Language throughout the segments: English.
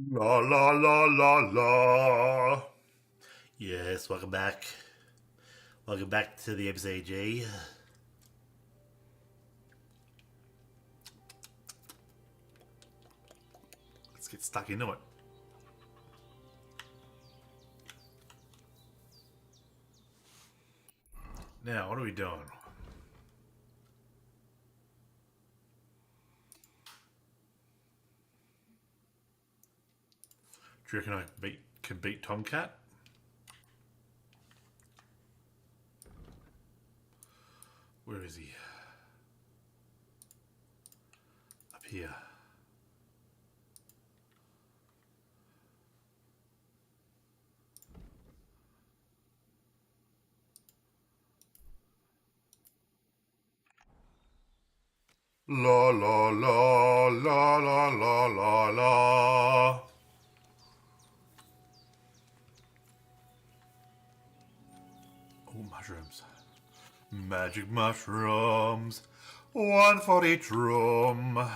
La la la la la. Yes, welcome back. Welcome back to the MicksysPCG. Let's get stuck into it. Now, what are we doing? Do you reckon I can beat Tomcat? Where is he? Up here. La la la la la la la la. Oh, mushrooms. Magic mushrooms. One for each room.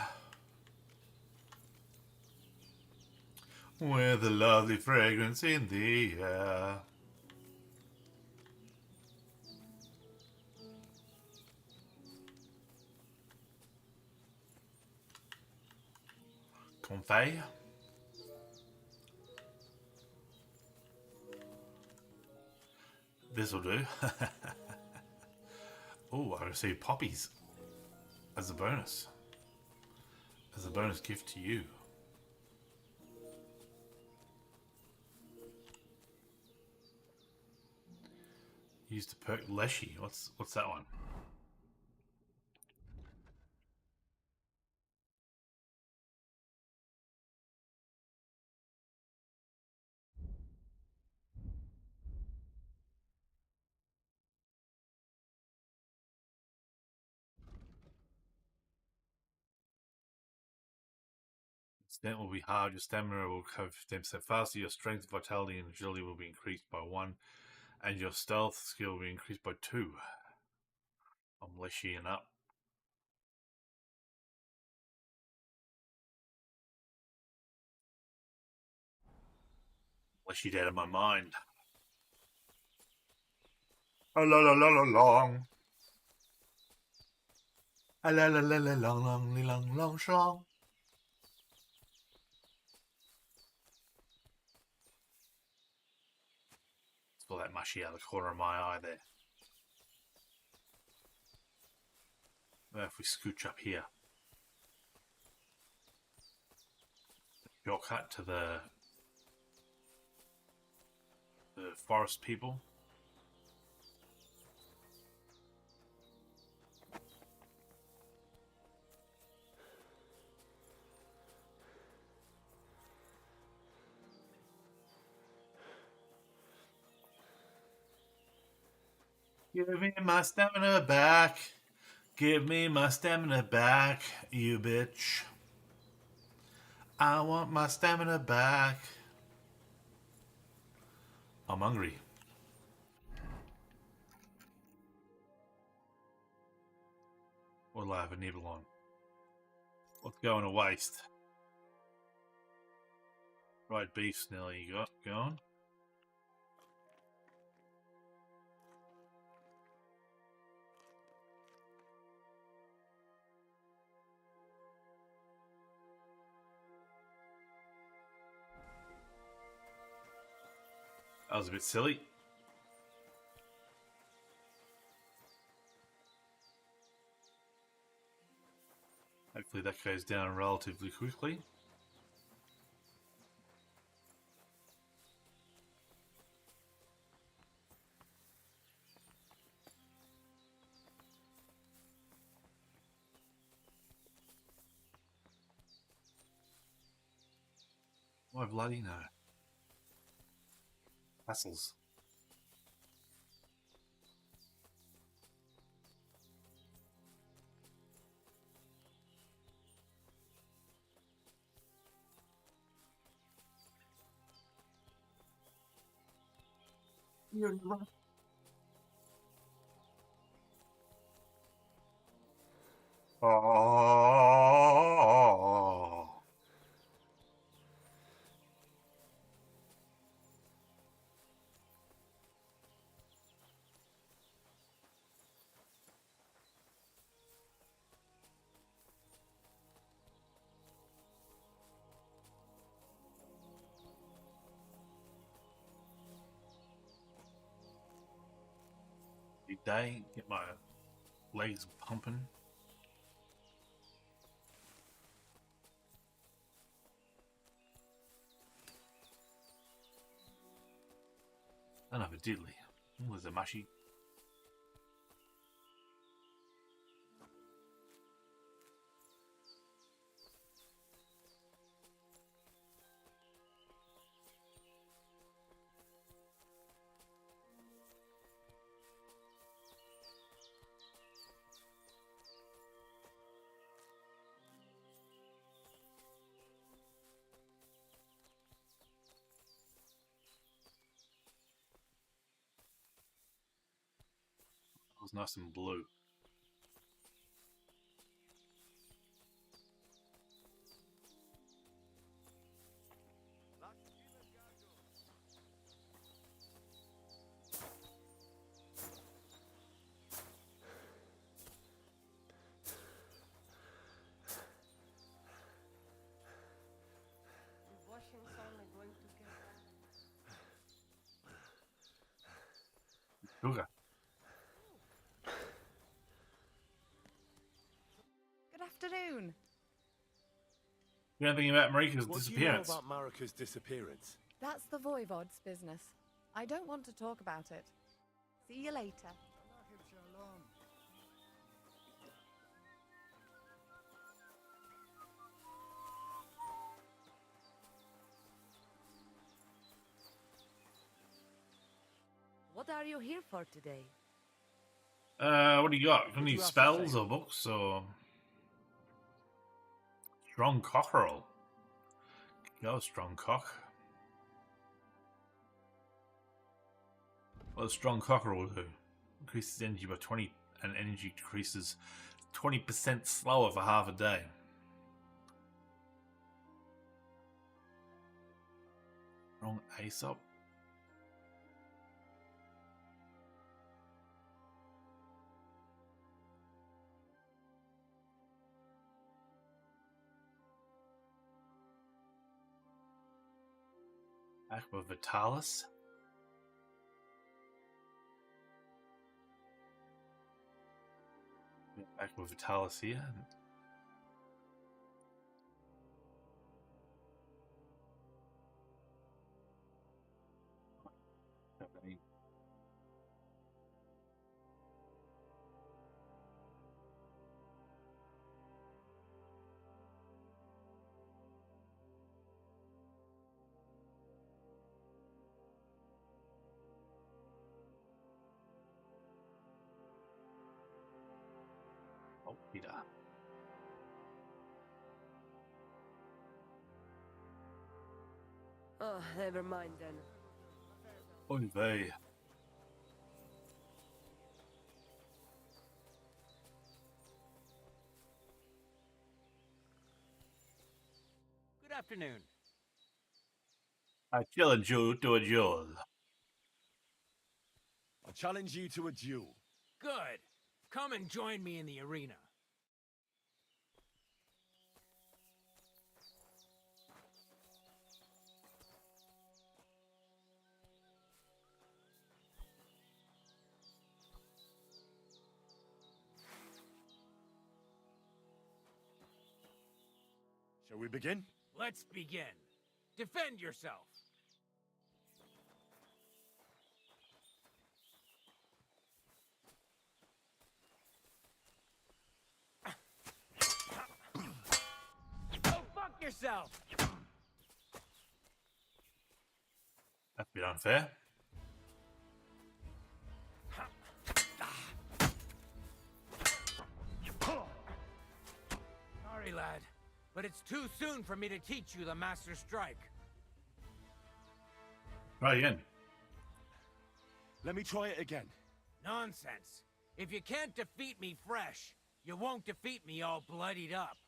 With a lovely fragrance in the air. Confay. This'll do. Oh, I received poppies as a bonus. As a bonus gift to you. Used to perk Leshy. What's that one? Stamina will be hard. Your stamina will have 10% faster. Your strength, vitality, and agility will be increased by 1, and your stealth skill will be increased by 2. I'm Leshy and up. Leshy'd out of my mind. A la la la la long. A la la la la long long long long strong. Saw that mushy out of the corner of my eye there. Well, if we scooch up here. Shortcut to the forest people. Give me my stamina back. Give me my stamina back, you bitch. I want my stamina back. I'm hungry. What'll I have a nibble on? What's going to waste? Right, beef Snelly you got going. That was a bit silly. Hopefully that goes down relatively quickly. Why bloody no. Hassles. Oh. day, get my legs pumping. Another diddly. Oh, there's a mushy. It was nice and blue. Sugar. Good afternoon. You know anything about Marika's disappearance? What do you know about Marika's disappearance? That's the Voivod's business. I don't want to talk about it. See you later. What are you here for today? What do you got? Any do you have to spells say? or books or strong cockerel? Go strong cock. What does strong cockerel do? Increases energy by 20 and energy decreases 20% slower for half a day. Strong Aesop. Aqua Vitalis. Aqua Vitalis here. Oh, Peter. Oh, never mind then. Oy vey. Good afternoon. I challenge you to a duel. I challenge you to a duel. Good. Come and join me in the arena. Shall we begin? Let's begin. Defend yourself. Go fuck yourself. That's a bit unfair. Sorry, lad, but it's too soon for me to teach you the Master Strike. Try again. Let me try it again. Nonsense. If you can't defeat me fresh, you won't defeat me all bloodied up.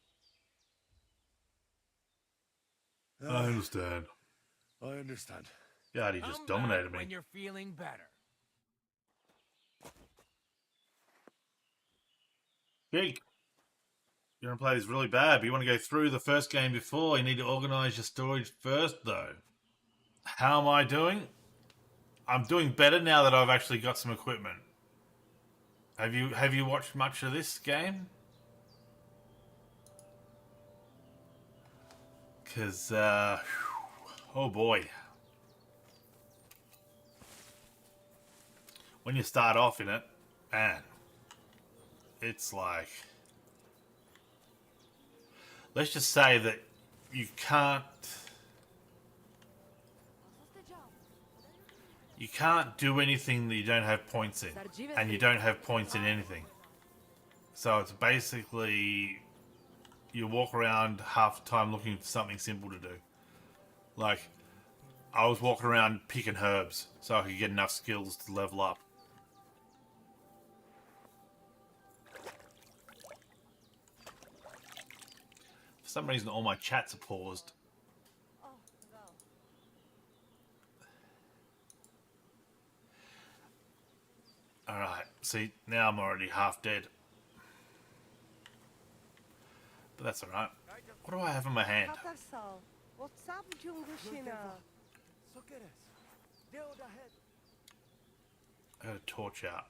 I understand. I understand. God, he just Come dominated back me. when you're feeling better. Jake, you're going to play this really bad, but you want to go through the first game before. You need to organize your storage first, though. How am I doing? I'm doing better now that I've actually got some equipment. Have you watched much of this game? Because, oh boy. When you start off in it, man, it's like... Let's just say that you can't... You can't do anything that you don't have points in. And you don't have points in anything. So it's basically... You walk around half the time looking for something simple to do. Like, I was walking around picking herbs so I could get enough skills to level up. For some reason all my chats are paused. Alright, see, now I'm already half dead. But that's alright. What do I have in my hand? I got a torch out.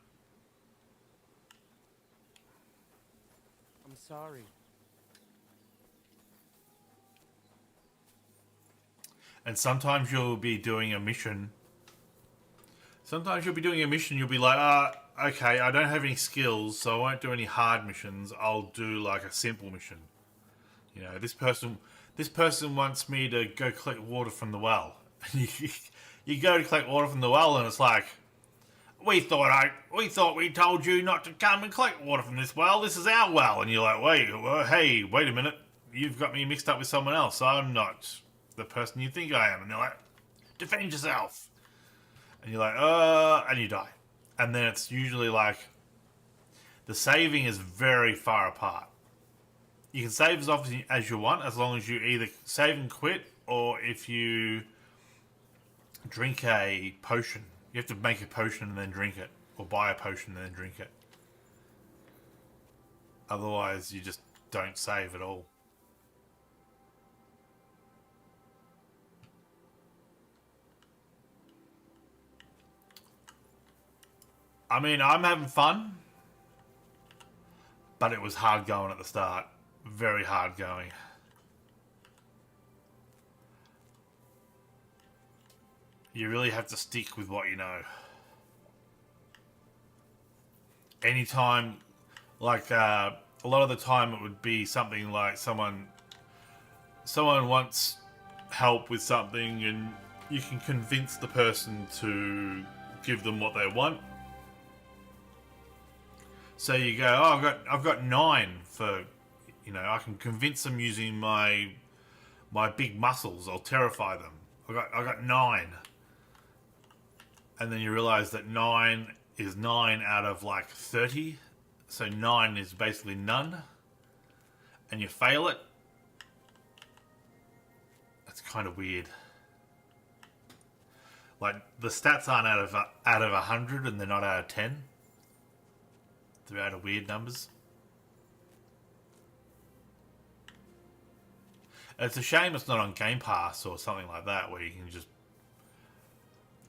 I'm sorry. And sometimes you'll be doing a mission. Sometimes you'll be doing a mission, you'll be like, okay, I don't have any skills, so I won't do any hard missions. I'll do like a simple mission. You know, this person wants me to go collect water from the well. You go to collect water from the well, and it's like, we thought we told you not to come and collect water from this well. This is our well, and you're like, hey, wait a minute, you've got me mixed up with someone else. I'm not the person you think I am. And they're like, defend yourself. And you're like, and you die. And then it's usually like, the saving is very far apart. You can save as often as you want, as long as you either save and quit, or if you drink a potion. You have to make a potion and then drink it, or buy a potion and then drink it. Otherwise, you just don't save at all. I mean, I'm having fun, but it was hard going at the start. Very hard going. You really have to stick with what you know. Anytime, like, a lot of the time it would be something like someone wants help with something and you can convince the person to give them what they want. So you go, oh, I've got 9 for, you know, I can convince them using my big muscles. I'll terrify them. I got 9. And then you realize that 9 is 9 out of like 30. So 9 is basically none. And you fail it. That's kind of weird. Like, the stats aren't out of 100 and they're not out of 10. They're out of weird numbers. It's a shame it's not on Game Pass or something like that where you can just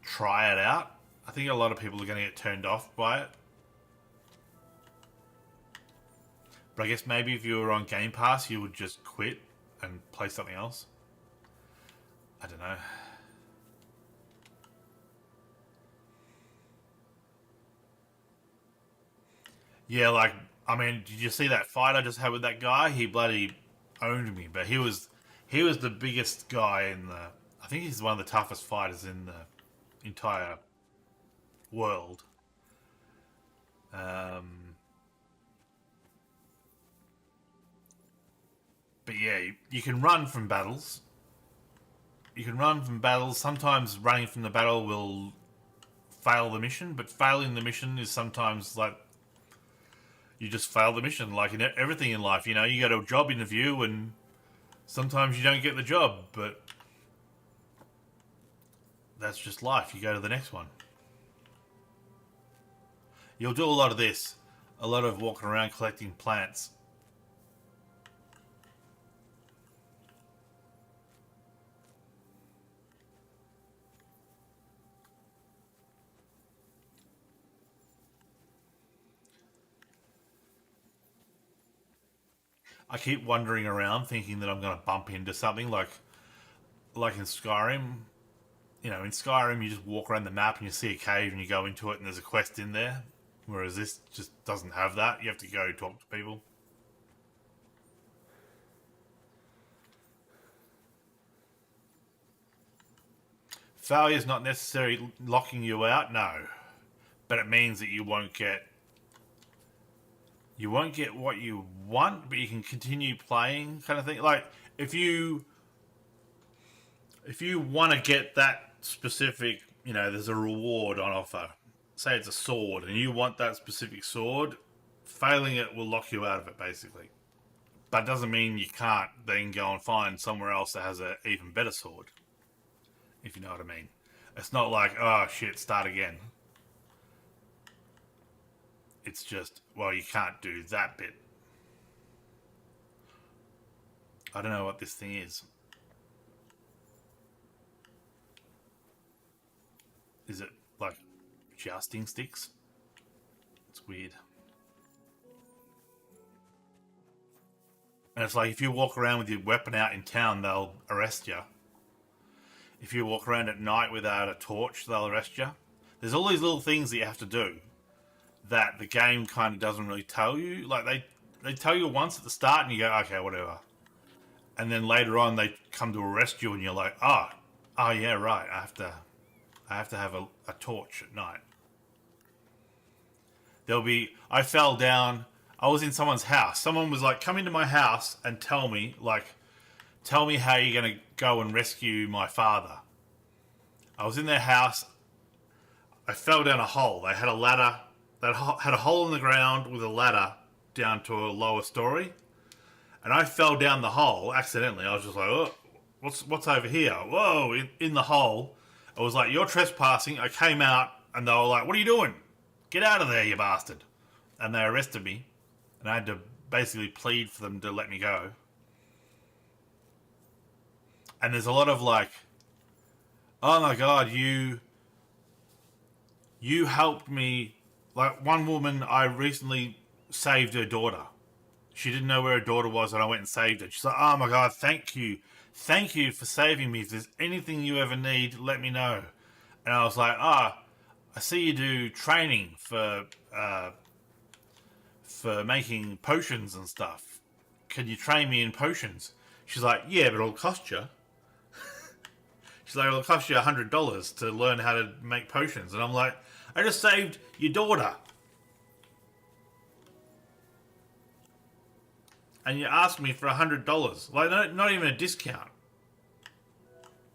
try it out. I think a lot of people are going to get turned off by it. But I guess maybe if you were on Game Pass, you would just quit and play something else. I don't know. Yeah, like, I mean, did you see that fight I just had with that guy? He bloody owned me, but he was the biggest guy in the... I think he's one of the toughest fighters in the entire world. But yeah, you can run from battles. You can run from battles. Sometimes running from the battle will fail the mission, but failing the mission is sometimes like you just fail the mission. Like in everything in life, you know, you go to a job interview and sometimes you don't get the job, but that's just life. You go to the next one. You'll do a lot of this. A lot of walking around collecting plants. I keep wandering around thinking that I'm going to bump into something like in Skyrim. You know, in Skyrim you just walk around the map and you see a cave and you go into it and there's a quest in there. Whereas this just doesn't have that. You have to go talk to people. Failure is not necessarily locking you out, no. But it means that you won't get what you want, but you can continue playing, kind of thing. Like if you want to get that specific, you know, there's a reward on offer. Say it's a sword, and you want that specific sword, failing it will lock you out of it, basically. But it doesn't mean you can't then go and find somewhere else that has an even better sword. If you know what I mean. It's not like, oh shit, start again. It's just, well, you can't do that bit. I don't know what this thing is. Is it like jousting sticks? It's weird. And it's like if you walk around with your weapon out in town, they'll arrest you. If you walk around at night without a torch, they'll arrest you. There's all these little things that you have to do that the game kind of doesn't really tell you. Like they tell you once at the start and you go, okay, whatever. And then later on they come to arrest you and you're like, oh yeah, right. I have to have a torch at night. I fell down. I was in someone's house. Someone was like, come into my house and tell me how you're going to go and rescue my father. I was in their house. I fell down a hole. They had a ladder. That had a hole in the ground with a ladder down to a lower story. And I fell down the hole accidentally. I was just like, oh, what's over here? Whoa, in the hole. I was like, you're trespassing. I came out and they were like, what are you doing? Get out of there, you bastard. And they arrested me. And I had to basically plead for them to let me go. And there's a lot of like, oh my God, you helped me. Like one woman, I recently saved her daughter. She didn't know where her daughter was and I went and saved her. She's like, oh my God, thank you. Thank you for saving me. If there's anything you ever need, let me know. And I was like, I see you do training for making potions and stuff. Can you train me in potions? She's like, yeah, but it'll cost you. She's like, it'll cost you $100 to learn how to make potions. And I'm like, I just saved your daughter. And you asked me for $100. Like, not even a discount.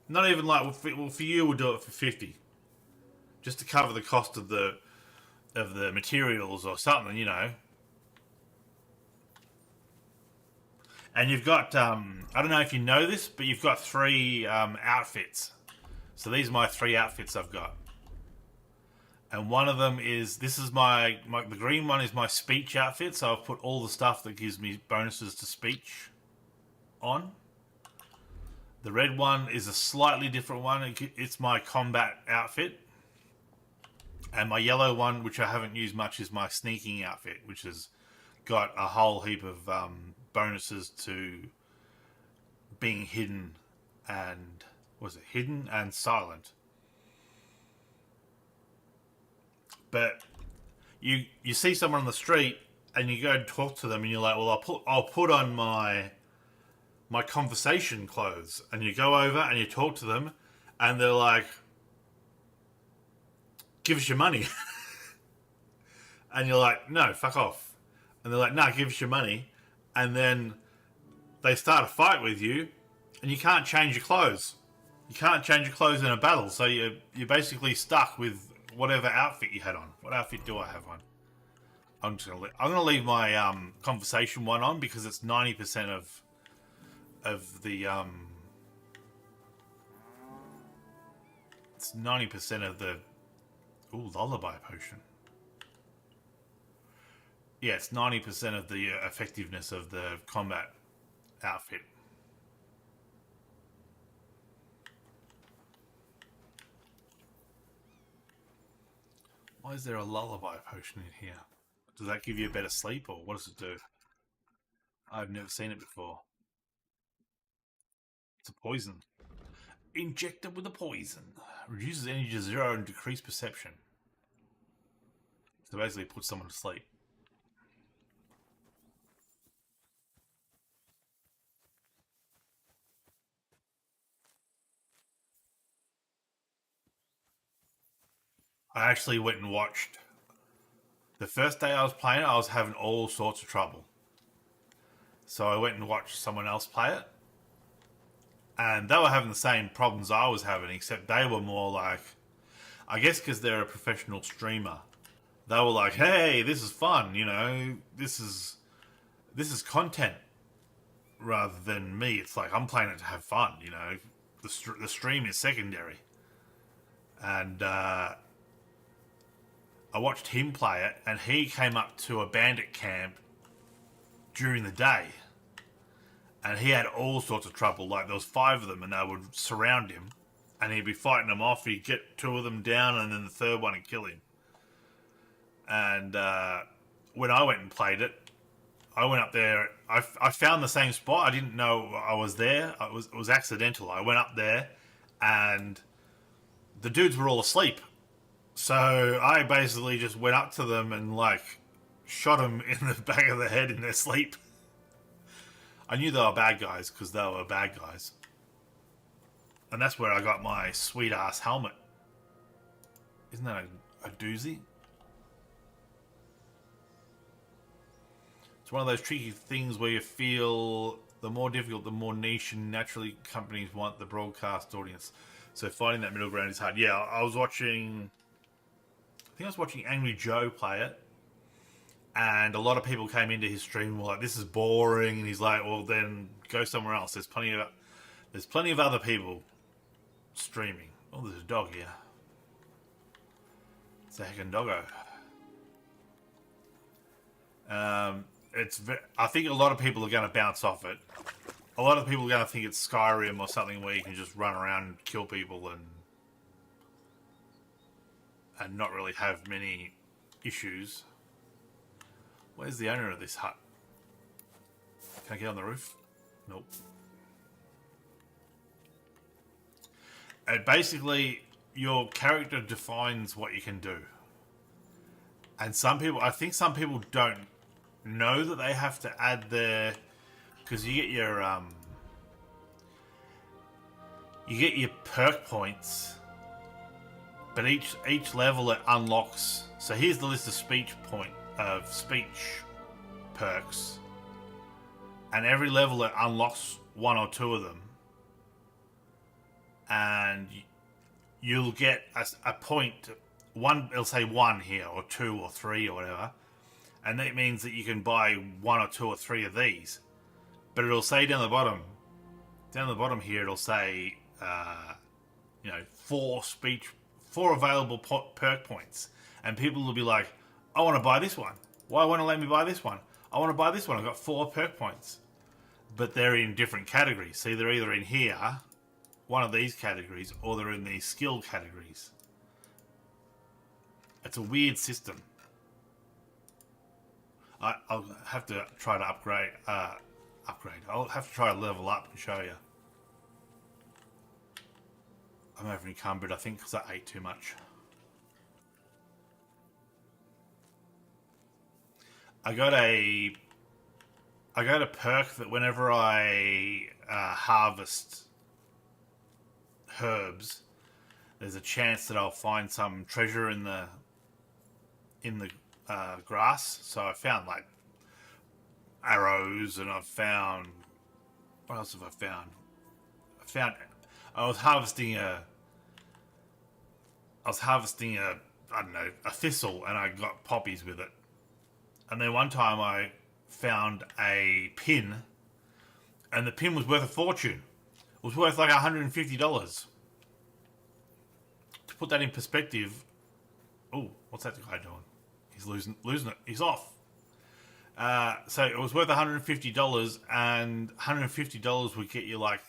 Not even like, well, for you, we'll do it for $50. Just to cover the cost of the materials or something, you know. And you've got, I don't know if you know this, but you've got 3 outfits. So these are my 3 outfits I've got. And one of them is, this is the green one is my speech outfit. So I've put all the stuff that gives me bonuses to speech on. The red one is a slightly different one. It's my combat outfit. And my yellow one, which I haven't used much, is my sneaking outfit, which has got a whole heap of bonuses to being hidden and, hidden and silent. But you see someone on the street and you go and talk to them and you're like, well, I'll put on my conversation clothes, and you go over and you talk to them and they're like, give us your money. And you're like, no, fuck off. And they're like, nah, give us your money. And then they start a fight with you and you can't change your clothes. You can't change your clothes in a battle. So you're basically stuck with whatever outfit you had on. What outfit do I have on? I'm gonna leave my conversation one on because it's 90% of the it's 90% of the lullaby potion. Yeah, it's 90% of the effectiveness of the combat outfit. Why is there a lullaby potion in here? Does that give you a better sleep, or what does it do? I've never seen it before. It's a poison. Injected with a poison. Reduces energy to 0 and decreased perception. So basically puts someone to sleep. I actually went and watched. The first day I was playing it, I was having all sorts of trouble. So I went and watched someone else play it. And they were having the same problems I was having, except they were more like, I guess because they're a professional streamer, they were like, hey, this is fun, you know, this is content, rather than me. It's like, I'm playing it to have fun, you know, the stream is secondary. And I watched him play it, and he came up to a bandit camp during the day. And he had all sorts of trouble. Like, there was 5 of them, and they would surround him, and he'd be fighting them off. He'd get 2 of them down, and then the 3rd one would kill him. And when I went and played it, I went up there. I found the same spot. I didn't know I was there. It was accidental. I went up there, and the dudes were all asleep. So I basically just went up to them and, like, shot them in the back of the head in their sleep. I knew they were bad guys because they were bad guys. And that's where I got my sweet-ass helmet. Isn't that a doozy? It's one of those tricky things where you feel the more difficult, the more niche, and naturally companies want the broadcast audience. So finding that middle ground is hard. Yeah, I was watching Angry Joe play it. And a lot of people came into his stream and were like, this is boring. And he's like, well, then go somewhere else. There's plenty of other people streaming. Oh, there's a dog here. It's a heckin' doggo. I think a lot of people are going to bounce off it. A lot of people are going to think it's Skyrim or something where you can just run around and kill people and not really have many issues. Where's the owner of this hut? Can I get on the roof? Nope. And basically, your character defines what you can do. And I think some people don't know that they have to add their, because you get your perk points, but each level it unlocks. So here's the list of speech perks, and every level it unlocks 1 or 2 of them, and you'll get a point. One, it'll say 1 here, or 2 or 3 or whatever, and that means that you can buy 1 or 2 or 3 of these. But it'll say down the bottom here, it'll say 4 available perk points, and people will be like, I want to buy this one. Why won't it let me buy this one? I want to buy this one. I've got 4 perk points. But they're in different categories. See, they're either in here, one of these categories, or they're in these skill categories. It's a weird system. I'll have to try to upgrade. I'll have to try to level up and show you. I'm over encumbered, I think, because I ate too much. I got a perk that whenever I harvest herbs, there's a chance that I'll find some treasure in the grass. So I found like arrows, and I've found, what else have I found? I was harvesting a I don't know, a thistle, and I got poppies with it. And then one time I found a pin, and the pin was worth a fortune. It was worth like $150. To put that in perspective, oh, what's that guy doing? He's losing it. He's off. So it was worth $150, and $150 would get you like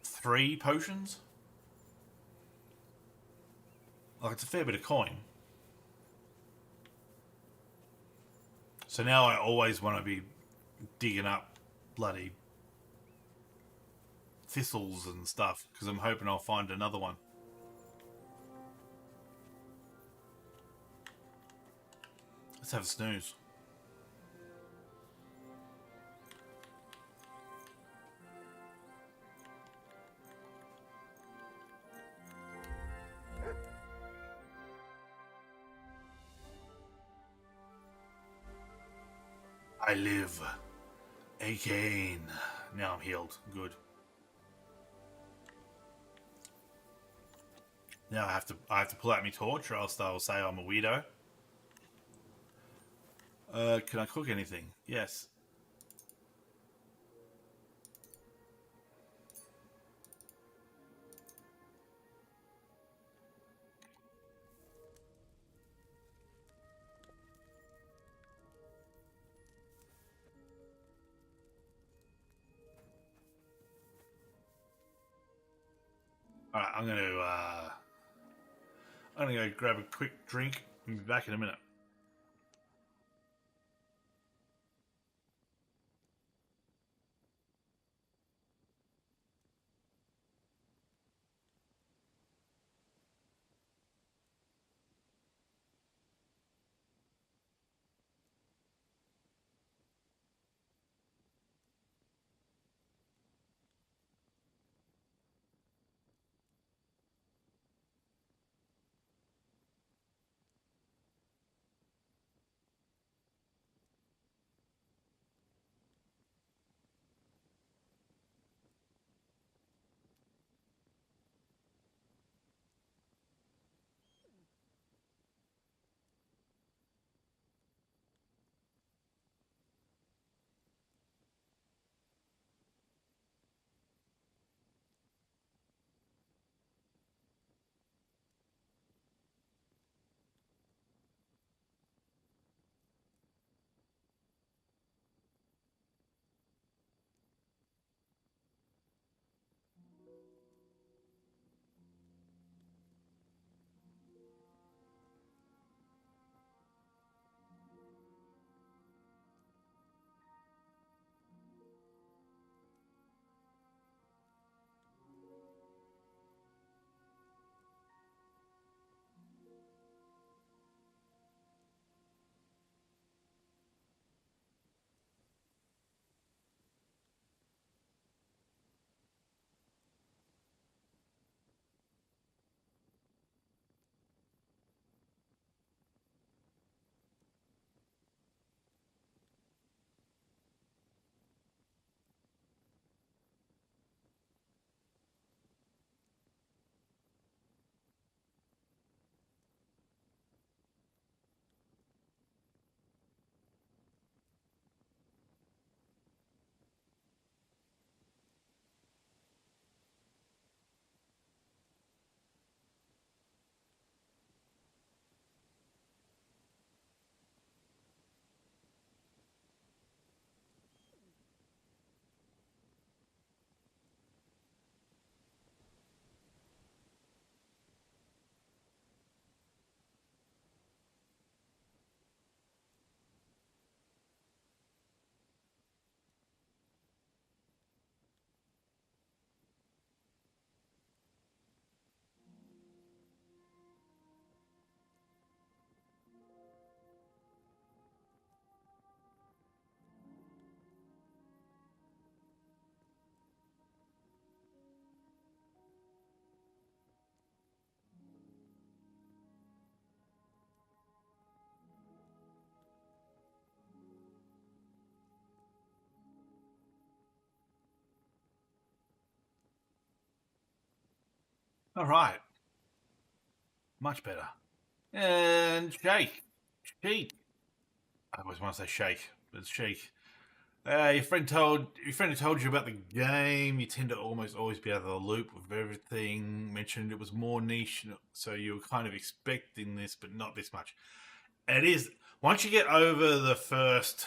3 potions. Like, it's a fair bit of coin. So now I always want to be digging up bloody thistles and stuff because I'm hoping I'll find another one. Let's have a snooze. I live again. Now I'm healed. Good. Now I have to pull out my torch, or else they'll say I'm a weirdo. Can I cook anything? Yes. All right, I'm gonna go grab a quick drink and be back in a minute. All right. Much better. And shake. I always want to say shake, but it's shake. Your friend who told you about the game. You tend to almost always be out of the loop with everything. Mentioned it was more niche, so you were kind of expecting this, but not this much. It is. Once you get over the first,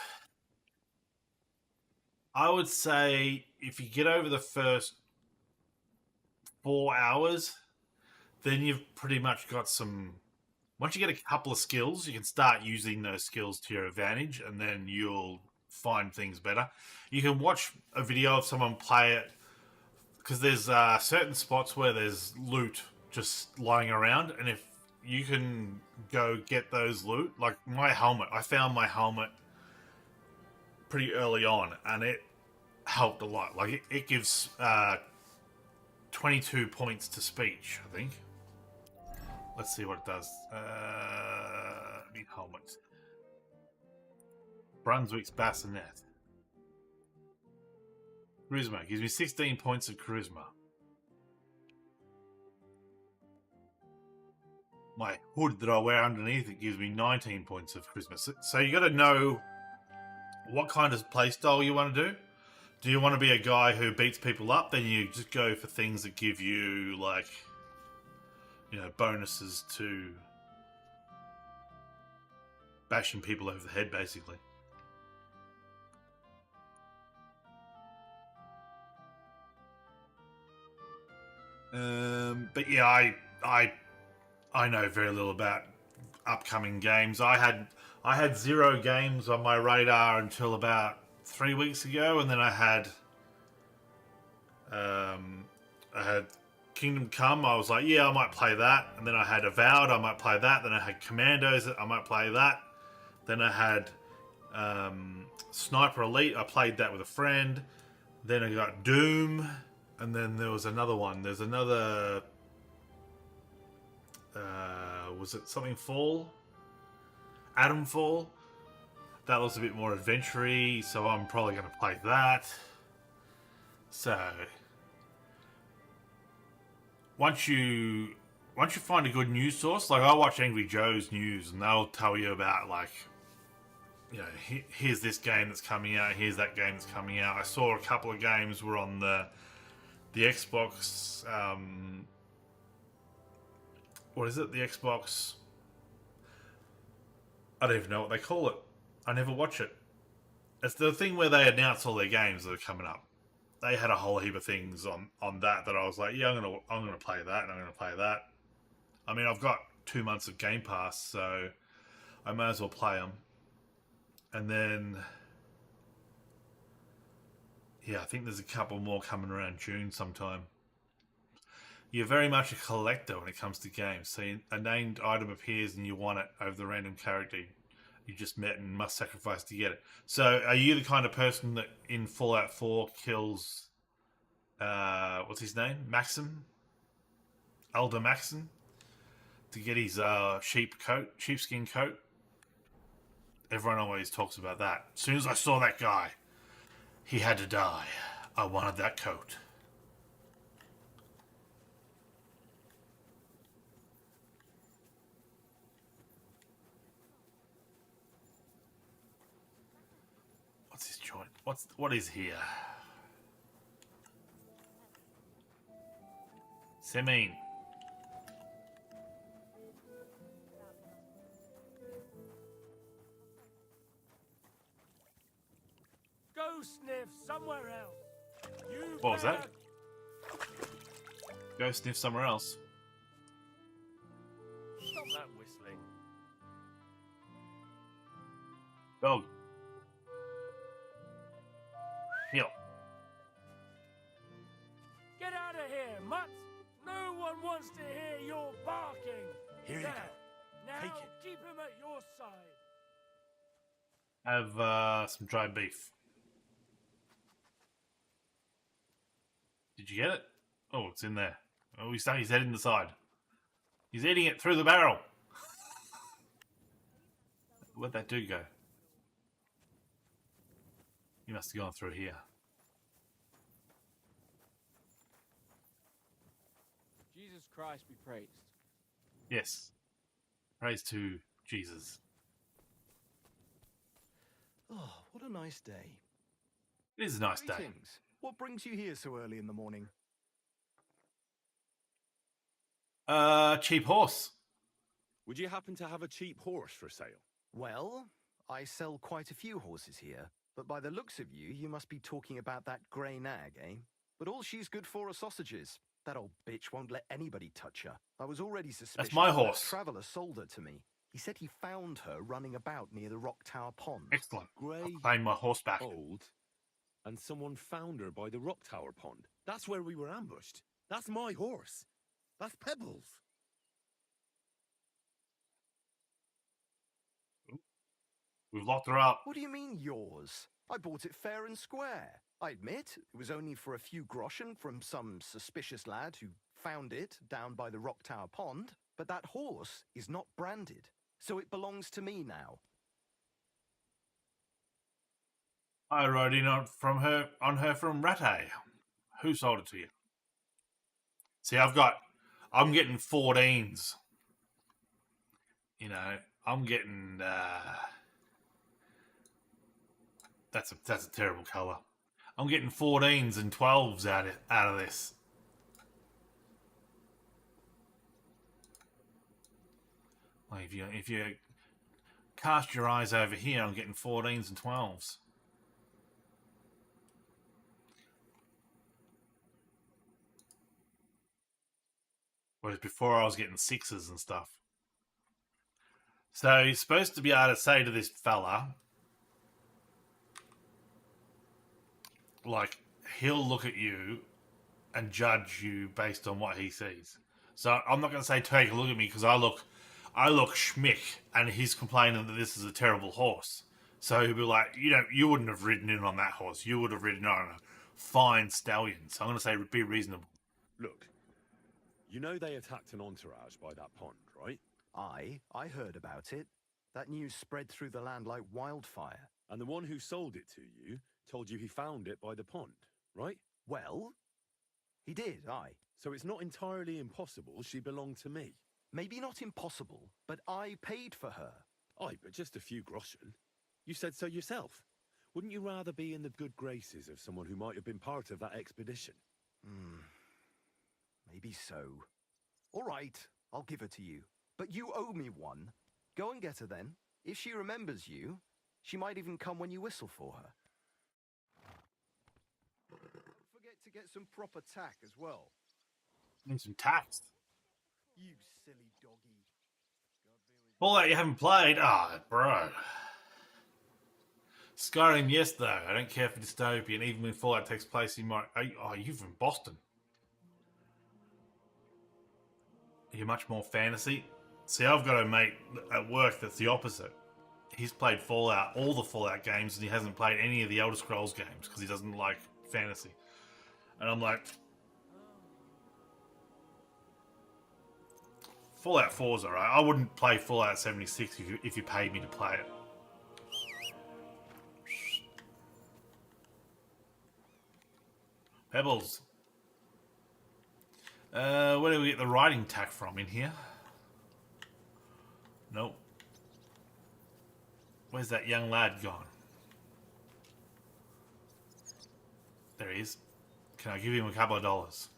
I would say, if you get over the first 4 hours, then you've pretty much got some. Once you get a couple of skills, you can start using those skills to your advantage, and then you'll find things better. You can watch a video of someone play it, because there's certain spots where there's loot just lying around, and if you can go get those loot, like my helmet, I found my helmet pretty early on, and it helped a lot. Like it gives 22 points to speech, I think. Let's see what it does. Need helmet. Brunswick's bassinet. Charisma gives me 16 points of charisma. My hood that I wear underneath it gives me 19 points of charisma. So you got to know what kind of playstyle you want to do. Do you want to be a guy who beats people up? Then you just go for things that give you, like, you know, bonuses to bashing people over the head, basically. But yeah, I know very little about upcoming games. I had 0 games on my radar until about 3 weeks ago, and then I had Kingdom Come. I was like, yeah, I might play that. And then I had Avowed. I might play that. Then I had Commandos. I might play that. Then I had Sniper Elite. I played that with a friend. Then I got Doom. And then there was another one. There's another... was it something Fall? Atom Fall? That was a bit more adventure-y, so I'm probably going to play that. So... Once you find a good news source, like I watch Angry Joe's news, and they'll tell you about, like, you know, here's this game that's coming out, here's that game that's coming out. I saw a couple of games were on the Xbox, what is it? The Xbox, I don't even know what they call it. I never watch it. It's the thing where they announce all their games that are coming up. They had a whole heap of things on that I was like, yeah, I'm gonna play that, and I'm gonna play that. I mean, I've got 2 months of Game Pass, so I might as well play them. And then, yeah, I think there's a couple more coming around June sometime. You're very much a collector when it comes to games. So a named item appears and you want it over the random character you just met and must sacrifice to get it. So are you the kind of person that in Fallout 4 kills, what's his name? Maxim? Elder Maxim? To get his sheepskin coat? Everyone always talks about that. As soon as I saw that guy, he had to die. I wanted that coat. What's his joint? What is here? Semine. Go sniff somewhere else. What was that? Go sniff somewhere else. Stop that whistling. Dog. Heel. Get out of here, mutt! No one wants to hear your barking. Here you There. go. Now Take it. keep him at your side. Have some dried beef. Did you get it? Oh, it's in there. Oh, he's stuck his head in the side. He's eating it through the barrel. Where'd that dude go? He must have gone through here. Jesus Christ be praised. Yes. Praise to Jesus. Oh, what a nice day. It is a nice day. Greetings. What brings you here so early in the morning? Cheap horse. Would you happen to have a cheap horse for sale? Well, I sell quite a few horses here, but by the looks of you, you must be talking about that grey nag, eh? But all she's good for are sausages. That old bitch won't let anybody touch her. I was already suspicious. my that horse. Traveller sold her to me. He said he found her running about near the Rock Tower Pond. Excellent. Grey, I'll claim my horse back. old, and someone found her by the Rock Tower Pond. That's where we were ambushed. That's my horse. That's Pebbles. We've locked her up. What do you mean, yours? I bought it fair and square. I admit, it was only for a few groschen from some suspicious lad who found it down by the Rock Tower Pond, but that horse is not branded, so it belongs to me now. I rode in on her from Rattay. Who sold it to you? See, I'm getting 14s. You know, I'm getting that's a terrible colour. I'm getting 14s and 12s out of this. Like if you cast your eyes over here, I'm getting 14s and 12s. Whereas before I was getting 6s and stuff. So you're supposed to be able to say to this fella, like, he'll look at you and judge you based on what he sees. So I'm not going to say take a look at me because I look schmick and he's complaining that this is a terrible horse. So he'll be like, you wouldn't have ridden in on that horse. You would have ridden on a fine stallion. So I'm going to say be reasonable. Look, you know they attacked an entourage by that pond, right? I heard about it. That news spread through the land like wildfire. And the one who sold it to you told you he found it by the pond, right? Well, he did, aye. So it's not entirely impossible she belonged to me. Maybe not impossible, but I paid for her. Aye, but just a few groschen. You said so yourself. Wouldn't you rather be in the good graces of someone who might have been part of that expedition? Maybe so. All right, I'll give her to you. But you owe me one. Go and get her then. If she remembers you, she might even come when you whistle for her. Don't forget to get some proper tack as well. And some tax. You silly doggy. All that you haven't played? Ah, bro. Skyrim, yes, though. I don't care for dystopian. Even when Fallout takes place in you're from Boston. You're much more fantasy. See, I've got a mate at work that's the opposite. He's played Fallout, all the Fallout games, and he hasn't played any of the Elder Scrolls games because he doesn't like fantasy. And I'm like, Fallout 4's alright. I wouldn't play Fallout 76 if you paid me to play it. Pebbles. Where do we get the riding tack from in here? Nope. Where's that young lad gone? There he is. Can I give him a couple of dollars?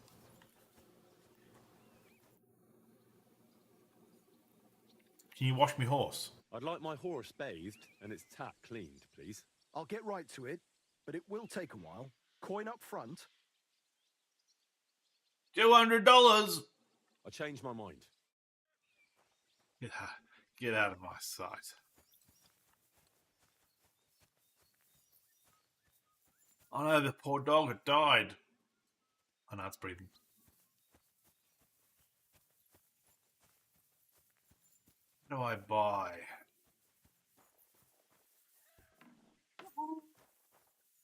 Can you wash me horse? I'd like my horse bathed and its tack cleaned, please. I'll get right to it, but it will take a while. Coin up front. $200! I changed my mind. Get out of my sight. Oh no, the poor dog had died. Oh no, it's breathing. What do I buy?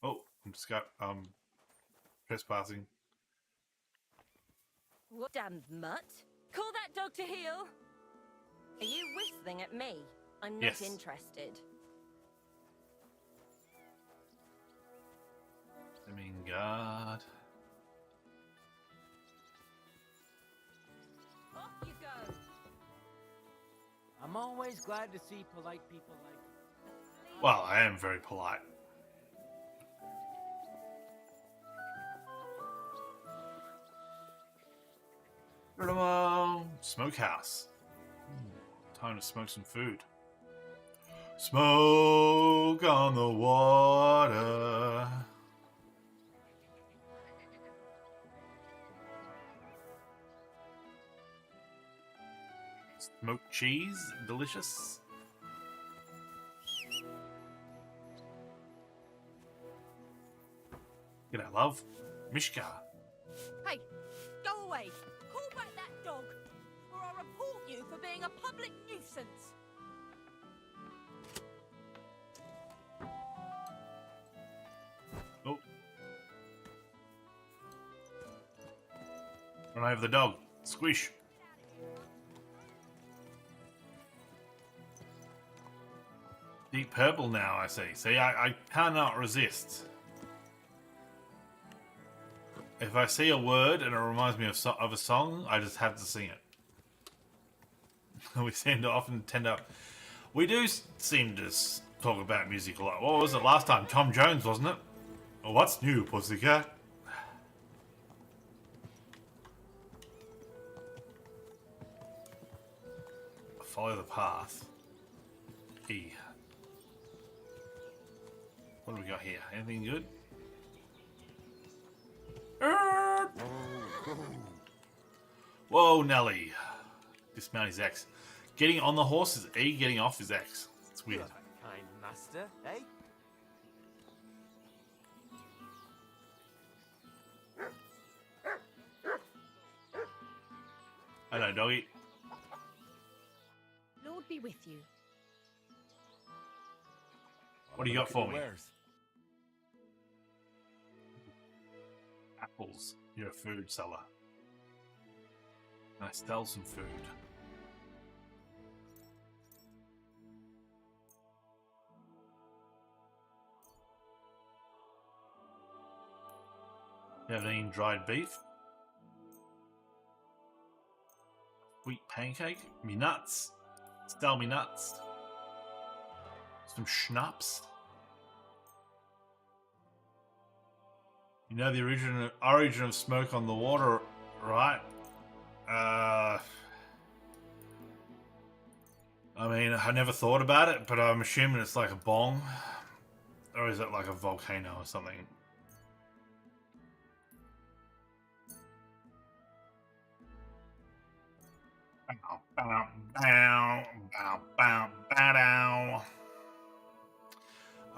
Oh, I'm just got trespassing. What damned mutt? Call that dog to heel. Are you whistling at me? I'm not Yes. interested. I mean, God. Off you go. I'm always glad to see polite people like you. Well, I am very polite. Smokehouse. Time to smoke some food. Smoke on the water. Smoked cheese, delicious. G'day, love. Mishka. Hey, go away. Call back that dog, or I'll report you for being a public nuisance. Oh. Run over the dog. Squish. Deep purple now, I see. See, I cannot resist. If I see a word and it reminds me of a song, I just have to sing it. We seem to often tend up. We do seem to talk about music a lot. What was it last time? Tom Jones, wasn't it? Oh, what's new, pussycat? Follow the path. E. What do we got here? Anything good? Whoa, Nelly. Dismount is X. Getting on the horse is E, getting off is X. It's weird. Kind master, eh? Hello, doggy. Lord be with you. What do you got for me? Wares. Apples. You're a food seller. I sell some food. You have any dried beef? Wheat pancake? Me nuts. Sell me nuts. Some schnapps. You know the origin of smoke on the water, right? I mean, I never thought about it, but I'm assuming it's like a bong. Or is it like a volcano or something?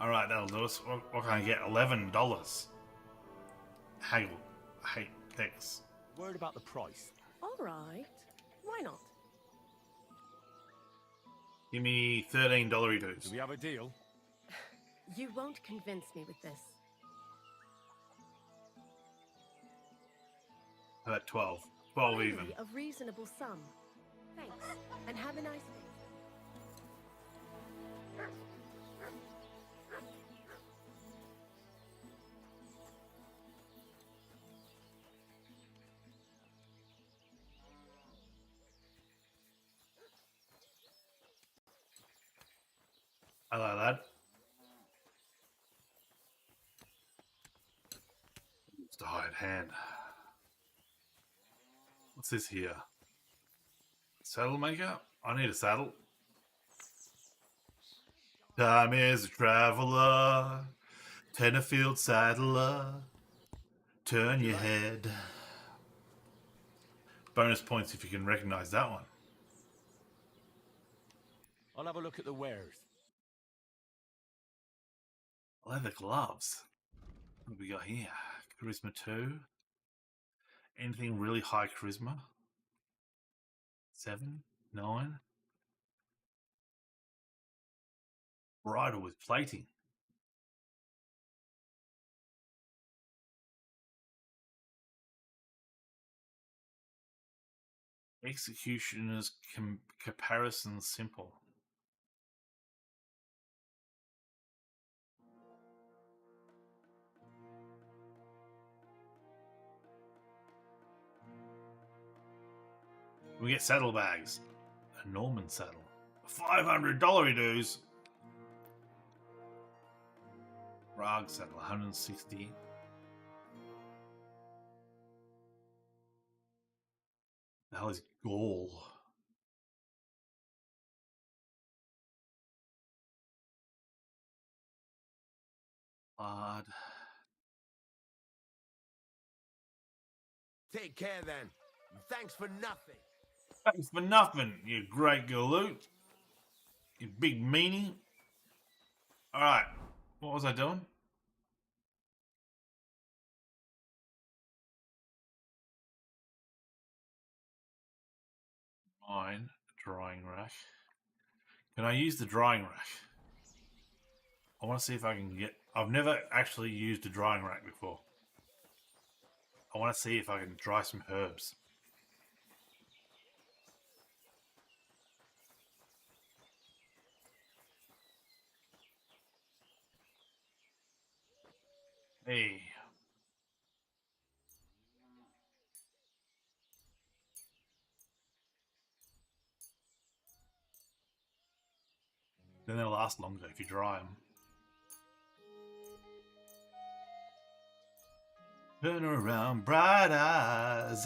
Alright, that'll do us. What can I get? $11. Haggle. Hey, thanks. Word about the price. All right. Why not? Give me $13 dues. Do we have a deal? You won't convince me with this. How about 12? 12 even. Finally, a reasonable sum. Thanks, and have a nice day. Hello, lad. It's the hired hand. What's this here? Saddle maker? I need a saddle. Time is a traveler, Tenterfield saddler. Turn your head. Bonus points if you can recognize that one. I'll have a look at the wares. Leather gloves. What have we got here? Charisma 2. Anything really high charisma? 7? 9? Bridle with plating. Executioner's comparison simple. We get saddlebags. A Norman saddle. $500 dues. Rag saddle, 160. The hell is Gaul? Lard. Take care then. Thanks for nothing. Thanks for nothing, you great galoot. You big meanie. Alright, what was I doing? Mine, drying rack. Can I use the drying rack? I want to see if I can get... I've never actually used a drying rack before. I want to see if I can dry some herbs. Hey. Then they'll last longer if you dry them. Turn around, bright eyes.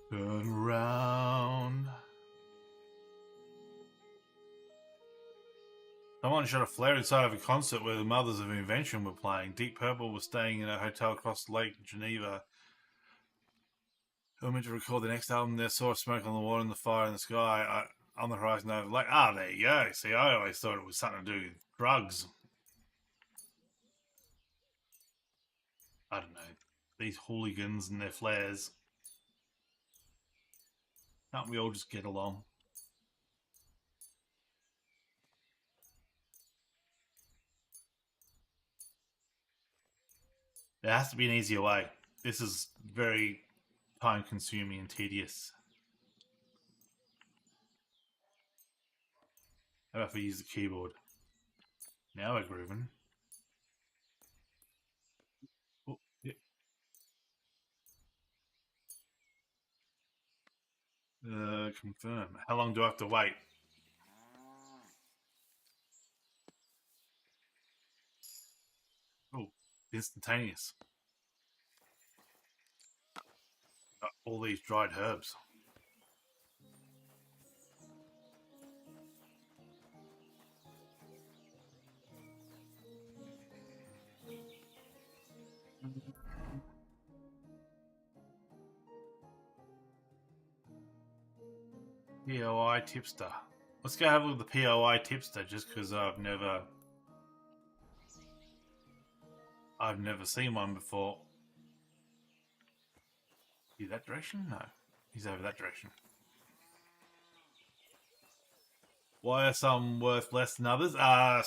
Turn around. Someone shot a flare inside of a concert where the Mothers of Invention were playing. Deep Purple was staying in a hotel across Lake Geneva. Who were meant to record the next album. They saw smoke on the water and the fire in the sky on the horizon over the lake. Ah, there you go. See, I always thought it was something to do with drugs. I don't know. These hooligans and their flares. Can't we all just get along? There has to be an easier way. This is very time-consuming and tedious. How about if we use the keyboard? Now we're grooving. Oh, yeah. Confirm. How long do I have to wait? Oh, instantaneous. Got all these dried herbs. POI tipster. Let's go have a look at the POI tipster just because I've never seen one before. Is that direction? No. He's over that direction. Why are some worth less than others?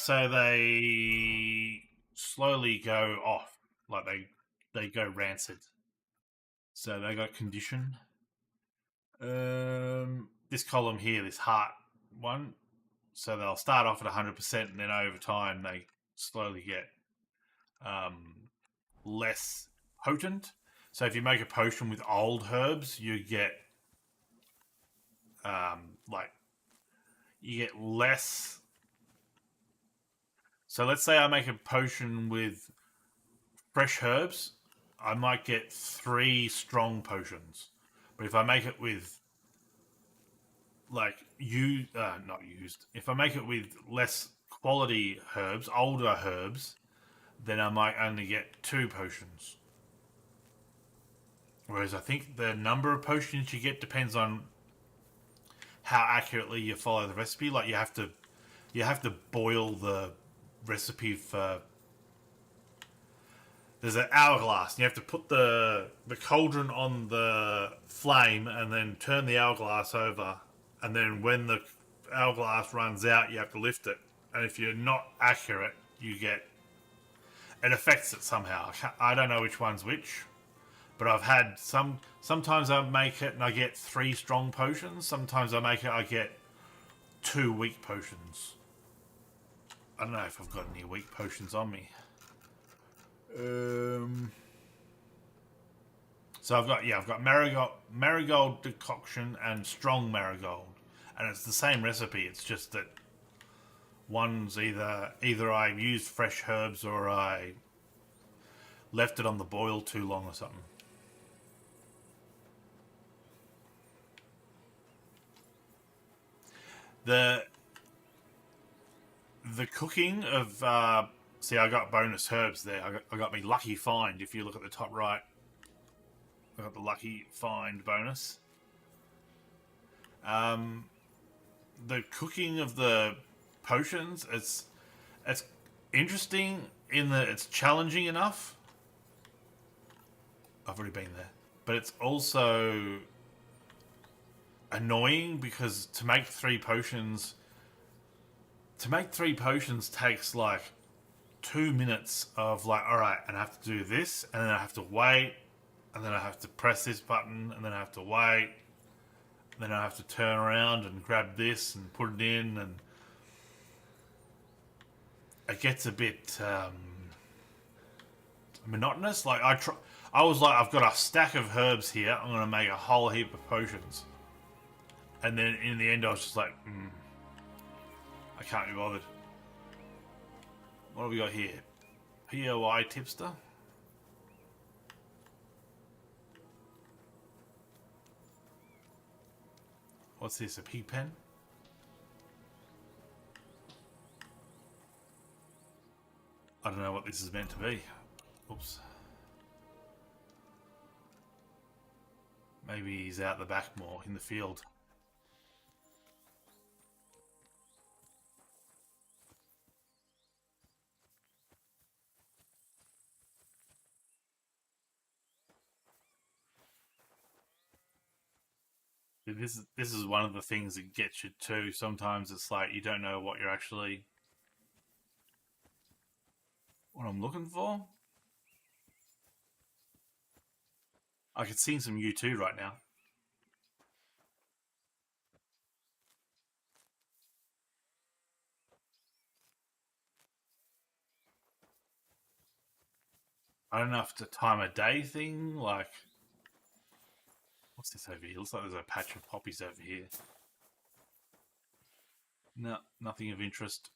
So they slowly go off. Like they go rancid. So they got condition. This column here, this heart one. So they'll start off at 100% and then over time they slowly get less potent. So if you make a potion with old herbs, you get you get less. So let's say I make a potion with fresh herbs, I might get 3 strong potions. But if I make it with not used, if I make it with less quality herbs, older herbs, then I might only get 2 potions. Whereas I think the number of potions you get depends on how accurately you follow the recipe. Like you have to boil the recipe for. There's an hourglass. And you have to put the cauldron on the flame and then turn the hourglass over. And then when the hourglass runs out, you have to lift it. And if you're not accurate, it affects it somehow. I don't know which one's which. But I've had sometimes I make it and I get 3 strong potions. Sometimes I make it, I get 2 weak potions. I don't know if I've got any weak potions on me. So I've got marigold decoction and strong marigold. And it's the same recipe, it's just that one's either I used fresh herbs or I left it on the boil too long or something. The cooking of see, I got bonus herbs there. I got me lucky find. If you look at the top right, I got the lucky find bonus. The cooking of the potions, it's interesting in that it's challenging enough. I've already been there. But it's also annoying because to make three potions takes like 2 minutes of like, alright, and I have to do this, and then I have to wait, and then I have to press this button, and then I have to wait, and then I have to turn around and grab this and put it in, and it gets a bit monotonous. Like I was like, I've got a stack of herbs here, I'm gonna make a whole heap of potions, and then in the end I was just like, I can't be bothered. What have we got here? POI tipster. What's this? A pig pen? I don't know what this is meant to be. Oops. Maybe he's out the back more in the field. This is one of the things that gets you too. Sometimes it's like you don't know what I'm looking for. I could sing some U2 right now. I don't know if it's a time of day thing, like... What's this over here? Looks like there's a patch of poppies over here. No, nothing of interest.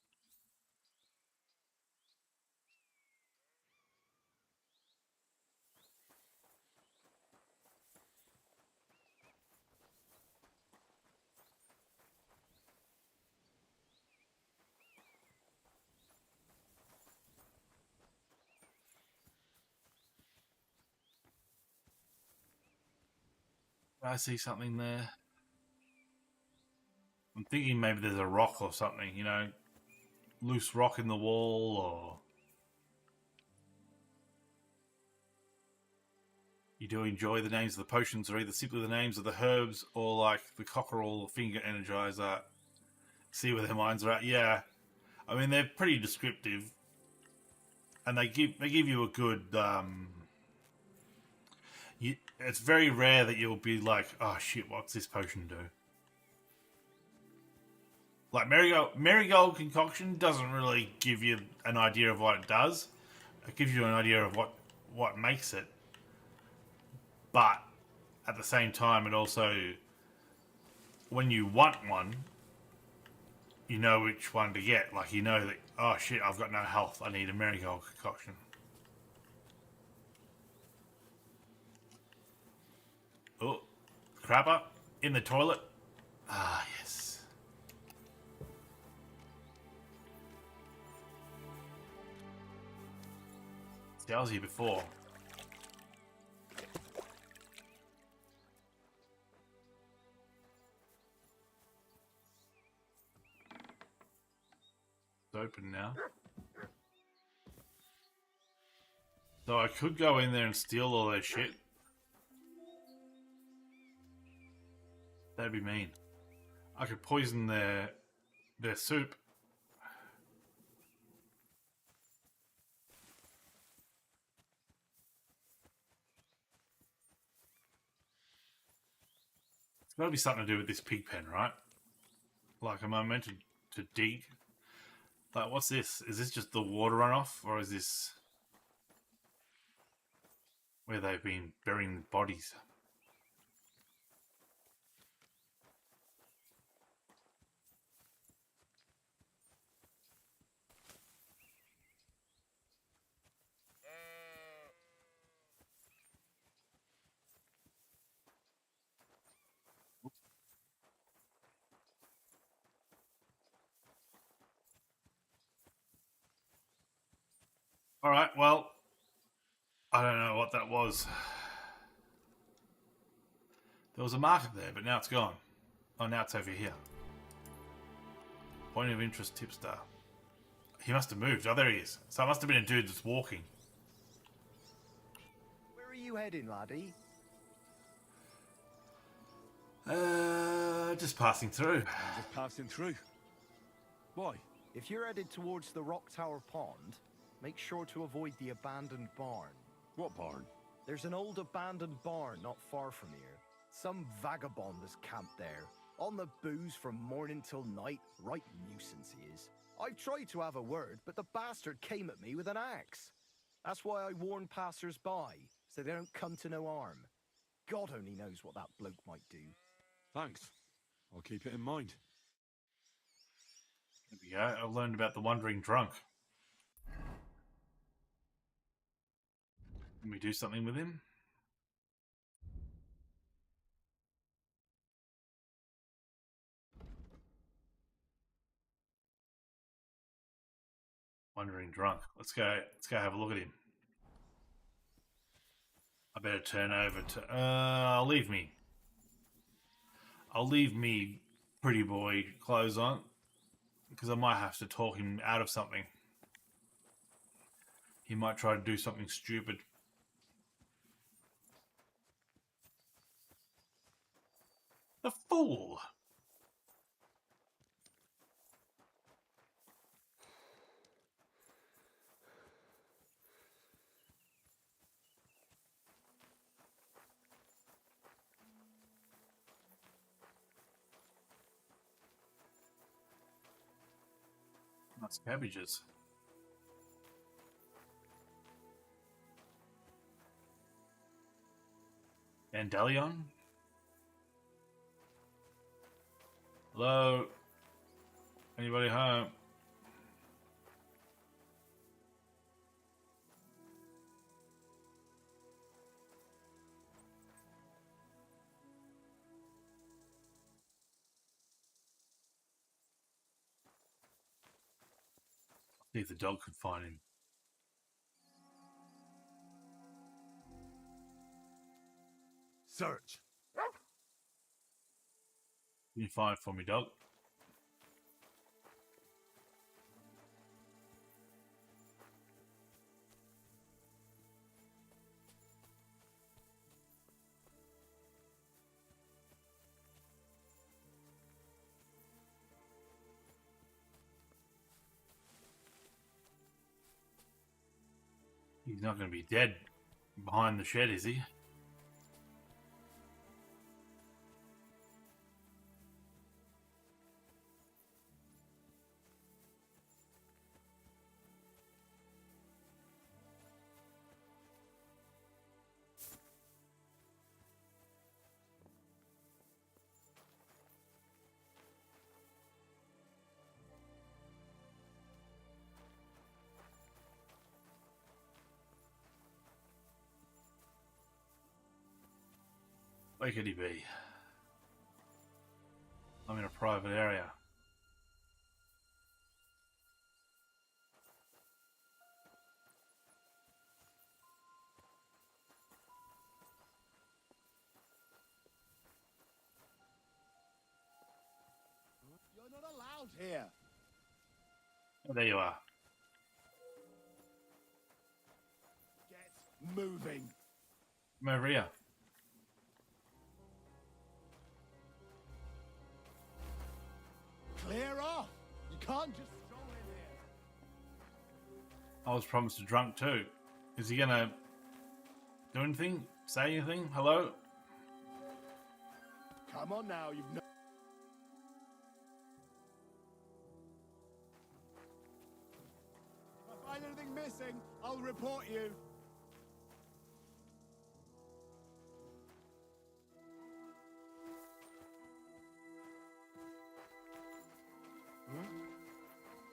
I see something there. I'm thinking maybe there's a rock or something, you know, loose rock in the wall, or... You do enjoy the names of the potions, or either simply the names of the herbs, or like the cockerel finger energizer. See where their minds are at. Yeah, I mean they're pretty descriptive, and they give you a good. It's very rare that you'll be like, oh shit, what's this potion do? Like marigold concoction doesn't really give you an idea of what it does. It gives you an idea of what makes it. But at the same time, it also, when you want one, you know which one to get. Like, you know that, oh shit, I've got no health, I need a marigold concoction. Oh, crapper in the toilet. Ah, yes. See, I was here before. Open now. So I could go in there and steal all their shit. That'd be mean. I could poison their soup. It's got to be something to do with this pig pen, right? Like, am I meant to dig? Like, what's this? Is this just the water runoff, or is this where they've been burying bodies? All right, well, I don't know what that was. There was a market there, but now it's gone. Oh, now it's over here. Point of interest tipster. He must have moved. Oh, there he is. So it must have been a dude that's walking. Where are you heading, laddie? Just passing through. I'm just passing through. Why? If you're headed towards the Rock Tower Pond, make sure to avoid the abandoned barn. What barn? There's an old abandoned barn not far from here. Some vagabond has camped there, on the booze from morning till night. Right nuisance he is. I tried to have a word, but the bastard came at me with an axe. That's why I warn passers-by, so they don't come to no harm. God only knows what that bloke might do. Thanks. I'll keep it in mind. There we go. I learned about the wandering drunk. Can we do something with him? Wandering drunk. Let's go have a look at him. I better turn over to I'll leave me pretty boy clothes on, because I might have to talk him out of something. He might try to do something stupid. The fool! That's cabbages. Dandelion? Hello? Anybody home? See if the dog could find him. Search. Can you find it for me, dog? He's not going to be dead behind the shed, is he? Where could he be? I'm in a private area. You're not allowed here. Oh, there you are. Get moving. Come over here. Clear off. You can't just stroll in here. I was promised a drunk too. Is he gonna do anything? Say anything? Hello? Come on now, you've no... If I find anything missing, I'll report you.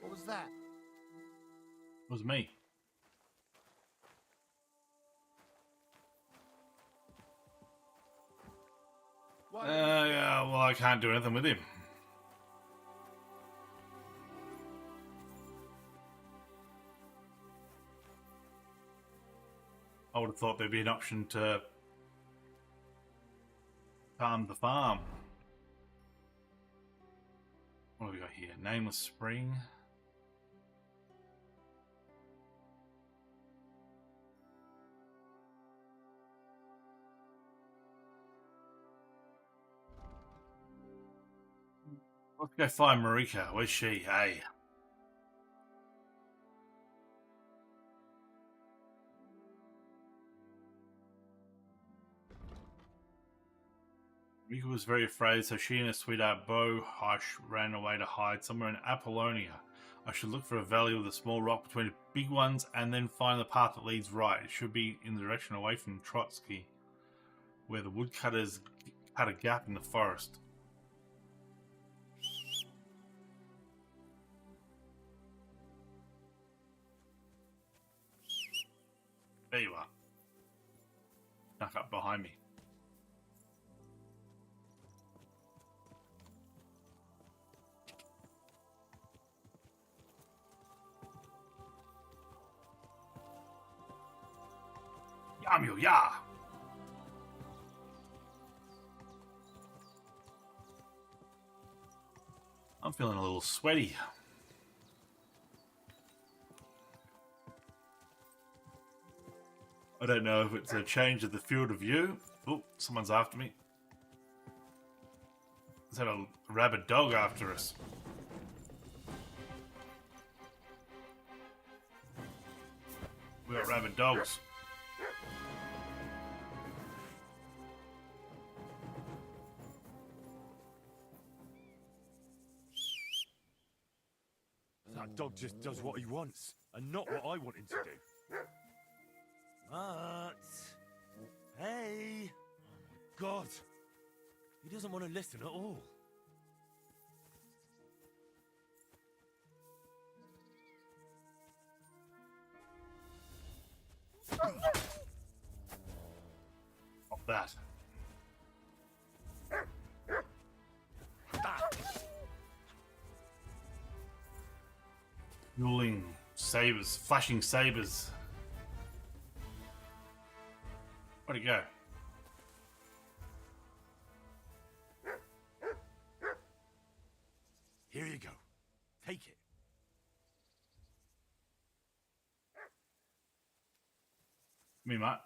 What was that? It was me. Yeah, well, I can't do anything with him. I would have thought there'd be an option to Farm the farm. What have we got here? Nameless Spring. Let's go find Marika. Where's she? Hey. Marika was very afraid, so she and her sweetheart Bo Hush ran away to hide somewhere in Apollonia. I should look for a valley with a small rock between the big ones and then find the path that leads right. It should be in the direction away from Trotsky, where the woodcutters cut a gap in the forest. There you are. Snuck up behind me. Yamio, ya! I'm feeling a little sweaty. I don't know if it's a change of the field of view. Oh, someone's after me. Let's have a rabid dog after us. We got rabid dogs. That dog just does what he wants, and not what I want him to do. But... Hey! Oh my god! He doesn't want to listen at all. Not that. Dueling sabers, flashing sabers. Where'd it go? Here you go. Take it. Me, mate.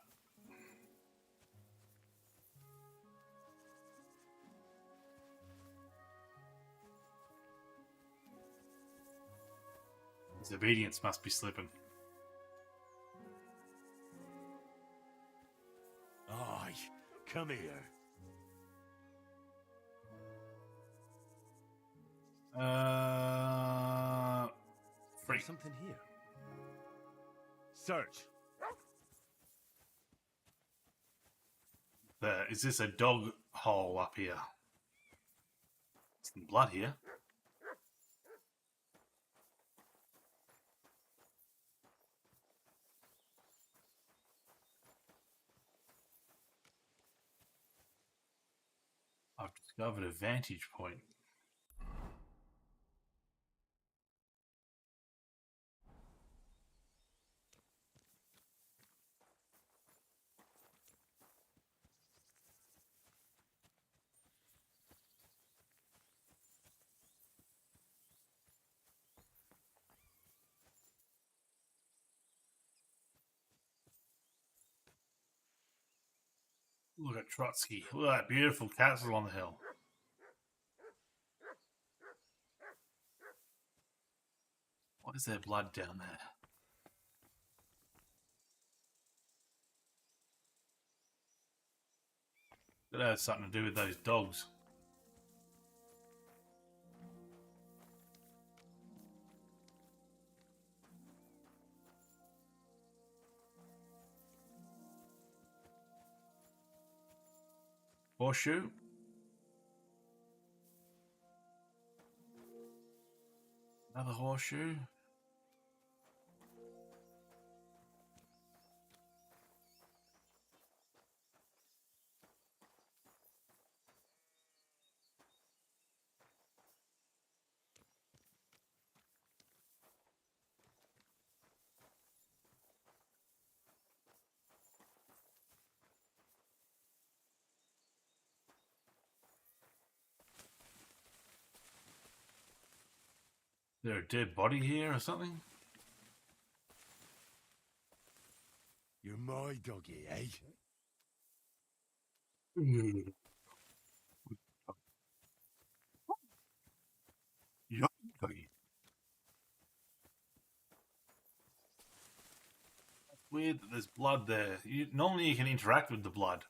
His obedience must be slipping. Aye, come here. Free. There's something here. Search. There. Is this a dog hole up here? Some blood here. I've discovered a vantage point. Look at Trotsky. Look at that beautiful castle on the hill. What is there blood down there? That has something to do with those dogs. Horseshoe. Another horseshoe. there a dead body here or something? You're my doggy, eh? Yuck, doggy. It's weird that there's blood there. Normally you can interact with the blood.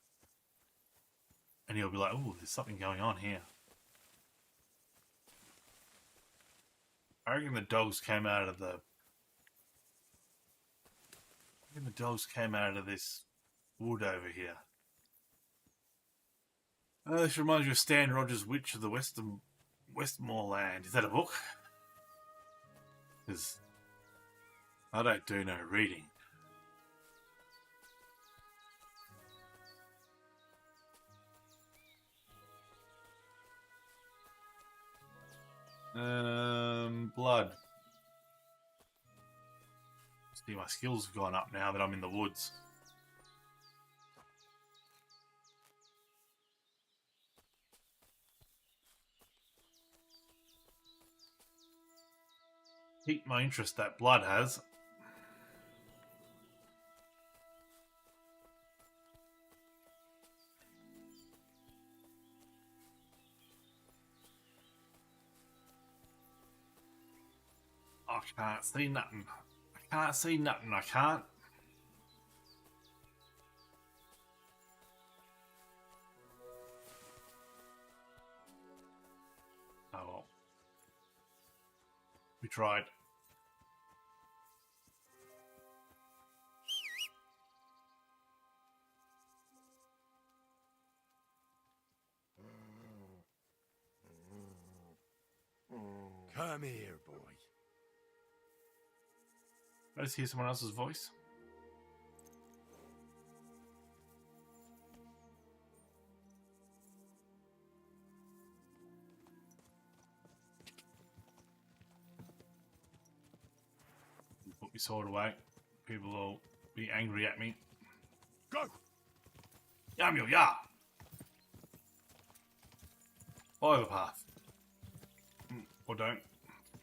And you'll be like, oh, there's something going on here. I reckon the dogs came out of this wood over here. This reminds me of Stan Rogers' Witch of the Westmoreland. Is that a book? Because I don't do no reading. Blood. See, my skills have gone up now that I'm in the woods. Piqued my interest, that blood has. I can't see nothing. I can't see nothing. I can't. Oh well. We tried. Come here, boy. I just hear someone else's voice. Put my sword away. People will be angry at me. Go! Yam yo ya! Follow the path. Or don't.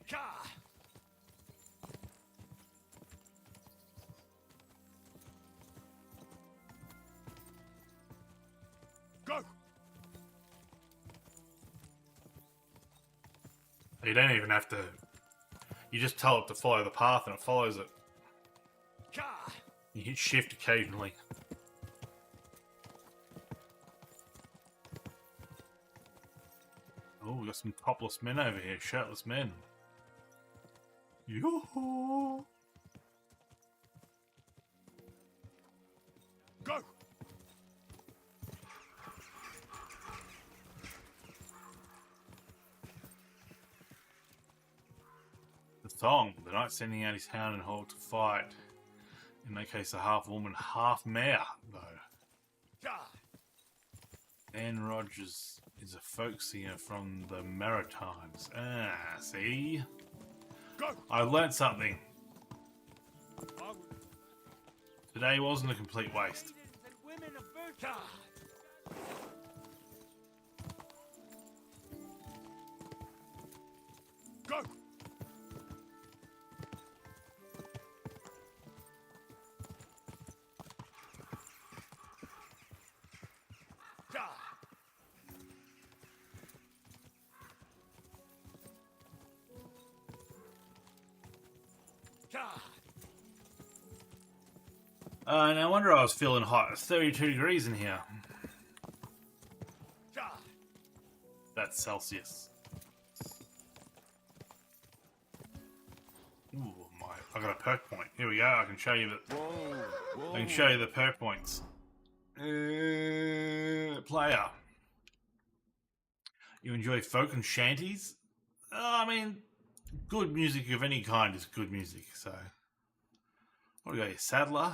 Ka! Go! You don't even have to. You just tell it to follow the path and it follows it. Ka! You hit shift occasionally. Oh, we got some topless men over here, shirtless men. Yoo-hoo! Go! The song, the knight sending out his hound and hawk to fight. In that case, a half woman, half mare, though. Ka! Anne Rogers is a folk singer from the Maritimes. Ah, see? Go! I learnt something. Today wasn't a complete waste. Ka! Go! Ka! Ka! No wonder I was feeling hot. It's 32 degrees in here. Ka! That's Celsius. Ooh, I got a perk point. Here we go. I can show you the. Whoa! I can show you the perk points. Player. You enjoy folk and shanties? I mean, good music of any kind is good music. So, what do we got here? Saddler.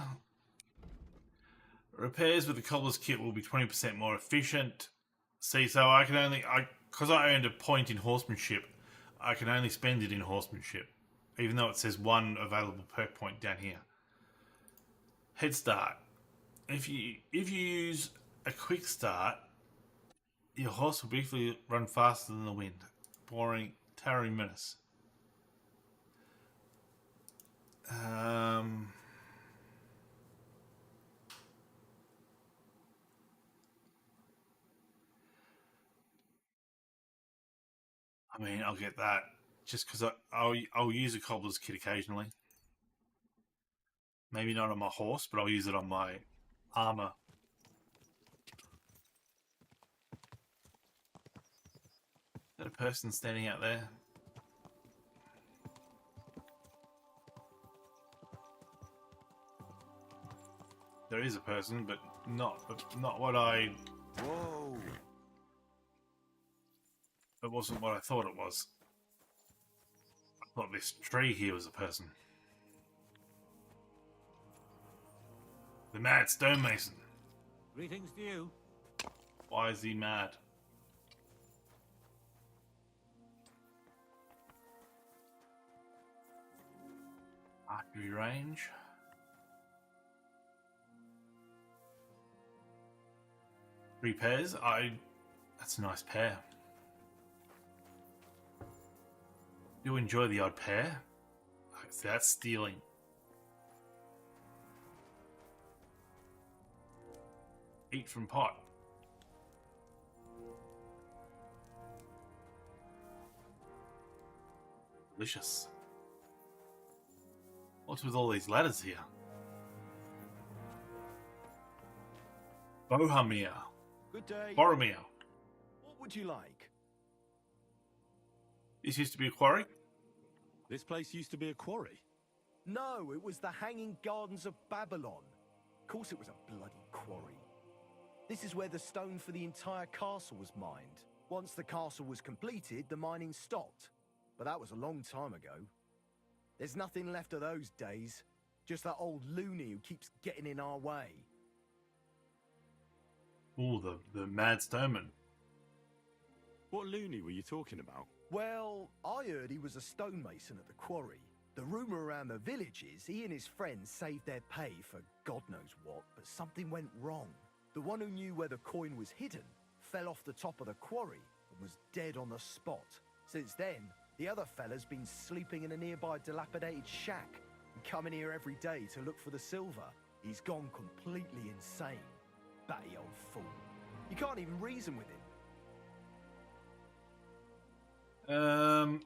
Repairs with the cobbler's kit will be 20% more efficient. See, so I can only, because I earned a point in horsemanship, I can only spend it in horsemanship, even though it says one available perk point down here. Head start. If you use a quick start, your horse will briefly run faster than the wind. Boring, towering menace. I mean, I'll get that just because I'll use a cobbler's kit occasionally. Maybe not on my horse, but I'll use it on my armor. Is that a person standing out there? There is a person, but not what I. Whoa! It wasn't what I thought it was. I thought this tree here was a person. The mad stonemason. Greetings to you. Why is he mad? Archery range. Three pairs. That's a nice pair. Do enjoy the odd pair. See, that's stealing. Eat from pot. Delicious. What's with all these ladders here? Bohemian. Good day. Boromir. What would you like? This used to be a quarry? This place used to be a quarry. No, it was the Hanging Gardens of Babylon. Of course it was a bloody quarry. This is where the stone for the entire castle was mined. Once the castle was completed, the mining stopped. But that was a long time ago. There's nothing left of those days. Just that old loony who keeps getting in our way. Ooh, the mad stoneman. What loony were you talking about? Well, I heard he was a stonemason at the quarry. The rumour around the village is he and his friends saved their pay for God knows what, but something went wrong. The one who knew where the coin was hidden fell off the top of the quarry and was dead on the spot. Since then, the other fella's been sleeping in a nearby dilapidated shack and coming here every day to look for the silver. He's gone completely insane. Batty old fool. You can't even reason with him.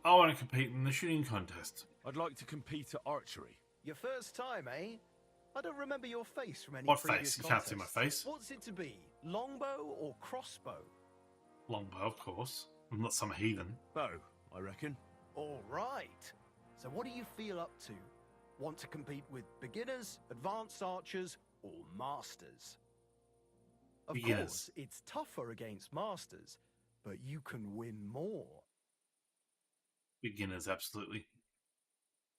I want to compete in the shooting contest. I'd like to compete at archery. Your first time, eh? I don't remember your face from any What previous face? You can't see my contests. face. What's it to be? Longbow or crossbow? Longbow, of course. I'm not some heathen. Bow, I reckon. All right. So what do you feel up to? Want to compete with beginners, advanced archers, or masters? Of Beginners. course, it's tougher against masters, but you can win more. Beginners, absolutely.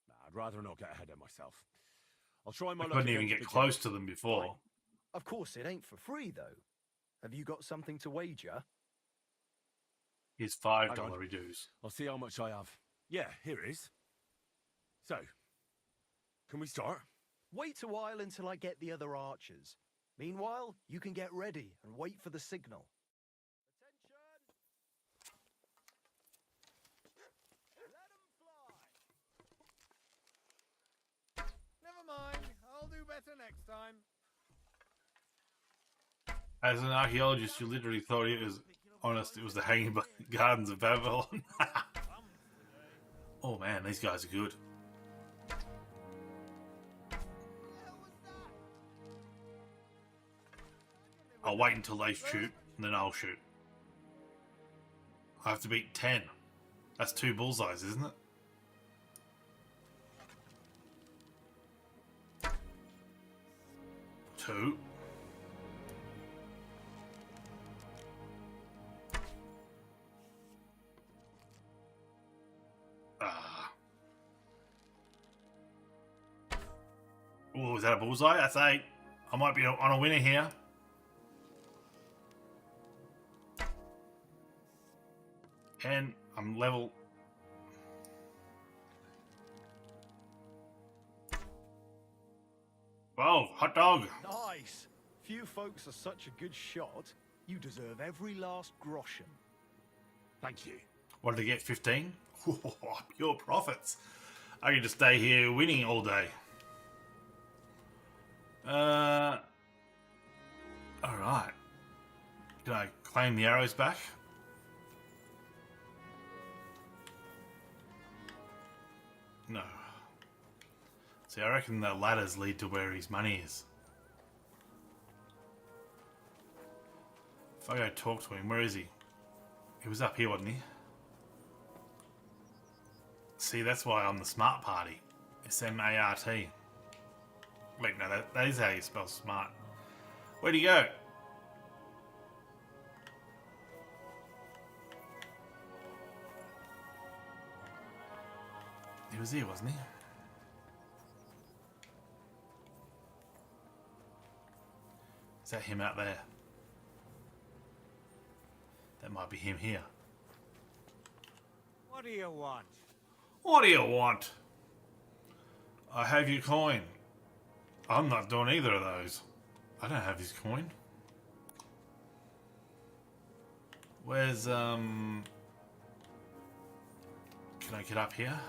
Nah, I'd rather not get ahead of myself. I'll try my I luck couldn't even against get the close beginners. to them before. Fine. Of course, it ain't for free, though. Have you got something to wager? Here's Hang $5 on. dues. I'll see how much I have. Yeah, here it is. So, can we start? Wait a while until I get the other archers. Meanwhile, you can get ready and wait for the signal. Never mind. I'll do better next time. As an archaeologist, you literally thought it was honest. It was the Hanging Gardens of Babylon. Oh man, these guys are good. I'll wait until they shoot, and then I'll shoot. I have to beat 10. That's 2 bullseyes, isn't it? Two. Oh, is that a bullseye? That's 8. I might be on a winner here. And I'm level. Whoa, hot dog. Nice. Few folks are such a good shot. You deserve every last groschen. Thank you. What did I get? 15? Pure profits. I could just stay here winning all day. Alright. Can I claim the arrows back? No. See, I reckon the ladders lead to where his money is. If I go talk to him, where is he? He was up here, wasn't he? See, that's why I'm the smart party. S-M-A-R-T. Wait, no, that is how you spell smart. Where'd he go? He was here, wasn't he? Is that him out there? That might be him here. What do you want? What do you want? I have your coin. I'm not doing either of those. I don't have his coin. Where's, Can I get up here?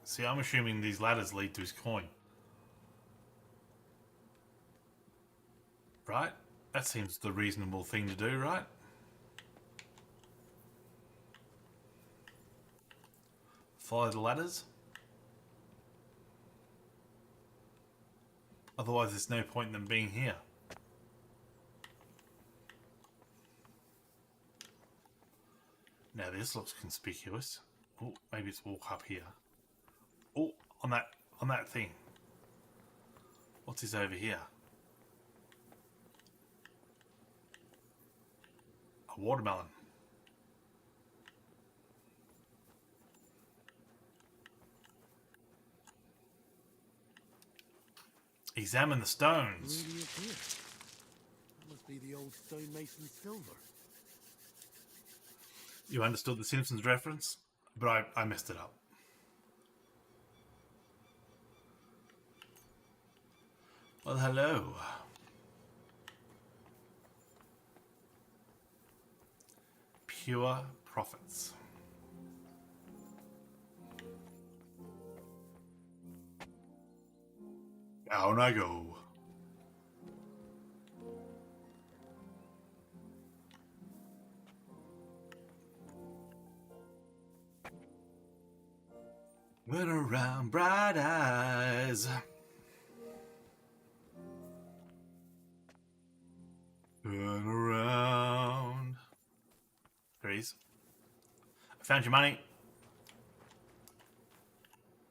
See, I'm assuming these ladders lead to his coin. Right? That seems the reasonable thing to do, right? Follow the ladders. Otherwise, there's no point in them being here. Now this looks conspicuous. Oh, maybe it's walk up here. Oh, on that thing. What's this over here? A watermelon. Examine the stones. Radiant here. That must be the old stonemason silver. You understood the Simpsons reference, but I messed it up. Well, hello. Pure profits. Down I go. Went around bright eyes. Turn around. Trees. I found your money.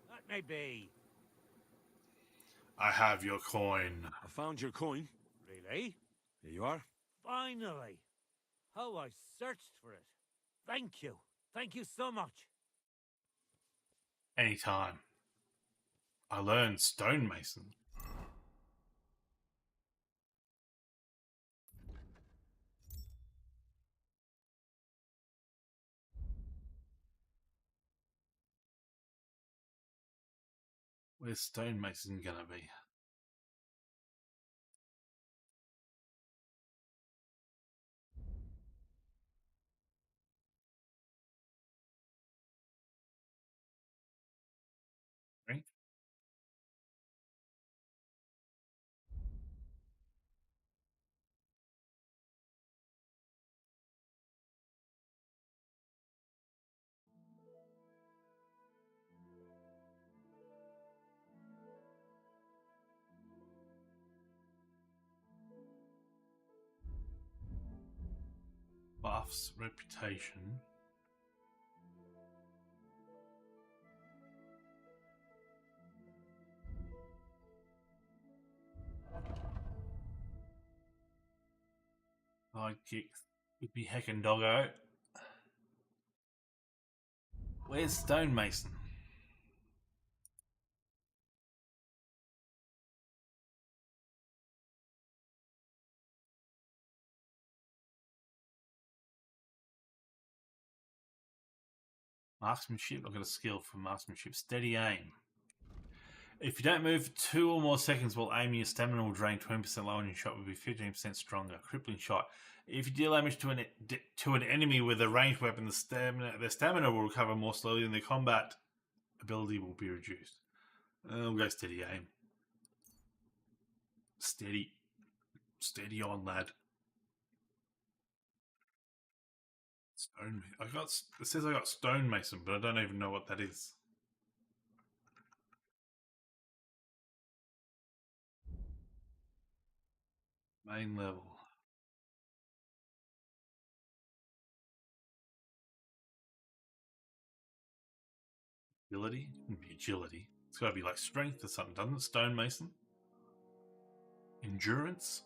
That may be. I have your coin. I found your coin. Really? Here you are. Finally. How I searched for it. Thank you. Thank you so much. Anytime. I learned stonemason. Where's stonemason gonna be? Right? Buffs reputation. Sidekick would be heckin' doggo. Where's stonemason? Marksmanship. I've got a skill for marksmanship. Steady aim. If you don't move for 2 or more seconds while aiming, your stamina will drain 20% lower and your shot will be 15% stronger. Crippling shot. If you deal damage to an enemy with a ranged weapon, their stamina will recover more slowly and their combat ability will be reduced. We'll go steady aim. Steady. Steady on, lad. Stone. It says I got stonemason, but I don't even know what that is. Main level. Agility? Agility. It's got to be like strength or something, doesn't it? Stonemason. Endurance.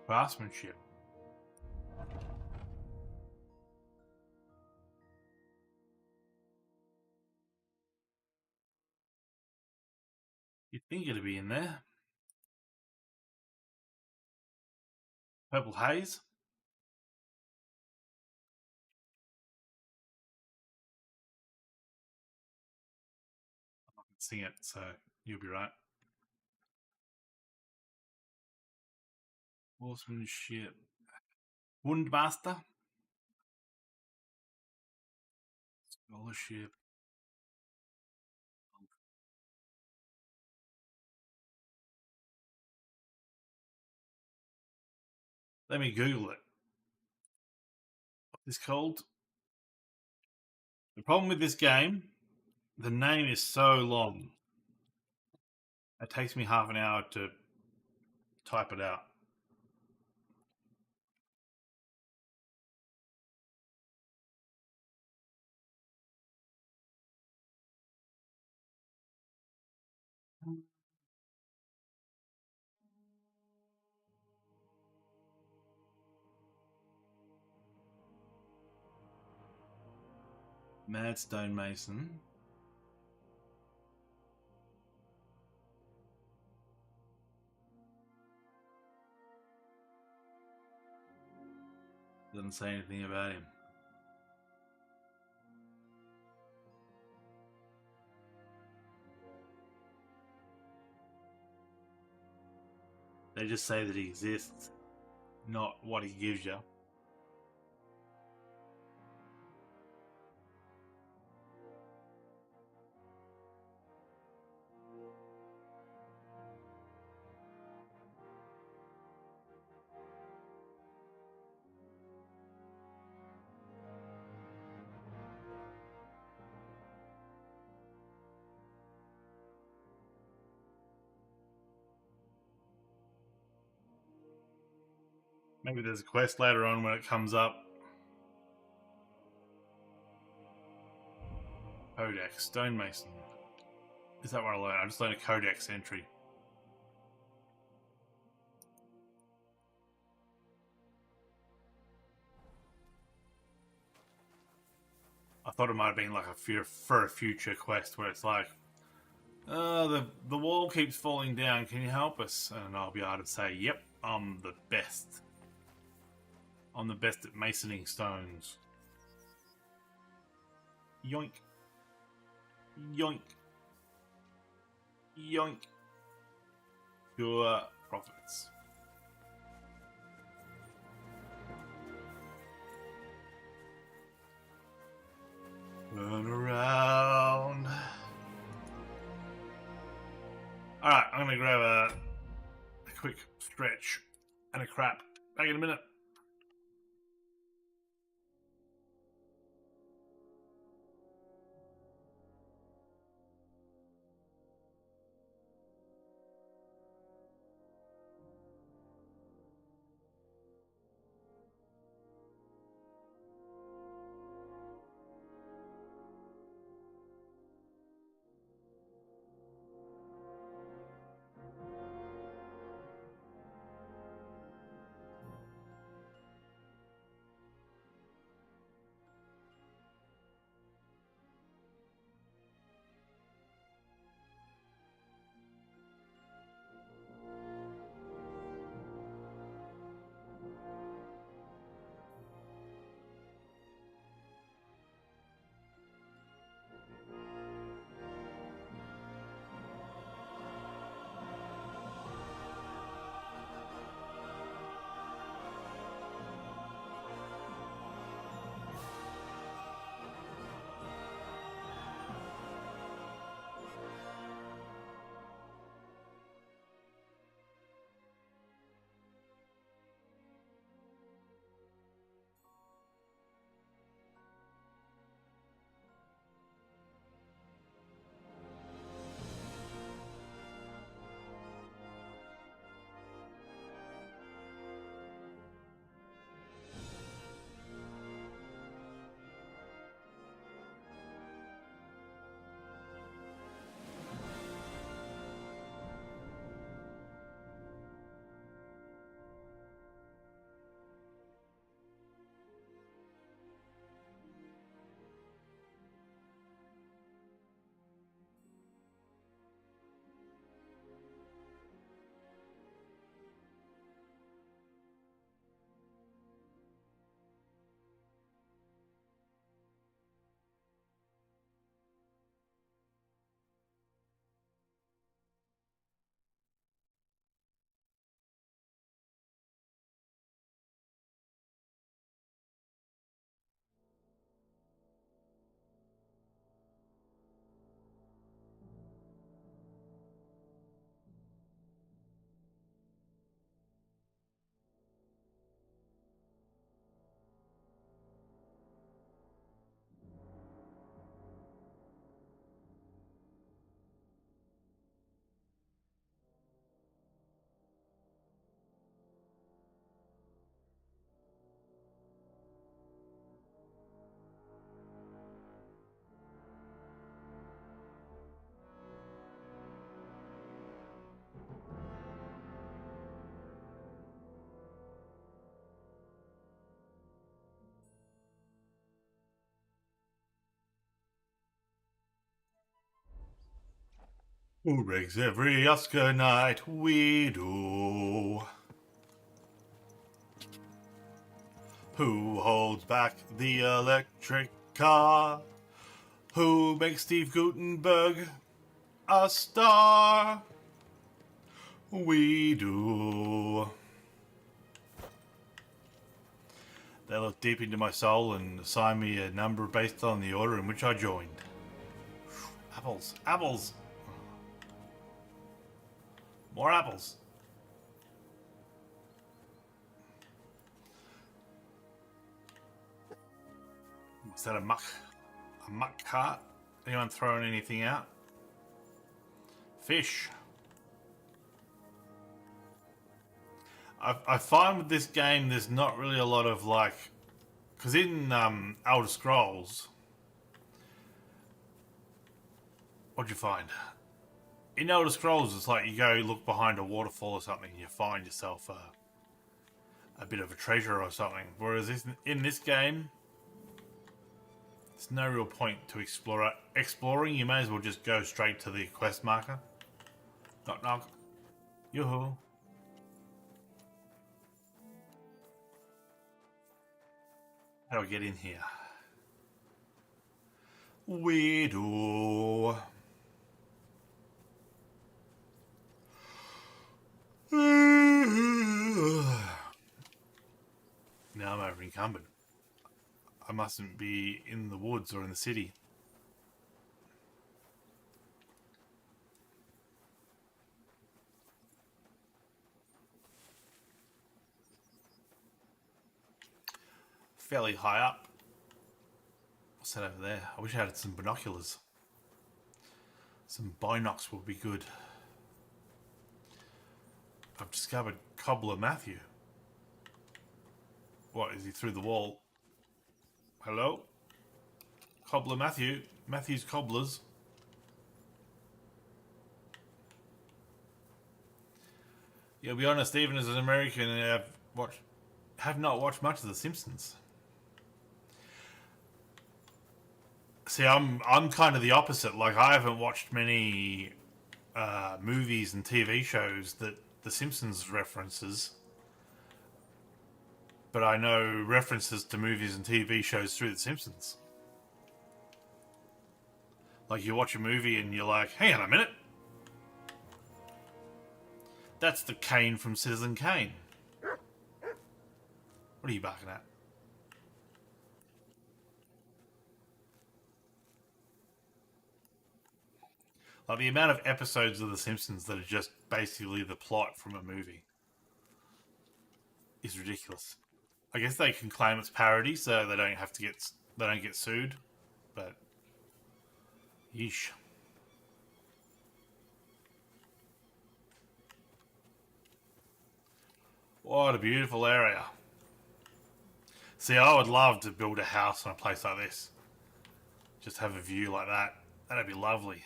Craftsmanship. You'd think it'd be in there. Purple haze. I can sing it, so you'll be right. Horsemanship. Wundmaster. Scholarship. Let me Google it. What is called? The problem with this game, the name is so long. It takes me half an hour to type it out. Mad Stonemason. Doesn't say anything about him. They just say that he exists, not what he gives you. Maybe there's a quest later on when it comes up. Codex, Stonemason. Is that what I learned? I just learned a Codex entry. I thought it might have been like for a future quest where it's like, the wall keeps falling down, can you help us? And I'll be able to say, yep, I'm the best. I'm the best at masoning stones. Yoink. Yoink. Yoink. Pure profits. Turn around. Alright, I'm gonna grab a quick stretch and a crap. Back in a minute. Who rigs every Oscar night? We do. Who holds back the electric car? Who makes Steve Gutenberg a star? We do. They look deep into my soul and assign me a number based on the order in which I joined. Apples. Apples! More apples. Is that a muck cart? Anyone throwing anything out? Fish. I find with this game there's not really a lot of like, because in Elder Scrolls, what'd you find? In Elder Scrolls, it's like you go look behind a waterfall or something, and you find yourself a bit of a treasure or something. Whereas in this game, there's no real point to exploring. You may as well just go straight to the quest marker. Knock knock. Yoo-hoo. How do I get in here? We do. Now I'm over encumbered. I mustn't be in the woods or in the city. Fairly high up. What's that over there? I wish I had some binoculars. Some binocs would be good. I've discovered Cobbler Matthew. What, is he through the wall? Hello? Cobbler Matthew. Matthew's Cobblers. Yeah, to be honest, even as an American, I have not watched much of The Simpsons. See, I'm kind of the opposite. Like, I haven't watched many movies and TV shows that The Simpsons references, but I know references to movies and TV shows through The Simpsons. Like, you watch a movie and you're like, hang on a minute. That's the Kane from Citizen Kane. What are you barking at? Like, the amount of episodes of The Simpsons that are just basically the plot from a movie is ridiculous. I guess they can claim it's parody, so they don't get sued. But yeesh. What a beautiful area. See, I would love to build a house on a place like this. Just have a view like that. That'd be lovely.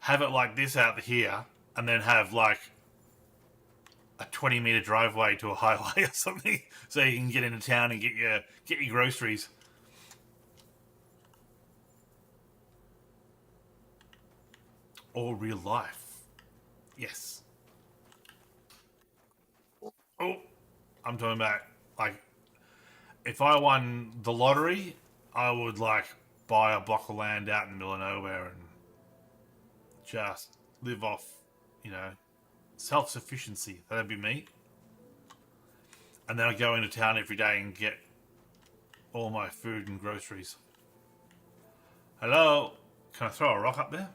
Have it like this out here, and then have like a 20-meter driveway to a highway or something, so you can get into town and get your groceries. Or real life. Yes. Oh, I'm talking about, like, if I won the lottery, I would like buy a block of land out in the middle of nowhere and just live off, self-sufficiency. That'd be me. And then I'd go into town every day and get all my food and groceries. Hello? Can I throw a rock up there?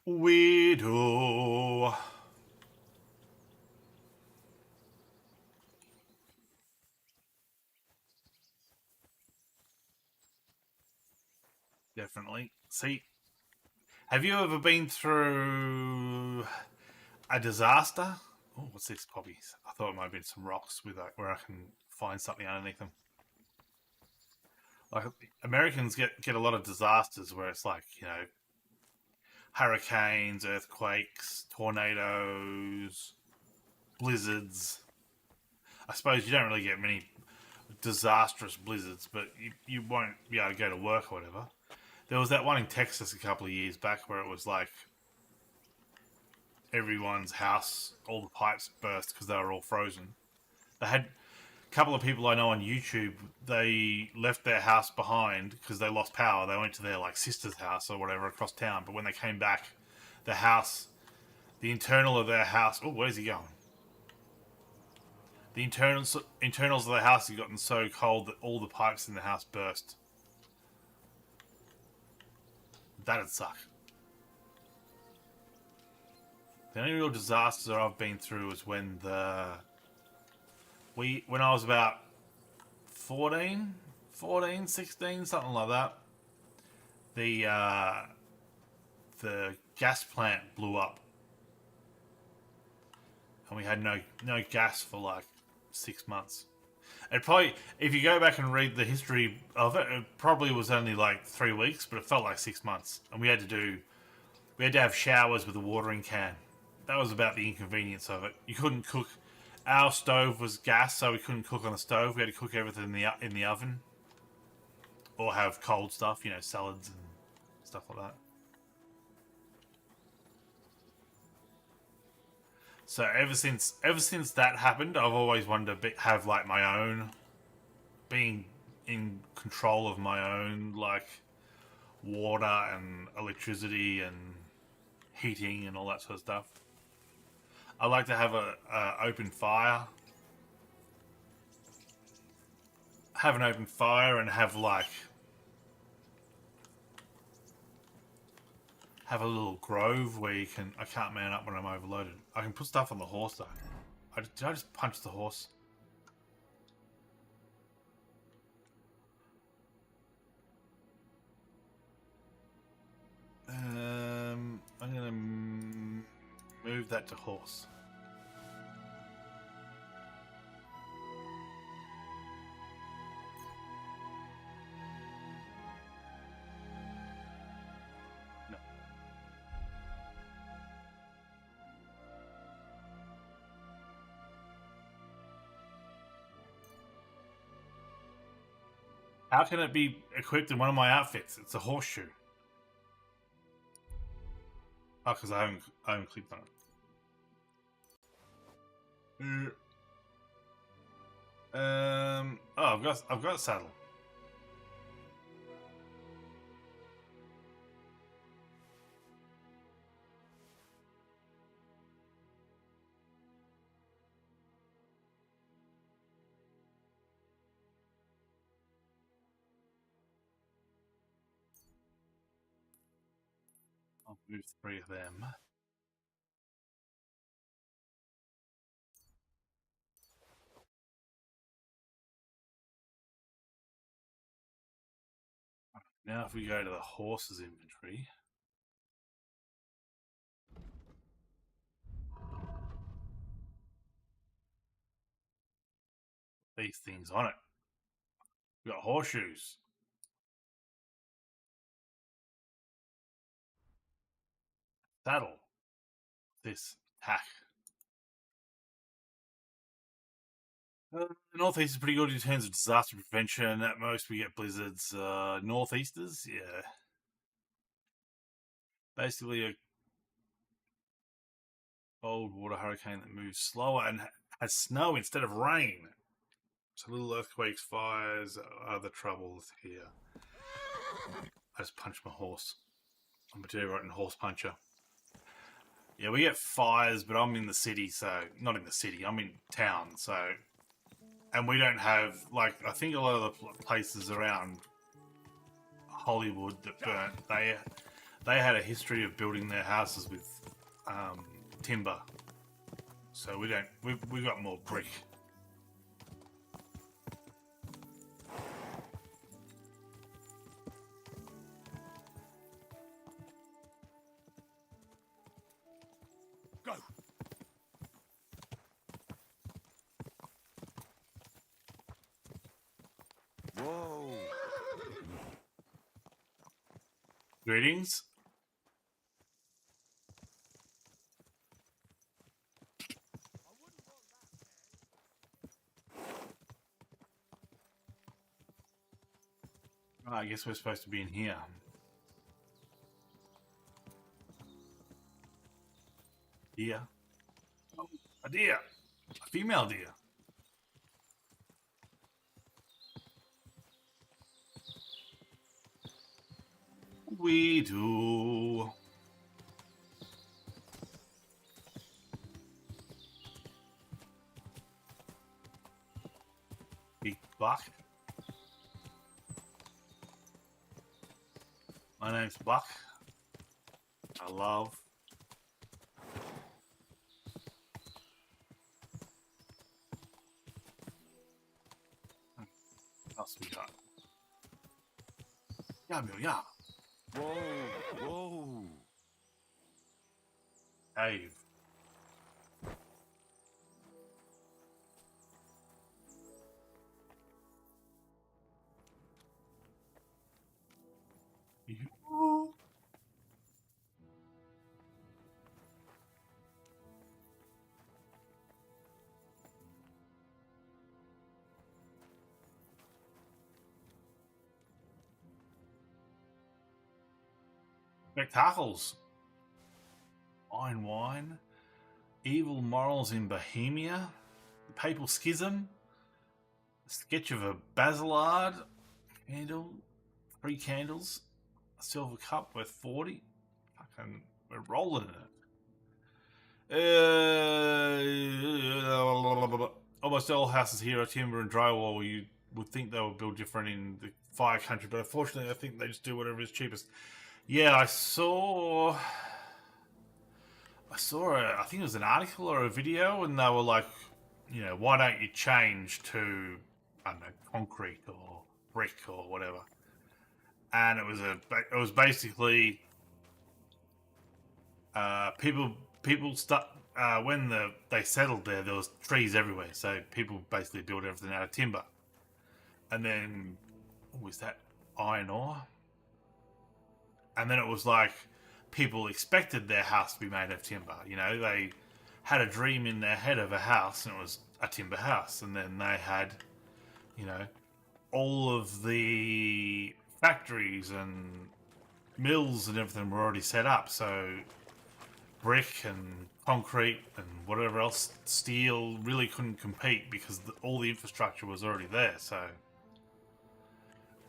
We do. Definitely. See, have you ever been through a disaster? Oh, what's this, poppies? I thought it might have been some rocks with where I can find something underneath them. Like Americans get a lot of disasters where it's like, you know, hurricanes, earthquakes, tornadoes, blizzards. I suppose you don't really get many disastrous blizzards, but you won't be able to go to work or whatever. There was that one in Texas a couple of years back where it was like everyone's house, all the pipes burst because they were all frozen. They had a couple of people I know on YouTube, they left their house behind because they lost power. They went to their like sister's house or whatever across town, but when they came back, the house, the internal of their house, oh, where's he going? The internals of the house had gotten so cold that all the pipes in the house burst. That'd suck. The only real disaster I've been through is when when I was about 14, 16, something like that. The gas plant blew up, and we had no gas for like 6 months. It probably, if you go back and read the history of it, it probably was only like 3 weeks, but it felt like 6 months. And we had to have showers with a watering can. That was about the inconvenience of it. You couldn't cook. Our stove was gas, so we couldn't cook on the stove. We had to cook everything in the oven, or have cold stuff, you know, salads and stuff like that. So ever since that happened, I've always wanted to have like my own, being in control of my own like water and electricity and heating and all that sort of stuff. I like to have a open fire, and have a little grove where you can. I can't man up when I'm overloaded. I can put stuff on the horse though. Did I just punch the horse? I'm gonna move that to horse. No. How can it be equipped in one of my outfits? It's a horseshoe. Oh, because I haven't clicked on it. Oh, I've got a saddle. I'll move 3 of them. Now if we go to the horse's inventory. These things on it. We got horseshoes. Saddle. This hack. The Northeast is pretty good in terms of disaster prevention. At most, we get blizzards. Northeasters, yeah. Basically, a cold water hurricane that moves slower and has snow instead of rain. So little earthquakes, fires, other troubles here. I just punched my horse. I'm a deteriorating horse puncher. Yeah, we get fires, but I'm in the city, so... Not in the city, I'm in town, so... And we don't have... Like, I think a lot of the places around Hollywood that burnt, they had a history of building their houses with timber. So we don't... We've got more brick. Go. Whoa! Greetings. I guess we're supposed to be in here. Deer. Oh, a deer. A female deer. We do. Big buck. My name's Buck. I love. What else we got? Yeah. Whoa. Cave. You. Spectacles. Iron wine. Evil morals in Bohemia. The papal schism. A sketch of a basilard. Candle. 3 candles. A silver cup worth 40. Fucking, we're rolling in it. Almost all houses here are timber and drywall. You would think they would build different in the fire country, but unfortunately I think they just do whatever is cheapest. Yeah, I saw I think it was an article or a video, and they were like, you know, why don't you change to, I don't know, concrete or brick or whatever. And it was basically people when they settled there was trees everywhere, so people basically built everything out of timber. And then was that iron ore? And then it was like people expected their house to be made of timber. You know, they had a dream in their head of a house, and it was a timber house. And then they had, you know, all of the factories and mills and everything were already set up. So brick and concrete and whatever else, steel, really couldn't compete because all the infrastructure was already there. So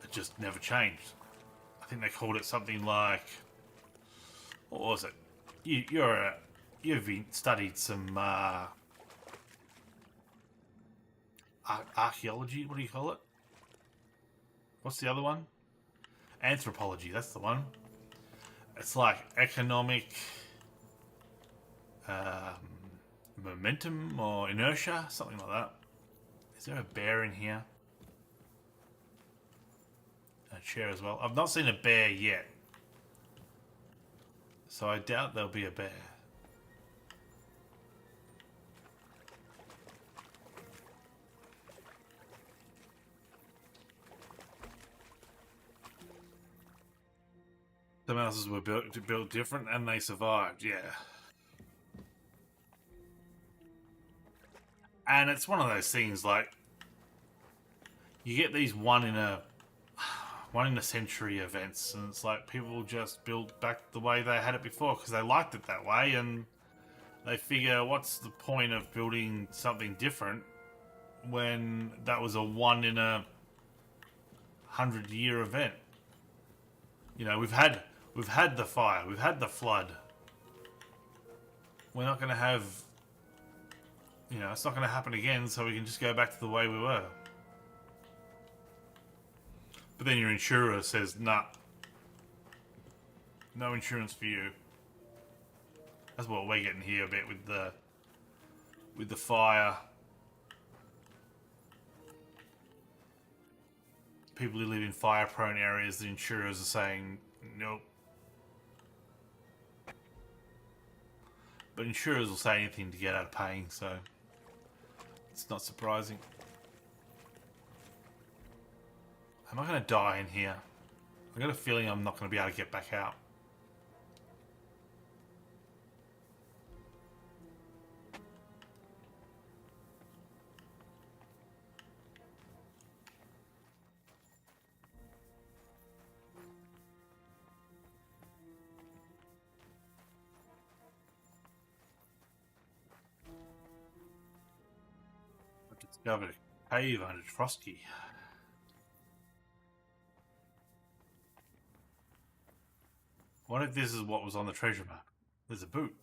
it just never changed. I think they called it something like, what was it? You've studied some archaeology. What do you call it? What's the other one? Anthropology. That's the one. It's like economic momentum or inertia, something like that. Is there a bear in here? A chair as well. I've not seen a bear yet, so I doubt there'll be a bear. Some houses were built different, and they survived. Yeah. And it's one of those things, like, you get these one in a century events, and it's like people just build back the way they had it before because they liked it that way, and they figure, what's the point of building something different when that was a 1 in a 100-year event? You know, we've had the fire, we've had the flood. We're not going to have, you know, it's not going to happen again, so we can just go back to the way we were. But then your insurer says, nah, no insurance for you. That's what we're getting here a bit with the fire. People who live in fire-prone areas, the insurers are saying, nope. But insurers will say anything to get out of paying, so it's not surprising. Am I going to die in here? I got a feeling I'm not going to be able to get back out. I discovered a cave under Frosty. What if this is what was on the treasure map? There's a boot.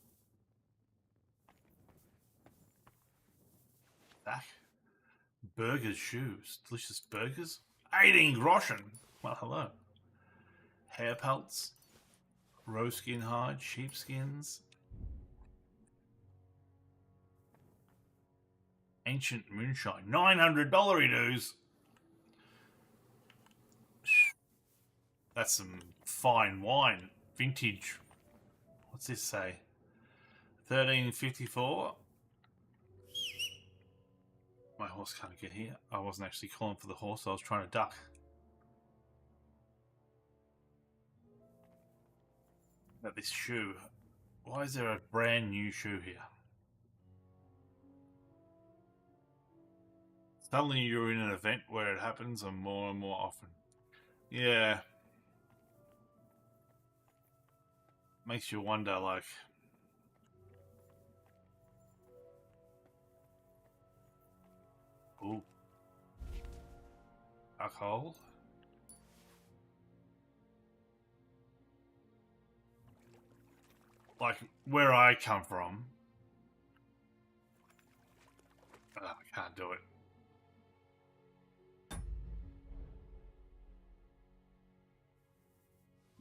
Back. Burgers, shoes. Delicious burgers? 18 groschen! Well, hello. Hair pelts. Roe skin hide. Sheepskins. Ancient moonshine. $900 dues! That's some fine wine. Vintage. What's this say? 1354. My horse can't get here. I wasn't actually calling for the horse. I was trying to duck. About this shoe. Why is there a brand new shoe here? Suddenly you're in an event where it happens and more often. Yeah. Makes you wonder, like... Ooh. Alcohol. Like, where I come from... I can't do it.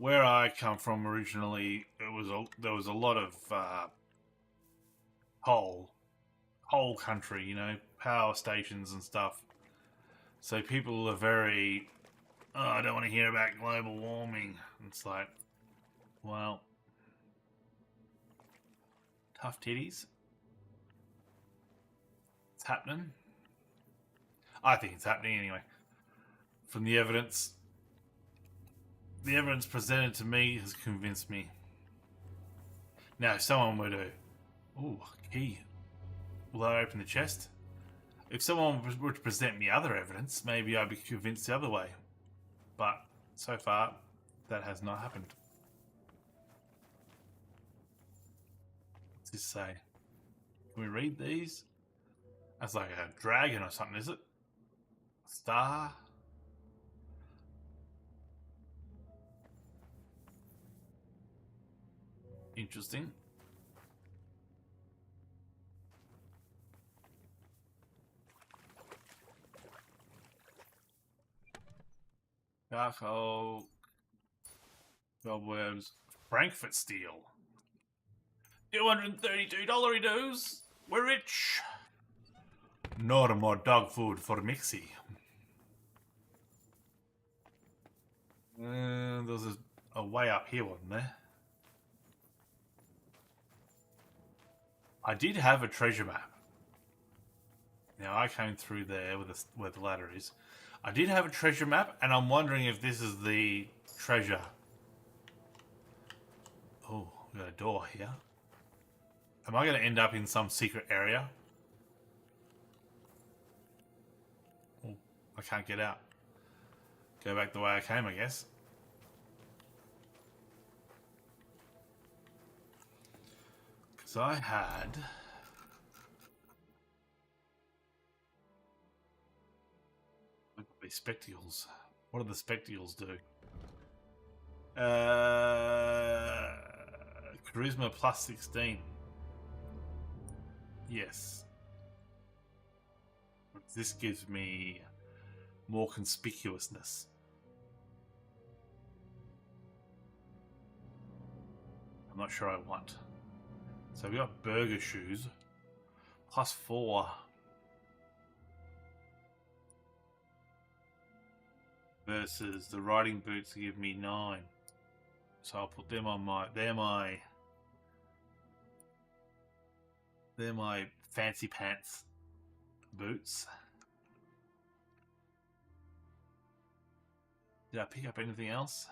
Where I come from originally, there was a lot of coal country, you know, power stations and stuff. So people are very, oh, I don't want to hear about global warming. It's like, well, tough titties. It's happening. I think it's happening anyway. From the evidence presented to me has convinced me. Now, if someone were to... Ooh, key. Will I open the chest? If someone were to present me other evidence, maybe I'd be convinced the other way. But, so far, that has not happened. What's this say? Can we read these? That's like a dragon or something, is it? Star... Interesting. Charcoal. Cobwebs. Frankfurt steel. $232 dues. We're rich. No more dog food for Mixie. There's a way up here, wasn't there? I did have a treasure map. Now, I came through there with where the ladder is. I did have a treasure map, and I'm wondering if this is the treasure. Oh, we got a door here. Am I going to end up in some secret area? Oh, I can't get out. Go back the way I came, I guess. Because I had... Look at these spectacles. What do the spectacles do? Charisma plus 16. Yes. This gives me more conspicuousness. I'm not sure I want. So we got burger shoes. Plus 4. Versus the riding boots give me 9. So I'll put them on my... They're my fancy pants boots. Did I pick up anything else?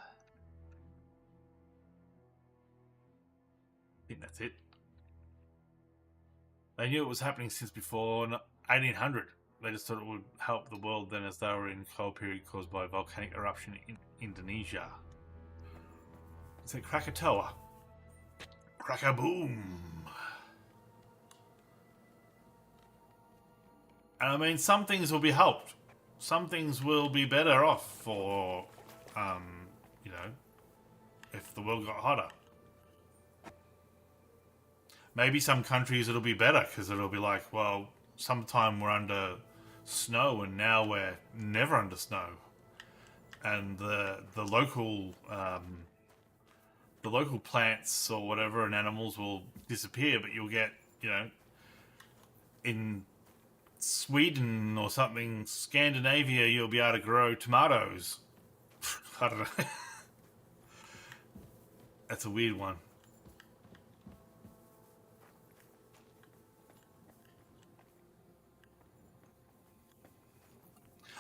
think that's it. They knew it was happening since before 1800. They just thought it would help the world then, as they were in cold period caused by a volcanic eruption in Indonesia. It's a Krakatoa. Krakaboom. And I mean, some things will be helped. Some things will be better off for, you know, if the world got hotter. Maybe some countries it'll be better because it'll be like, well, sometime we're under snow and now we're never under snow, and the local plants or whatever and animals will disappear, but you'll get, you know, in Sweden or something, Scandinavia, you'll be able to grow tomatoes. I don't know. That's a weird one.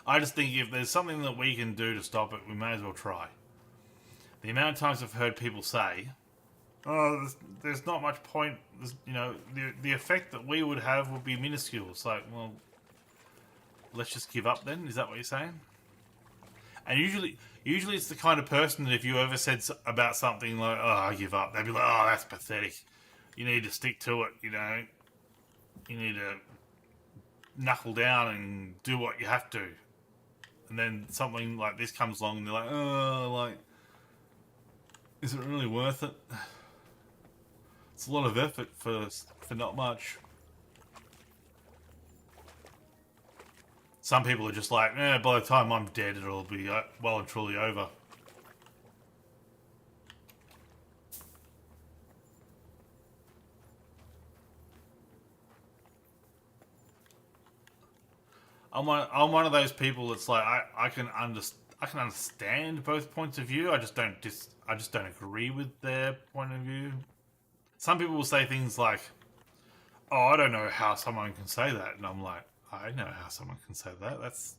I just think if there's something that we can do to stop it, we may as well try. The amount of times I've heard people say, oh, there's not much point, you know, the effect that we would have would be minuscule. It's like, well, let's just give up then? Is that what you're saying? And usually it's the kind of person that if you ever said about something like, oh, I give up, they'd be like, oh, that's pathetic. You need to stick to it, you know. You need to knuckle down and do what you have to. And then something like this comes along and they're like, oh, like, is it really worth it? It's a lot of effort for not much. Some people are just like, by the time I'm dead, it'll be well and truly over. I'm one of those people that's like, I can understand both points of view. I just don't agree with their point of view. Some people will say things like, oh, I don't know how someone can say that. And I'm like, I know how someone can say that. That's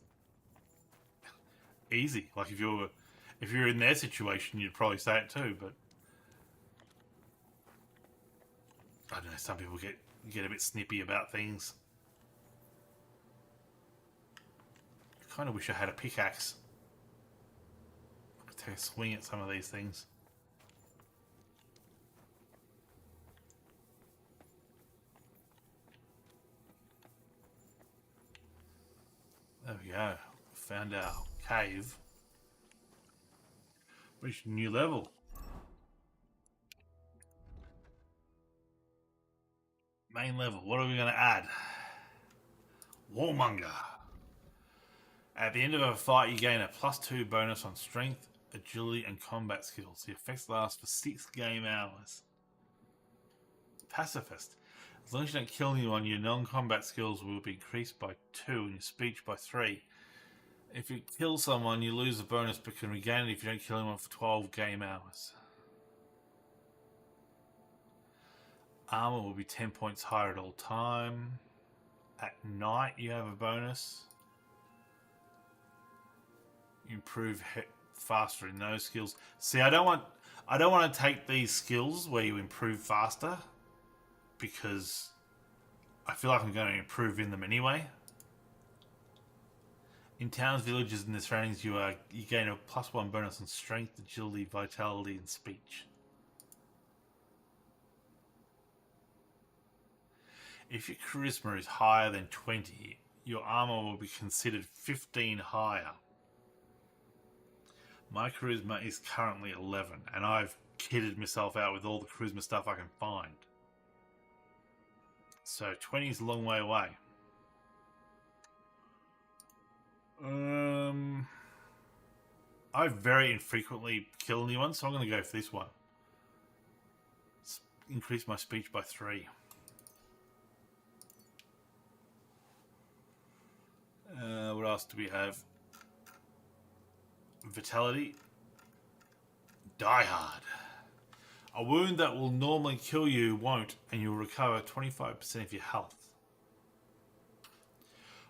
easy. Like if you're in their situation, you'd probably say it too, but I don't know, some people get a bit snippy about things. I kind of wish I had a pickaxe. I could take a swing at some of these things. There we go. Found our cave. Reached a new level. Main level. What are we going to add? Warmonger. At the end of a fight, you gain a +2 bonus on strength, agility, and combat skills. The effects last for 6 game hours. Pacifist. As long as you don't kill anyone, your non-combat skills will be increased by 2 and your speech by 3. If you kill someone, you lose the bonus but can regain it if you don't kill anyone for 12 game hours. Armor will be 10 points higher at all time. At night, you have a bonus. You improve faster in those skills. See, I don't want to take these skills where you improve faster, because I feel like I'm going to improve in them anyway. In towns, villages, and the surroundings, you gain a +1 bonus on strength, agility, vitality, and speech. If your charisma is higher than 20, your armor will be considered 15 higher. My charisma is currently 11, and I've kitted myself out with all the charisma stuff I can find. So 20 is a long way away. I very infrequently kill anyone, so I'm going to go for this one. Increase my speech by 3. What else do we have? Vitality. Die Hard. A wound that will normally kill you won't, and you'll recover 25% of your health.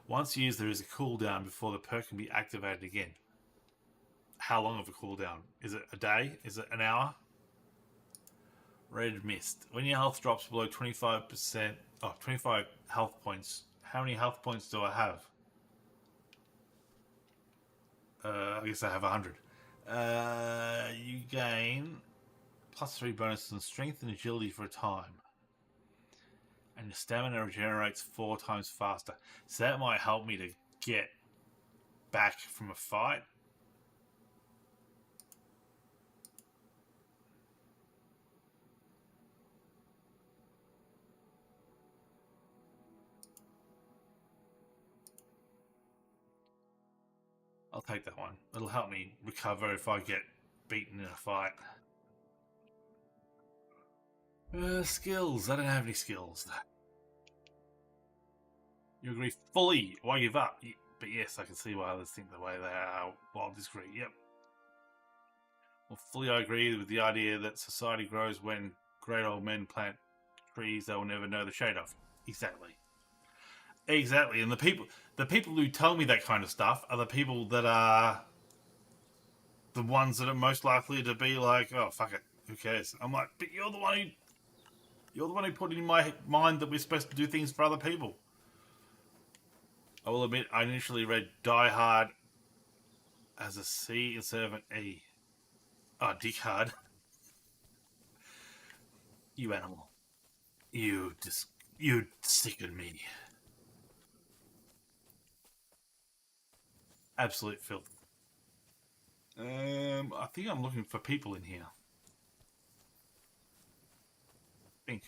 Once used, there is a cooldown before the perk can be activated again. How long of a cooldown? Is it a day? Is it an hour? Red mist. When your health drops below 25%, 25 health points. How many health points do I have? I guess I have 100. You gain +3 bonuses on strength and agility for a time. And your stamina regenerates 4 times faster. So that might help me to get back from a fight. I'll take that one. It'll help me recover if I get beaten in a fight. Skills. I don't have any skills. You agree fully. Why give up? But yes, I can see why others think the way they are. Well, I disagree. Yep. Well, fully I agree with the idea that society grows when great old men plant trees they will never know the shade of. Exactly. Exactly. And the people who tell me that kind of stuff are the people that are the ones that are most likely to be like, oh, fuck it. Who cares? I'm like, but you're the one who put in my mind that we're supposed to do things for other people. I will admit, I initially read Die Hard as a C instead of an E. Oh, Dick Hard. You animal. You sicken me. Absolute filth. I think I'm looking for people in here. Think.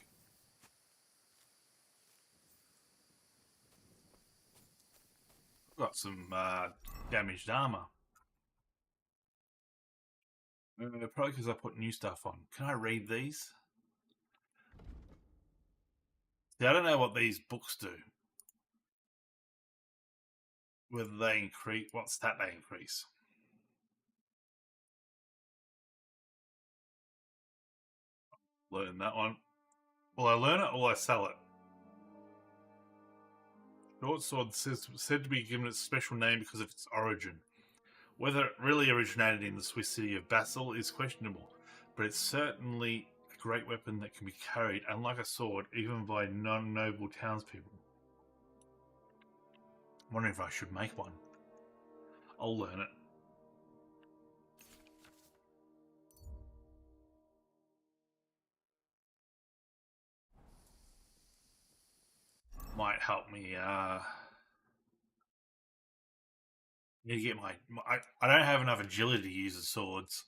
Got some damaged armor. Probably because I put new stuff on. Can I read these? See, I don't know what these books do. Whether they increase, what stat they increase. Learn that one. Will I learn it or will I sell it? Short sword said to be given its special name because of its origin. Whether it really originated in the Swiss city of Basel is questionable, but it's certainly a great weapon that can be carried, unlike a sword, even by non-noble townspeople. I'm wondering if I should make one. I'll learn it. Might help me, need to get I don't have enough agility to use the swords.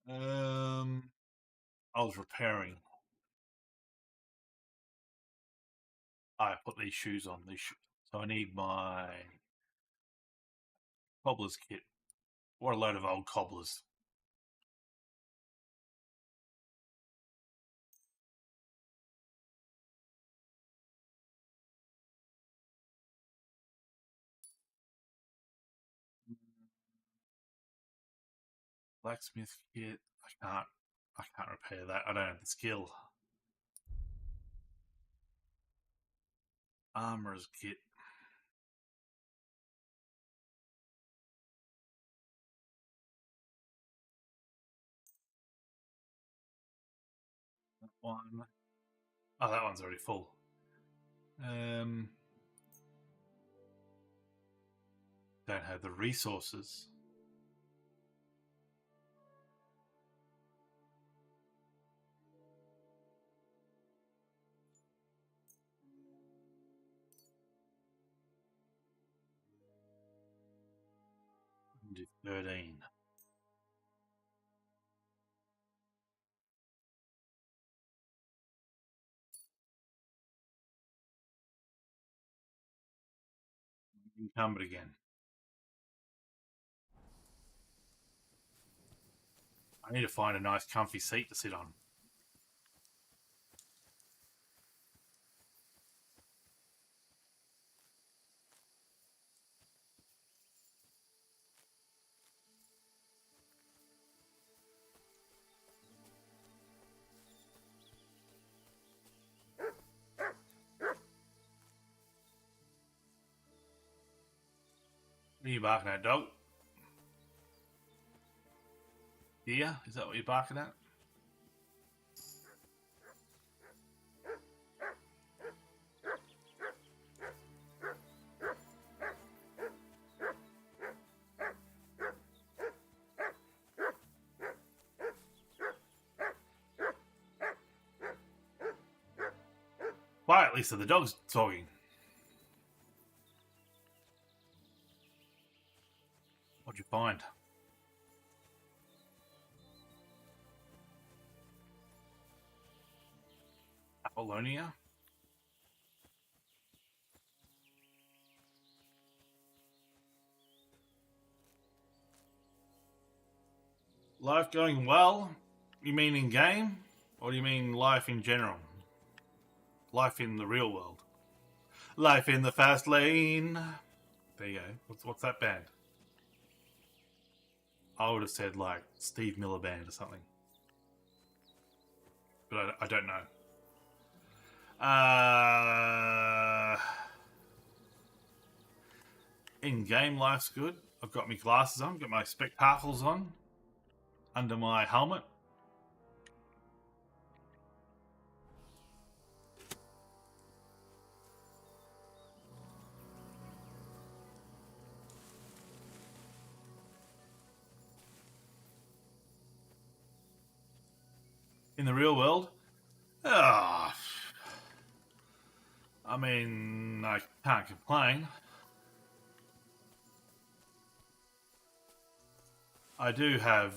I was repairing. I put these shoes on. So I need my cobbler's kit. What a load of old cobblers. Blacksmith kit. I can't repair that. I don't have the skill. Armorer's kit. That one. Oh, that one's already full. Don't have the resources. Do 13. Encumbered again. I need to find a nice comfy seat to sit on. What are you barking at, dog? Yeah, is that what you're barking at? Quiet, Lisa, the dog's talking. What'd you find? Apollonia? Life going well? You mean in game? Or do you mean life in general? Life in the real world? Life in the fast lane. There you go. What's that band? I would have said like Steve Miller Band or something. But I don't know. In-game life's good. I've got my glasses on, got my spectacles on, under my helmet. In the real world, I mean, I can't complain. I do have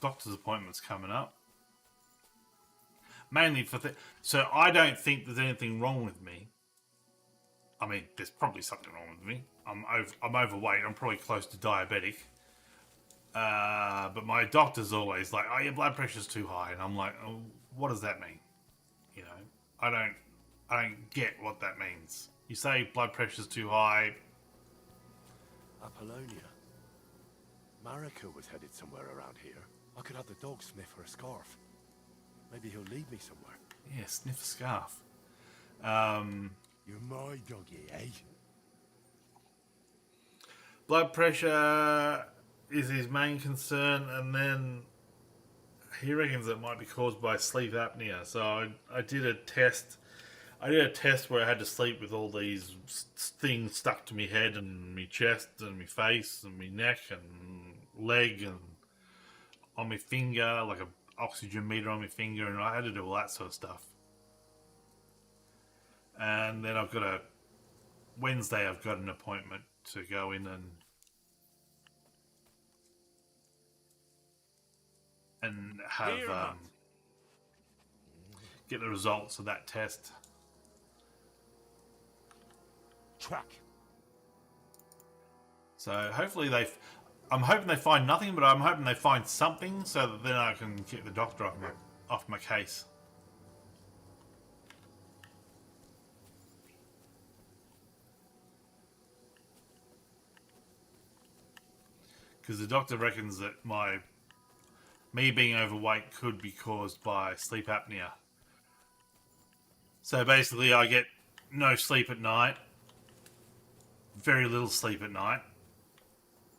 doctor's appointments coming up. Mainly for so I don't think there's anything wrong with me. I mean, there's probably something wrong with me. I'm overweight. I'm probably close to diabetic. But my doctor's always like, "Oh, your blood pressure's too high," and I'm like, "Oh, what does that mean?" You know, I don't get what that means. You say blood pressure's too high. Apollonia. Marika was headed somewhere around here. I could have the dog sniff her scarf. Maybe he'll lead me somewhere. Yeah, sniff a scarf. You're my doggy, eh? Blood pressure is his main concern, and then he reckons it might be caused by sleep apnea. So I did a test. I did a test where I had to sleep with all these things stuck to my head and my chest and my face and my neck and leg and on my finger, like a oxygen meter on my finger, and I had to do all that sort of stuff. And then Wednesday I've got an appointment to go in and have get the results of that test. Track. So hopefully I'm hoping they find nothing, but I'm hoping they find something so that then I can get the doctor off my case. Because the doctor reckons that me being overweight could be caused by sleep apnea. So basically I get no sleep at night, very little sleep at night,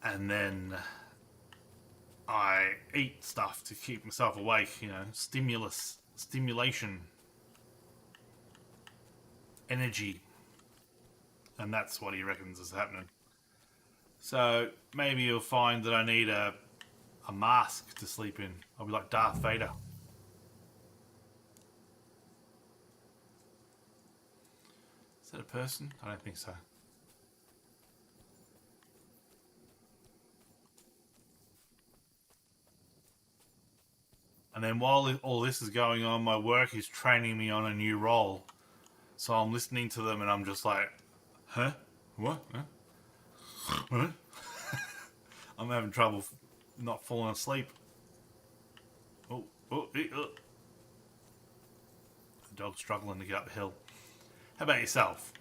and then I eat stuff to keep myself awake, you know, stimulation, energy, and that's what he reckons is happening. So maybe you'll find that I need a mask to sleep in. I'll be like Darth Vader. Is that a person? I don't think so. And then while all this is going on, my work is training me on a new role. So I'm listening to them and I'm just like, huh? What? Huh? Huh? I'm having trouble not falling asleep. The dog's struggling to get up the hill. How about yourself?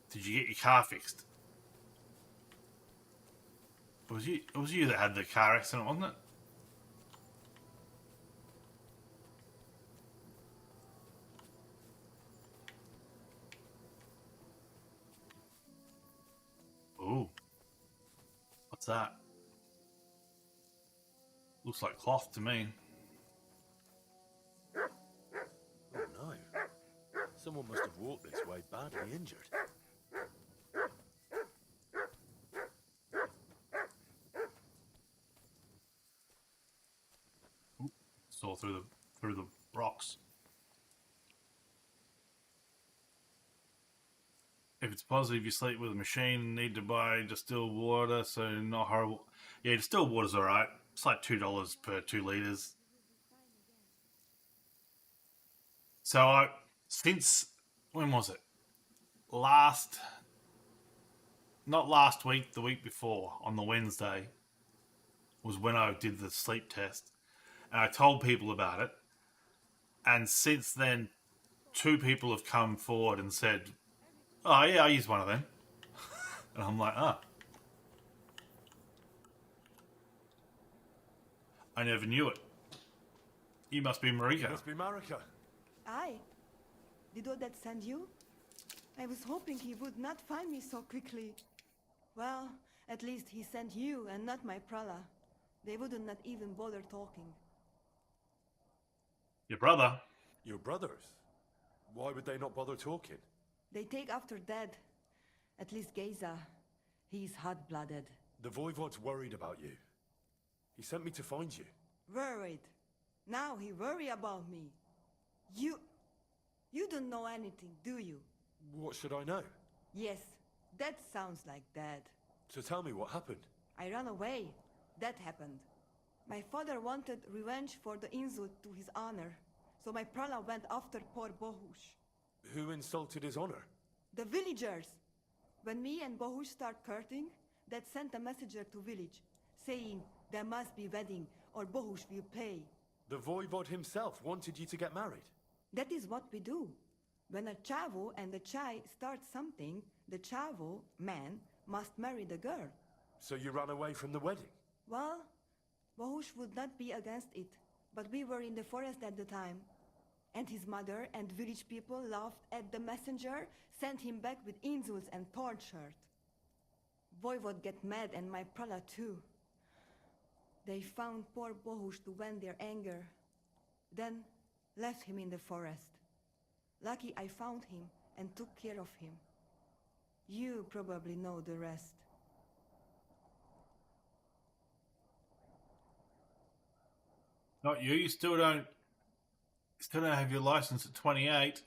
Did you get your car fixed? It was you that had the car accident, wasn't it? Ooh. What's that? Looks like cloth to me. Oh no. Someone must have walked this way badly injured. Ooh, saw through the rocks. If it's positive you sleep with a machine, need to buy distilled water, so not horrible. Yeah, distilled water's alright. It's like $2 per 2 litres. So since, when was it? Not last week, the week before, on the Wednesday, was when I did the sleep test. And I told people about it. And since then, 2 people have come forward and said, oh yeah, I use one of them. And I'm like, oh. I never knew it. You must be Marika. Must be Marika. Aye. Did Odette send you? I was hoping he would not find me so quickly. Well, at least he sent you and not my prala. They wouldn't not even bother talking. Your brother? Your brothers? Why would they not bother talking? They take after dead. At least Geza. He's hot-blooded. The Voivod's worried about you. He sent me to find you. Worried. Now he worry about me. You don't know anything, do you? What should I know? Yes, that sounds like Dad. So tell me what happened. I ran away. That happened. My father wanted revenge for the insult to his honor, so my prala went after poor Bohush. Who insulted his honor? The villagers! When me and Bohush start courting, Dad sent a messenger to village, saying there must be wedding or Bohush will pay. The Voivod himself wanted you to get married. That is what we do. When a chavo and a chai start something, the chavo, man, must marry the girl. So you ran away from the wedding? Well, Bohush would not be against it, but we were in the forest at the time. And his mother and village people laughed at the messenger, sent him back with insults and tortured. Voivod get mad and my prala too. They found poor Bohush to vent their anger, then left him in the forest. Lucky I found him and took care of him. You probably know the rest. Not you. You still don't have your license at 28.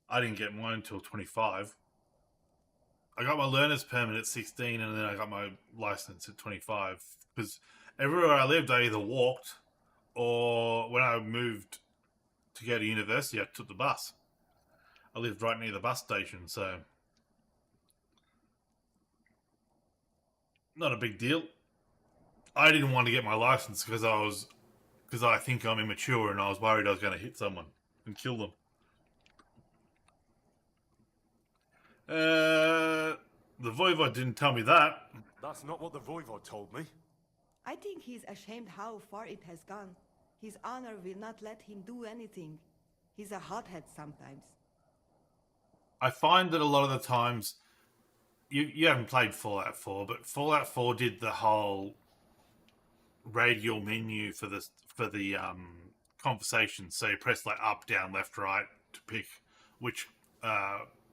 I didn't get mine until 25. I got my learner's permit at 16, and then I got my license at 25. Because everywhere I lived, I either walked, or when I moved to go to university, I took the bus. I lived right near the bus station, so not a big deal. I didn't want to get my license because I think I'm immature, and I was worried I was going to hit someone and kill them. The Voivod didn't tell me that. That's not what the Voivod told me. I think he's ashamed how far it has gone. His honor will not let him do anything. He's a hothead sometimes. I find that a lot of the times, you haven't played Fallout 4, but Fallout 4 did the whole radial menu for the conversation. So you press like up, down, left, right to pick which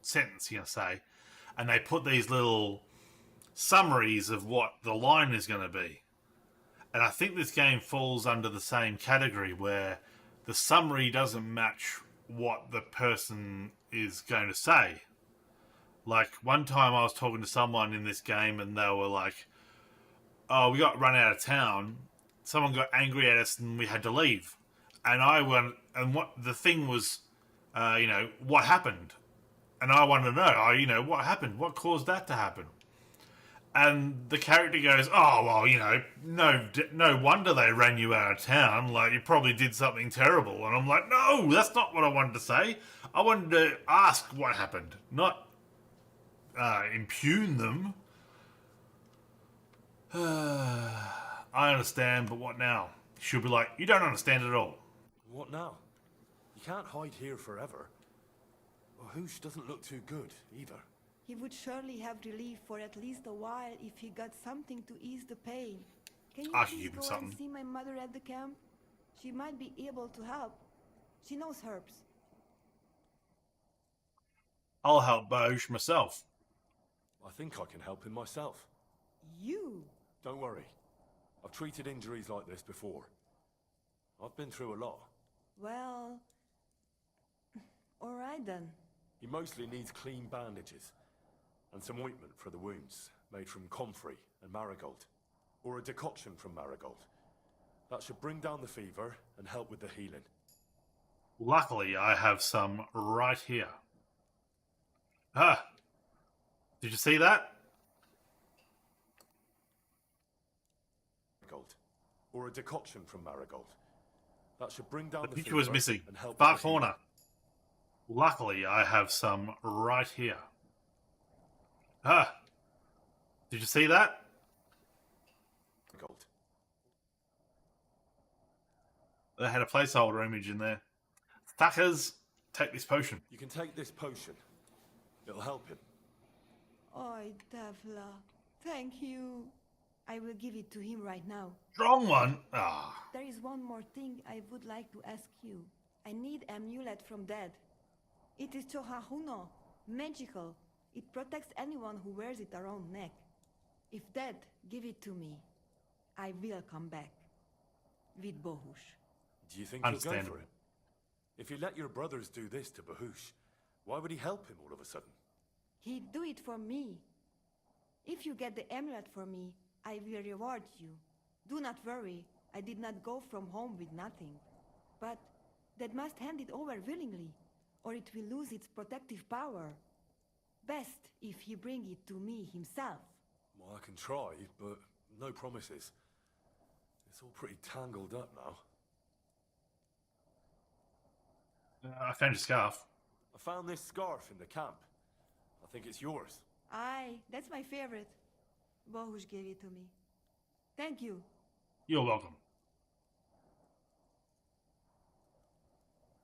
sentence you're going to say. And they put these little summaries of what the line is going to be. And I think this game falls under the same category where the summary doesn't match what the person is going to say. Like, one time I was talking to someone in this game and they were like, oh, we got run out of town. Someone got angry at us and we had to leave. And I went, and what the thing was, what happened? And I wanted to know, what happened? What caused that to happen? And the character goes, oh, well, no wonder they ran you out of town. Like, you probably did something terrible. And I'm like, no, that's not what I wanted to say. I wanted to ask what happened, not impugn them. I understand, but what now? She'll be like, you don't understand at all. What now? You can't hide here forever. Well, Hoosh doesn't look too good, either. He would surely have relief for at least a while if he got something to ease the pain. Can you I should please give him go something. and see my mother at the camp? She might be able to help. She knows herbs. I'll help Bosch myself. I think I can help him myself. You? Don't worry. I've treated injuries like this before. I've been through a lot. Well... all right then. He mostly needs clean bandages. And some ointment for the wounds, made from comfrey and marigold. Or a decoction from marigold. That should bring down the fever and help with the healing. Luckily, I have some right here. Ah! Did you see that? Marigold. Or a decoction from marigold. That should bring down The the picture fever was missing. and help Far with the healing. corner. Luckily, I have some right here. Ah! Did you see that? Gold. They had a placeholder image in there. Tuckers, take this potion. You can take this potion. It'll help him. Oi, Devla. Thank you. I will give it to him right now. Strong one. Ah. There is one more thing I would like to ask you. I need amulet from Dead. It is Chohahuno, magical. It protects anyone who wears it around neck. If Dead, give it to me. I will come back. With Bohush. Do you think he'll go for Understandable. it? If you let your brothers do this to Bahush, why would he help him all of a sudden? He'd do it for me. If you get the amulet for me, I will reward you. Do not worry, I did not go from home with nothing. But Dead must hand it over willingly, or it will lose its protective power. Best if he bring it to me himself. Well, I can try, but no promises. It's all pretty tangled up now. I found your scarf. I found this scarf in the camp. I think it's yours. Aye, that's my favorite. Bohush gave it to me. Thank you. You're welcome.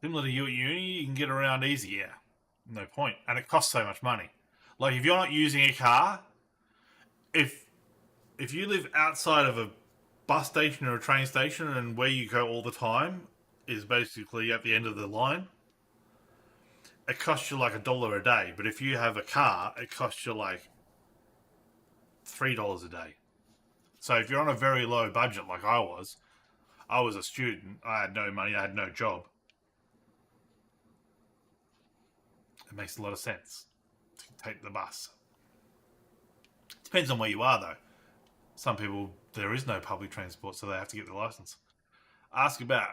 Similar to you at uni, you can get around easy, yeah. No point. And it costs so much money. Like, if you're not using a car, if you live outside of a bus station or a train station and where you go all the time is basically at the end of the line, it costs you like $1 a day. But if you have a car, it costs you like $3 a day. So if you're on a very low budget like I was a student, I had no money, I had no job. It makes a lot of sense to take the bus. Depends on where you are, though. Some people, there is no public transport, so they have to get the license. Ask about,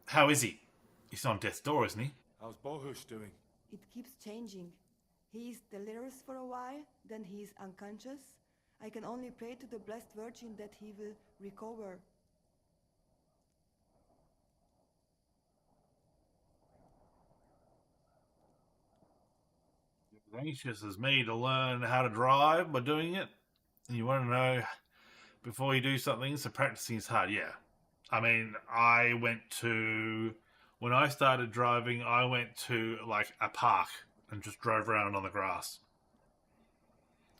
how is he? He's on death's door, isn't he? How's Bohush doing? It keeps changing. He is delirious for a while, then he is unconscious. I can only pray to the Blessed Virgin that he will recover. You're as anxious as me to learn how to drive by doing it. And you want to know, before you do something, so practicing is hard, yeah. I mean, when I started driving, I went to like a park and just drove around on the grass.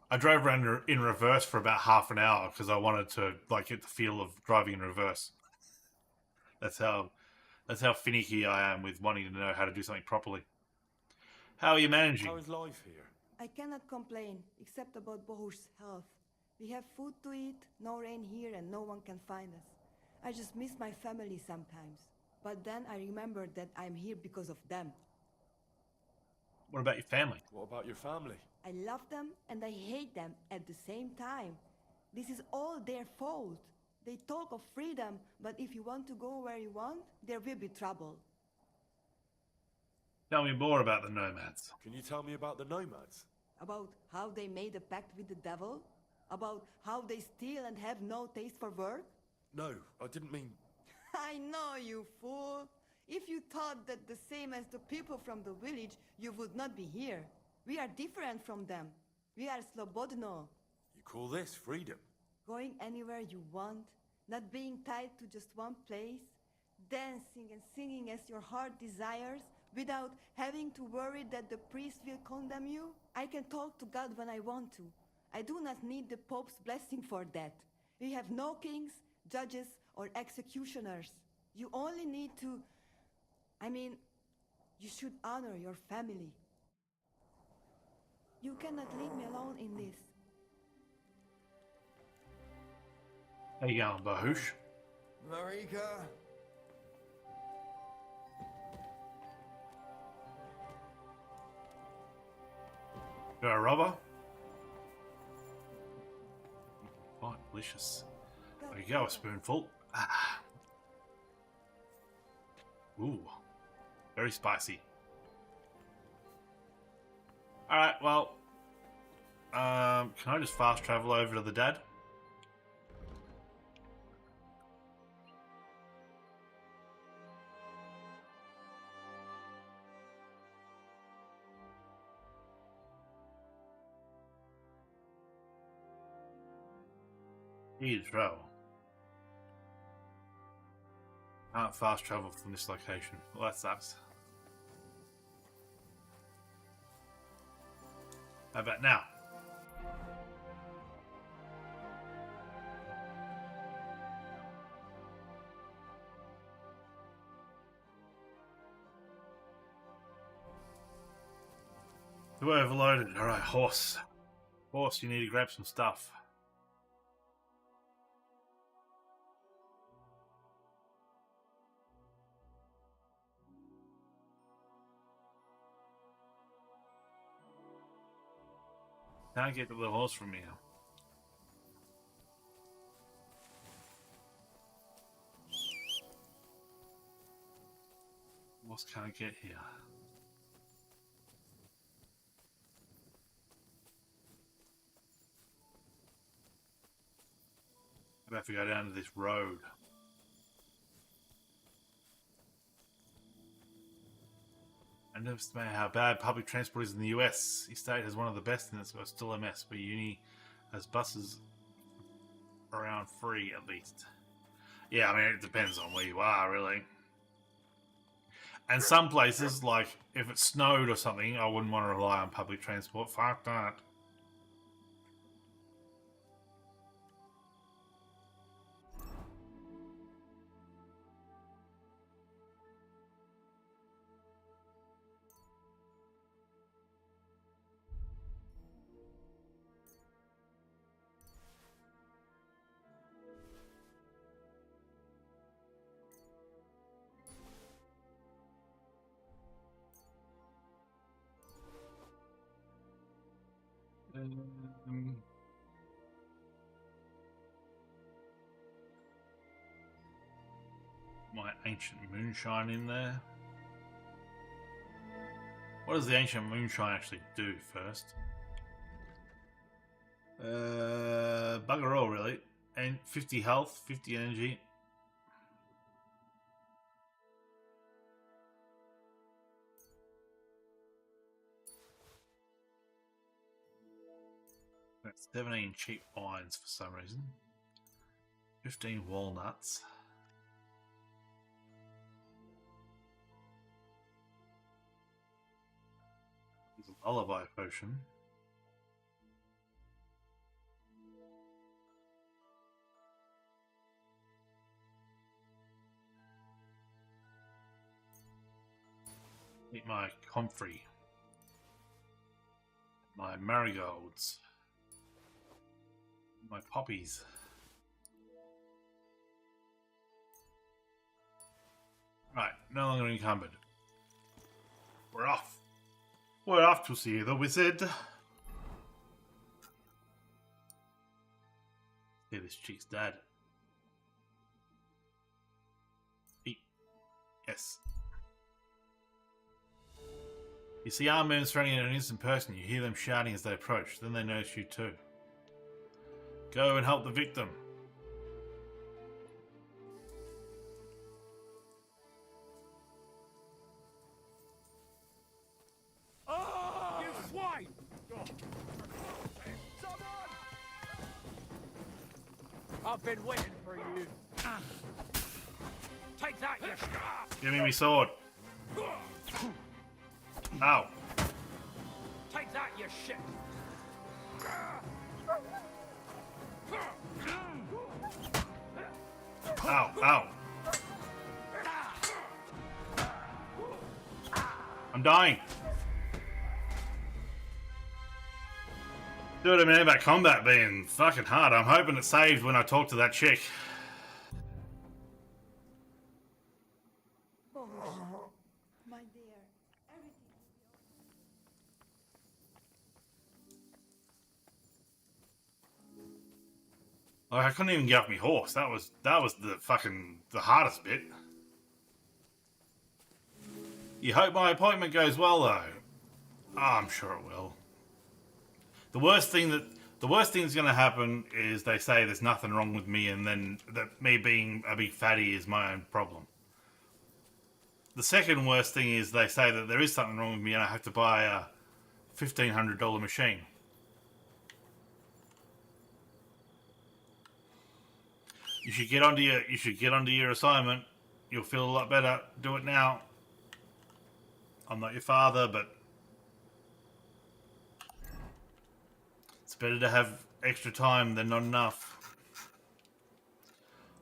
I drove around in reverse for about half an hour because I wanted to like get the feel of driving in reverse. That's how finicky I am with wanting to know how to do something properly. How are you managing? How is life here? I cannot complain, except about Bohush's health. We have food to eat, no rain here, and no one can find us. I just miss my family sometimes. But then I remember that I'm here because of them. What about your family? What about your family? I love them and I hate them at the same time. This is all their fault. They talk of freedom, but if you want to go where you want, there will be trouble. Tell me more about the nomads. Can you tell me about the nomads? About how they made a pact with the devil? About how they steal and have no taste for work? No, I didn't mean... I know, you fool. If you thought that the same as the people from the village, you would not be here. We are different from them. We are Slobodno. You call this freedom? Going anywhere you want, not being tied to just one place, dancing and singing as your heart desires, without having to worry that the priest will condemn you? I can talk to God when I want to. I do not need the Pope's blessing for that. We have no kings, judges, or executioners. You only need to... I mean, you should honor your family. You cannot leave me alone in this. How you going, Bahush? Marika. Got a rubber? Oh, delicious. There you go, a spoonful. Ah. Ooh, very spicy. Alright, well, can I just fast travel over to the dad? Heathrow. Can't fast travel from this location. Well, that sucks. How about now? We're overloaded. Alright, horse. Horse, you need to grab some stuff. Can't get the little horse from here. Horse can't get here. I have to go down to this road. I never understand how bad public transport is in the US. Each state has one of the best and it's still a mess, but uni has buses around free at least. Yeah, I mean, it depends on where you are, really. And some places, like if it snowed or something, I wouldn't want to rely on public transport. Fuck that. My ancient moonshine in there. What does the ancient moonshine actually do first? Bugger all, really. And 50 health, 50 energy. That's 17 cheap wines for some reason. 15 walnuts. There's a lullaby potion. Eat my comfrey. My marigolds. My poppies. Right, no longer encumbered. We're off. We're off to see the wizard. See this chick's dad. Eat. Yes. You see armed men surrounding an innocent person. You hear them shouting as they approach. Then they notice you too. Go and help the victim. Oh, you swine! I've been waiting for you. Take that, you scum! Give me my sword. Ow. Take that, you shit! Ow, ow. I'm dying. Dude, I mean about combat being fucking hard. I'm hoping it saved when I talk to that chick. Bohush, my dear, everything will be Like, I couldn't even get off my horse. That was the hardest bit. You hope my appointment goes well though. Oh, I'm sure it will. The worst thing that's going to happen is they say there's nothing wrong with me, and then that me being a big fatty is my own problem. The second worst thing is they say that there is something wrong with me and I have to buy a $1,500 machine. You should get onto your assignment. You'll feel a lot better. Do it now. I'm not your father, but it's better to have extra time than not enough.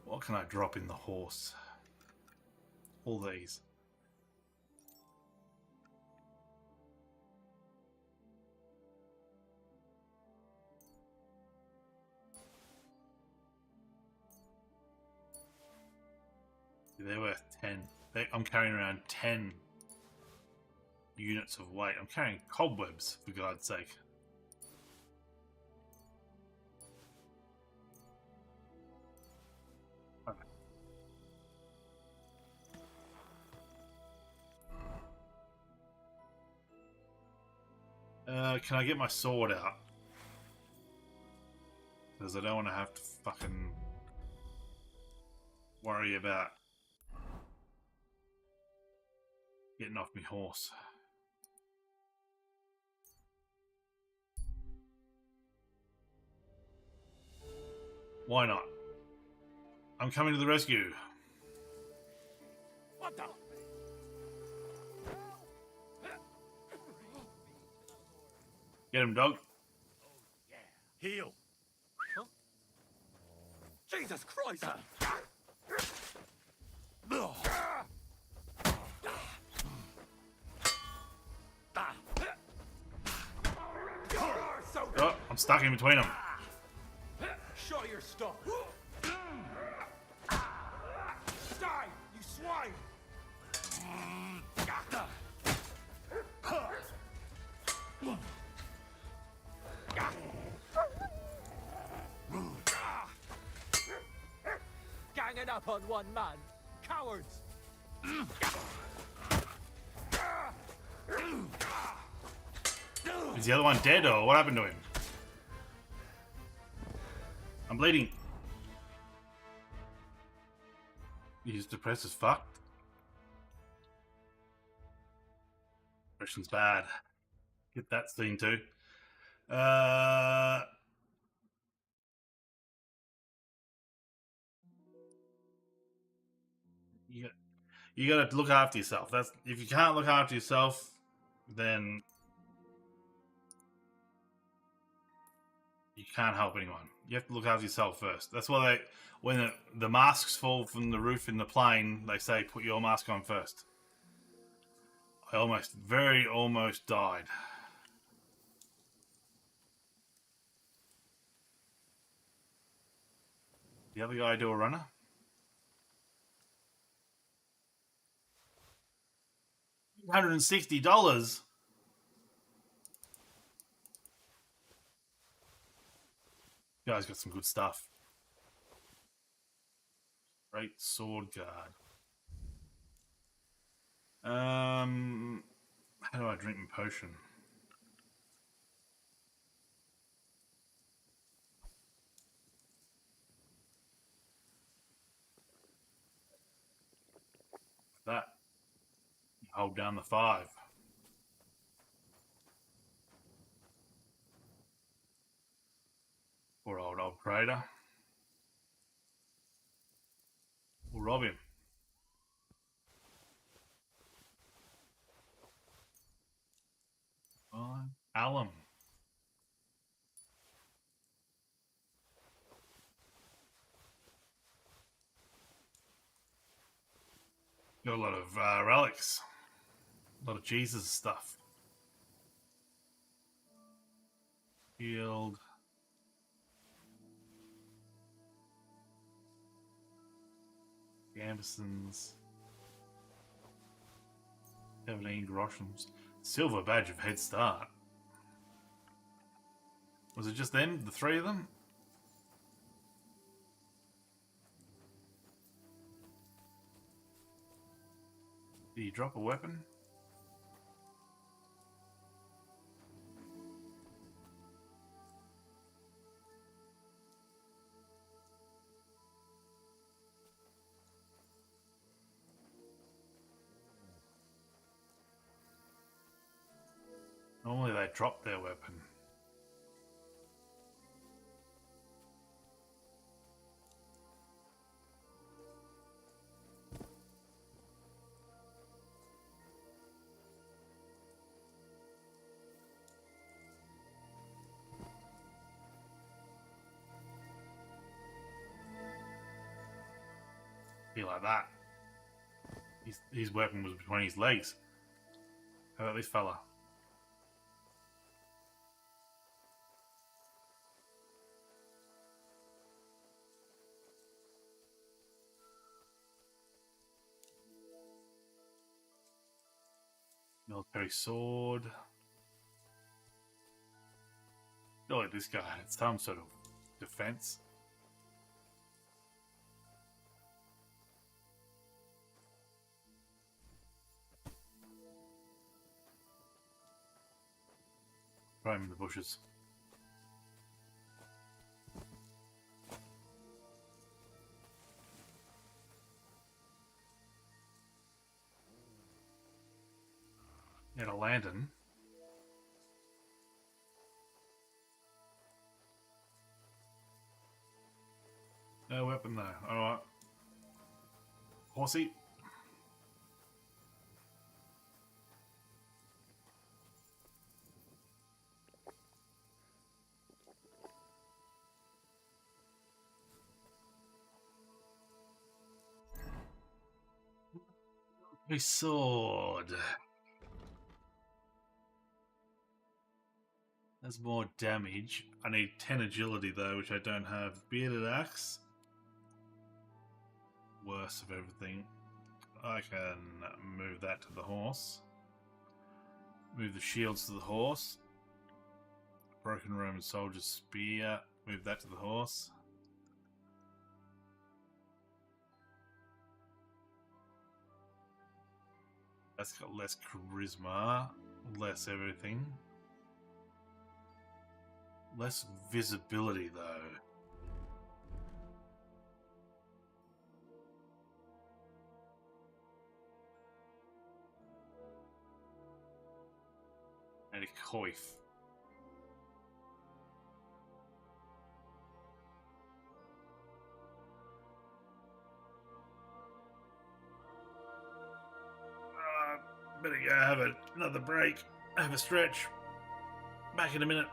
What can I drop in the horse? All these. They're worth 10. I'm carrying around 10 units of weight. I'm carrying cobwebs, for God's sake. Can I get my sword out? Because I don't want to have to fucking worry about getting off my horse. Why not? I'm coming to the rescue. What the? Get him, dog. Heal. Huh? Jesus Christ! Oh, I'm stuck in between them. Show your stuff. Die, you swine! Ganging up on one man. Cowards! Is the other one dead or what happened to him? I'm bleeding. He's depressed as fuck. Depression's bad. Get that scene too. You gotta look after yourself. That's if you can't look after yourself, then you can't help anyone. You have to look after yourself first. That's why when the masks fall from the roof in the plane, they say put your mask on first. I almost died. The other guy do a runner? $160. Guy's got some good stuff. Great sword guard. How do I drink my potion? That. You hold down the 5. Poor old trader. We'll rob him. alum. Got a lot of relics. A lot of Jesus stuff. Shield. Gambesons. 17 groshams. Silver badge of head start. Was it just them? The three of them? Did you drop a weapon? Normally they drop their weapon. Be like that. His weapon was between his legs. How about this fella? Military sword. Surely this guy had some sort of defense. Throw him in the bushes. Get a lantern. No weapon though. Alright. Horsey. A sword. That's more damage. I need 10 agility though, which I don't have. Bearded axe. Worst of everything. I can move that to the horse. Move the shields to the horse. Broken Roman soldier's spear. Move that to the horse. That's got less charisma. Less everything. Less visibility though. And a coif. Better go have another break. Have a stretch. Back in a minute.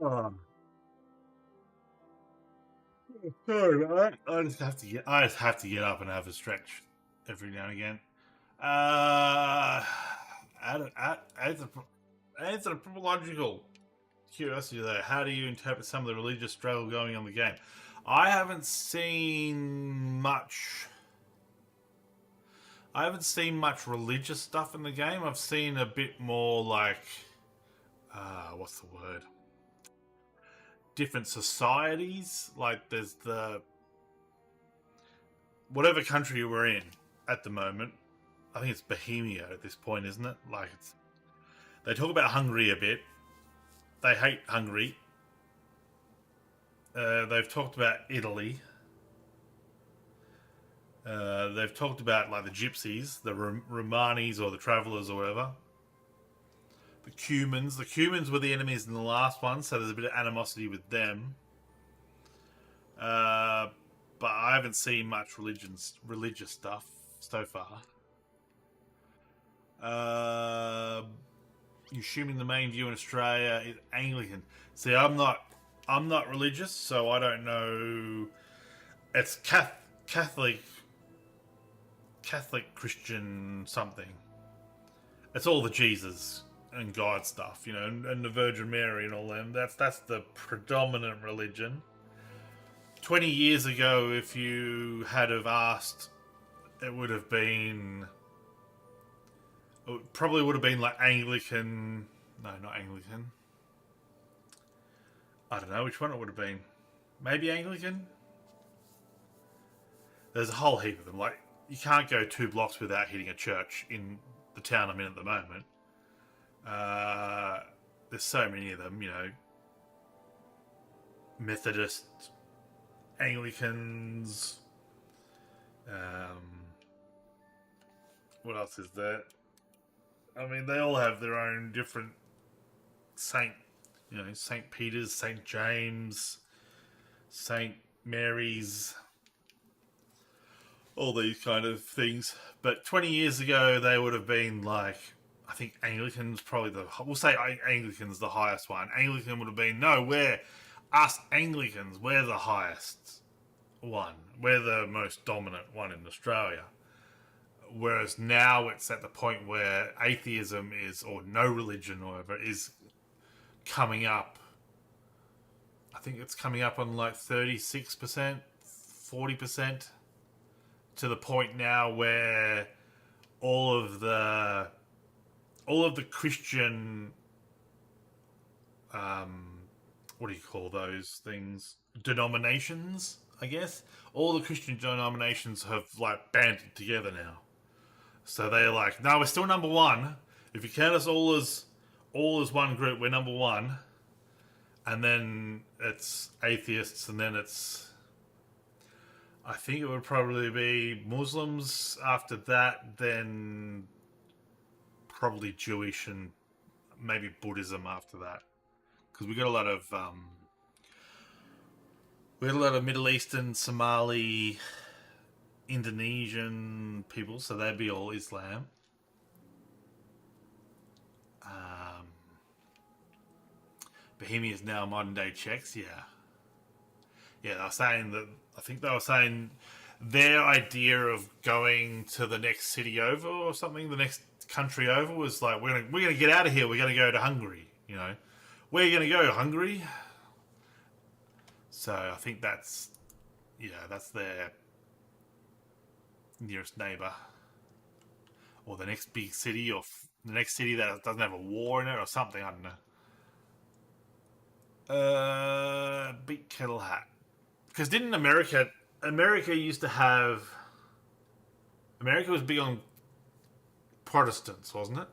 Oh, sorry about that. I just have to get up and have a stretch every now and again. As a anthropological curiosity though, how do you interpret some of the religious struggle going on in the game? I haven't seen much religious stuff in the game. I've seen a bit more like what's the word? Different societies. Like there's the whatever country we're in at the moment. I think it's Bohemia at this point, isn't it? Like they talk about Hungary a bit. They hate Hungary. They've talked about Italy. They've talked about like the gypsies, the Romanis or the travellers or whatever. The Cumans. The Cumans were the enemies in the last one, so there's a bit of animosity with them. But I haven't seen much religious stuff so far. Assuming the main view in Australia is Anglican. See, I'm not religious, so I don't know. It's Catholic, Christian something. It's all the Jesus and God stuff, you know, and the Virgin Mary and all them. That's the predominant religion. 20 years ago, if you had have asked, it probably would have been like Anglican. No, not Anglican. I don't know which one it would have been. Maybe Anglican? There's a whole heap of them. Like, you can't go 2 blocks without hitting a church in the town I'm in at the moment. There's so many of them, you know. Methodist, Anglicans. What else is there? I mean, they all have their own different St. Peter's, St. James, St. Mary's, all these kind of things. But 20 years ago, they would have been like, I think Anglican's probably we'll say Anglican's the highest one. Anglican would have been, no, us Anglicans, we're the highest one. We're the most dominant one in Australia. Whereas now it's at the point where atheism is, or no religion or whatever, is coming up. I think it's coming up on like 36%, 40%, to the point now where all of the Christian, what do you call those things? Denominations, I guess. All the Christian denominations have like banded together now. So they're like, no, we're still number one. If you count us all as one group, we're number one. And then it's atheists, and then it's, I think it would probably be Muslims after that, then probably Jewish, and maybe Buddhism after that. Because we got a lot of Middle Eastern, Somali, Indonesian people, so they'd be all Islam. Bohemia is now modern day Czechs, yeah. Yeah, they were saying that, I think they were saying their idea of going to the next city over or something, the next country over, was like, we're gonna get out of here, we're gonna go to Hungary, you know. Where are you gonna go, Hungary? So I think that's their nearest neighbour, or the next big city, or the next city that doesn't have a war in it or something, I don't know. Big kettle hat. Because didn't America used to have, America was big on Protestants, wasn't it?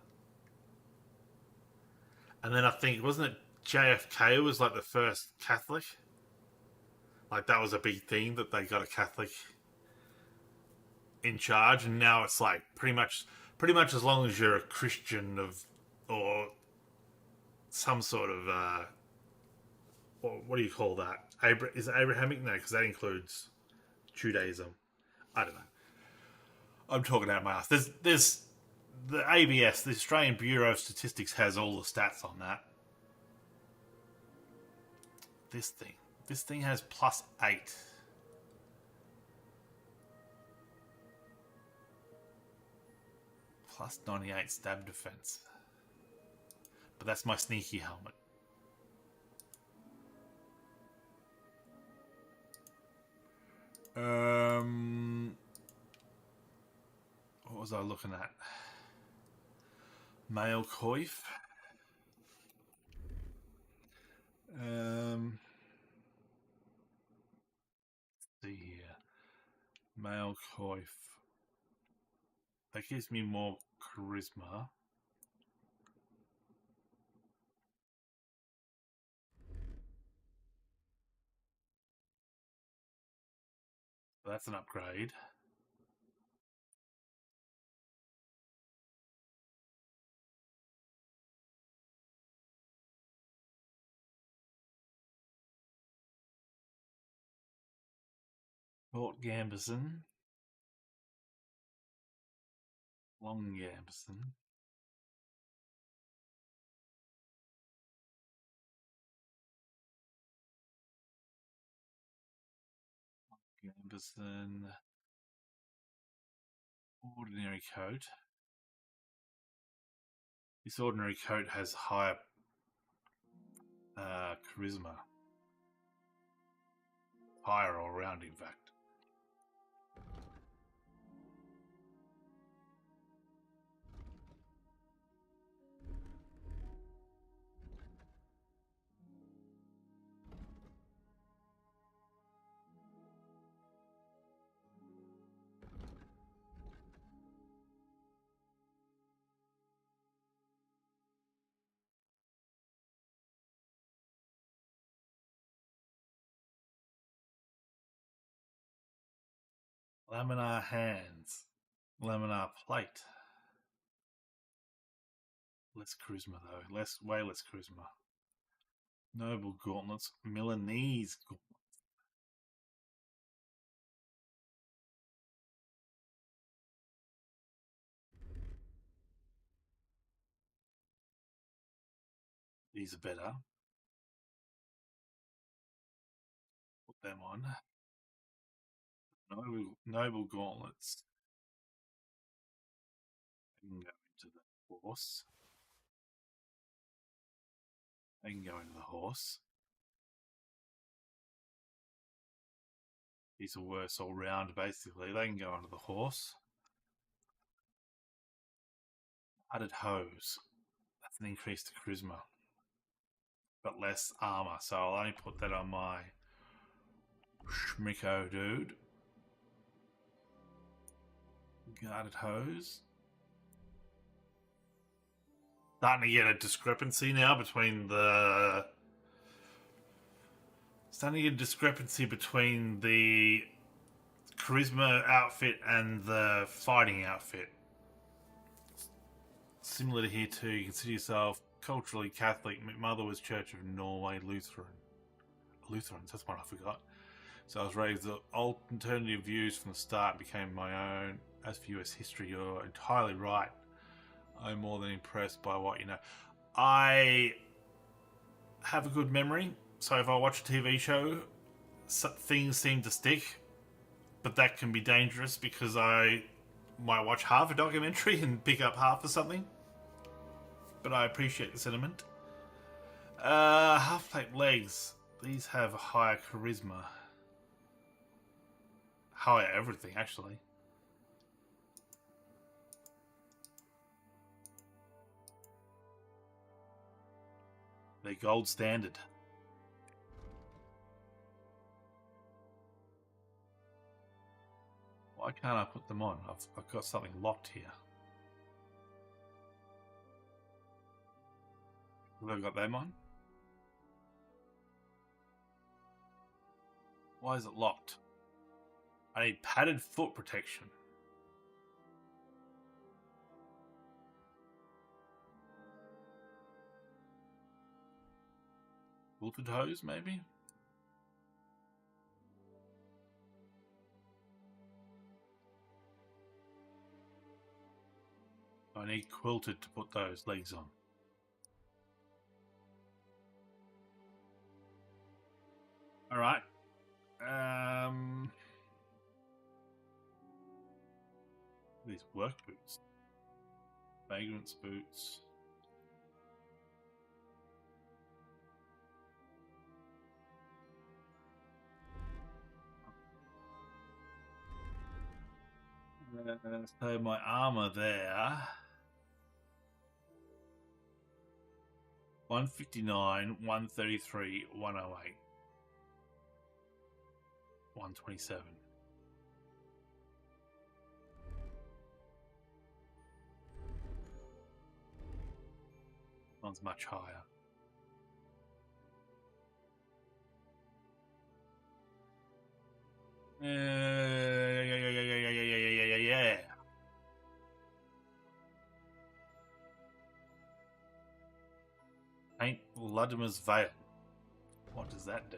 And then I think, wasn't it JFK was like the first Catholic? Like that was a big thing, that they got a Catholic in charge, and now it's like pretty much as long as you're a Christian or some sort of what do you call that? Is it Abrahamic? No, because that includes Judaism. I don't know. I'm talking out my ass. There's the ABS, the Australian Bureau of Statistics, has all the stats on that. this thing. This thing has +8. +98 stab defense. But that's my sneaky helmet. What was I looking at? Male coif. See here. Male coif. That gives me more charisma. So that's an upgrade. Short Gambison. Long Gambison. Gambison. Ordinary coat. This ordinary coat has higher charisma. Higher all around, in fact. Laminar hands. Laminar plate. Less charisma though. Way less charisma. Noble gauntlets. Milanese gauntlets. These are better. Put them on. Noble gauntlets. I can go into the horse. I can go into the horse. These are worse all round, basically. They can go under the horse. Added hose. That's an increase to charisma. But less armor. So I'll only put that on my Schmicko dude. Guarded hose. Starting to get a discrepancy now between the... Starting to get a discrepancy between the charisma outfit and the fighting outfit. Similar to here too, you consider yourself culturally Catholic. McMother was Church of Norway Lutheran. Lutherans, that's one I forgot. So I was raised with alternative views from the start and became my own. As for US history, you're entirely right. I'm more than impressed by what you know. I have a good memory, so if I watch a TV show, things seem to stick, but that can be dangerous because I might watch half a documentary and pick up half of something. But I appreciate the sentiment. Half-plate legs. These have higher charisma. Higher everything, actually. They're gold standard. Why can't I put them on? I've got something locked here. Have I got them on? Why is it locked? I need padded foot protection. Quilted hose, maybe? I need quilted to put those legs on. All right. These work boots. Vagrant's boots. So my armor there. 159, 133, 108. 127. One's much higher. Yeah. Saint Ludmila's Veil. What does that do?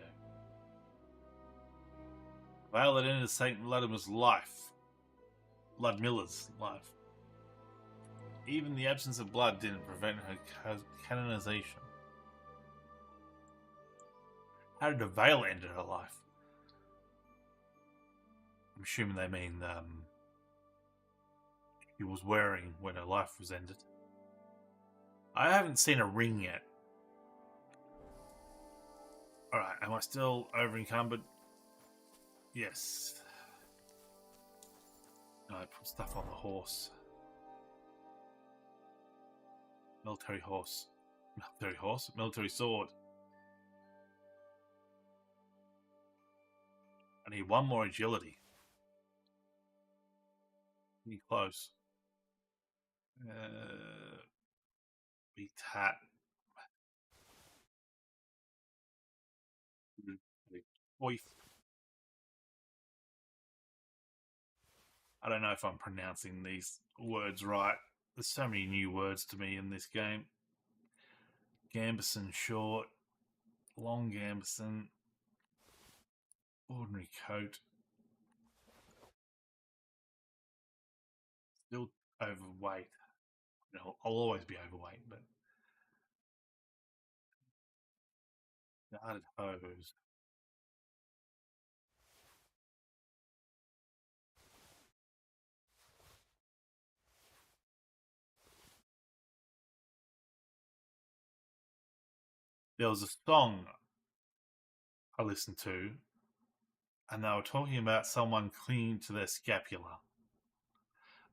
Veil that enters Saint Ludmila's life. Ludmila's life. Even the absence of blood didn't prevent her canonization. How did the veil enter her life? I'm assuming they mean she was wearing when her life was ended. I haven't seen a ring yet. Alright, am I still over encumbered? Yes. I put stuff on the horse. Military horse. Military horse? Military sword. I need one more agility. Pretty close. Beat hat. Oif. I don't know if I'm pronouncing these words right. There's so many new words to me in this game. Gambeson short. Long gambeson. Ordinary coat. Still overweight. I'll always be overweight, but guarded hose. There was a song I listened to, and they were talking about someone clinging to their scapula.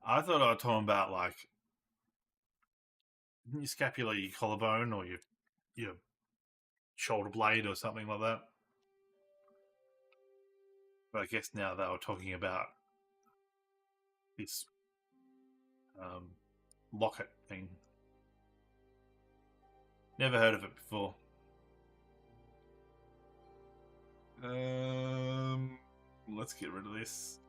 I thought I was talking about, like, your scapula, your collarbone, or your shoulder blade, or something like that. But I guess now they were talking about this locket thing. Never heard of it before. Let's get rid of this.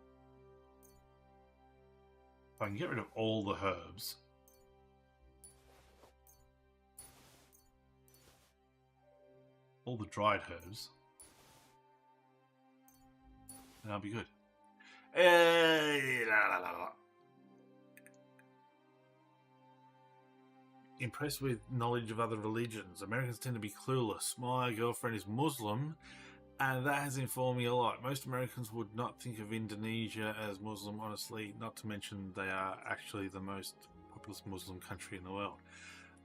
If I can get rid of all the herbs. All the dried herbs. And I'll be good. Impressed with knowledge of other religions. Americans tend to be clueless. My girlfriend is Muslim, and that has informed me a lot. Most Americans would not think of Indonesia as Muslim, honestly, not to mention they are actually the most populous Muslim country in the world.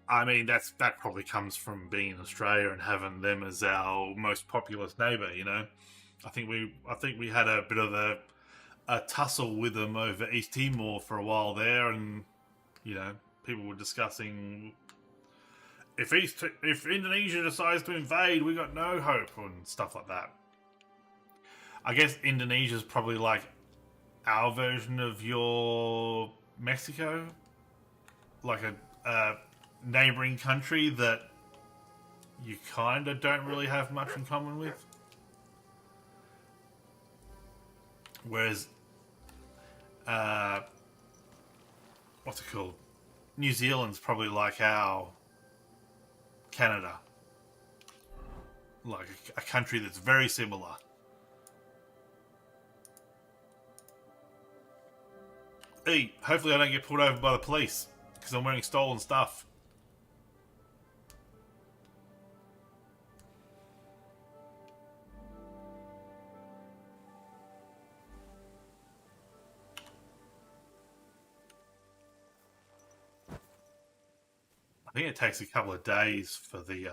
I mean, that probably comes from being in Australia and having them as our most populous neighbour, you know. I think we had a bit of a tussle with them over East Timor for a while there, and, you know, people were discussing if Indonesia decides to invade, we got no hope and stuff like that. I guess Indonesia's probably like our version of your Mexico, like a neighboring country that you kind of don't really have much in common with. Whereas, what's it called? New Zealand's probably like our Canada. Like a country that's very similar. Hey, hopefully I don't get pulled over by the police because I'm wearing stolen stuff. I think it takes a couple of days for the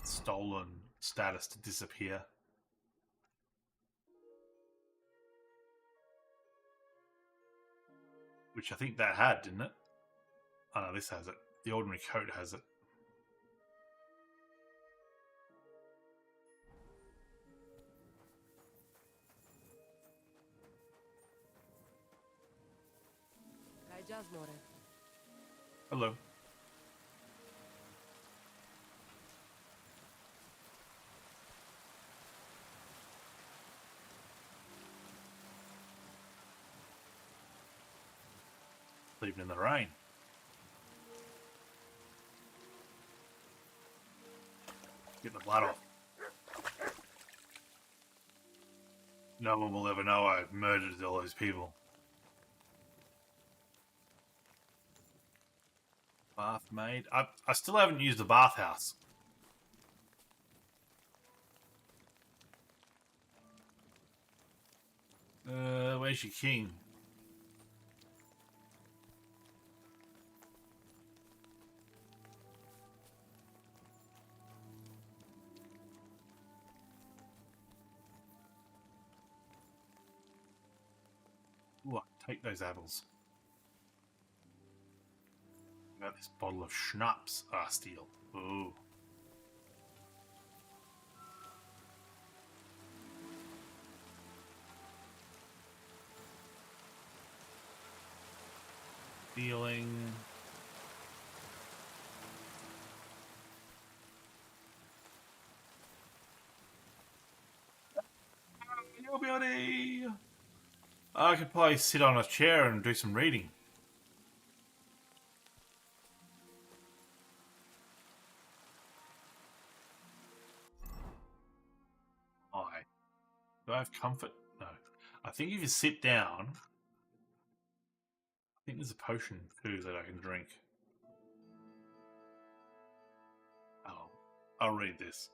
stolen status to disappear. Which I think that had, didn't it? Oh no, this has it. The ordinary coat has it. Hello. Leaving in the rain. Get the blood off. No one will ever know I've murdered all those people. Bath maid. I still haven't used the bathhouse. Where's your king? Ooh, take those apples. Got this bottle of schnapps. Steal. Ooh. Stealing. Yo, beauty! I could probably sit on a chair and do some reading. Do I have comfort? No. I think if you sit down, I think there's a potion too that I can drink. Oh, I'll read this.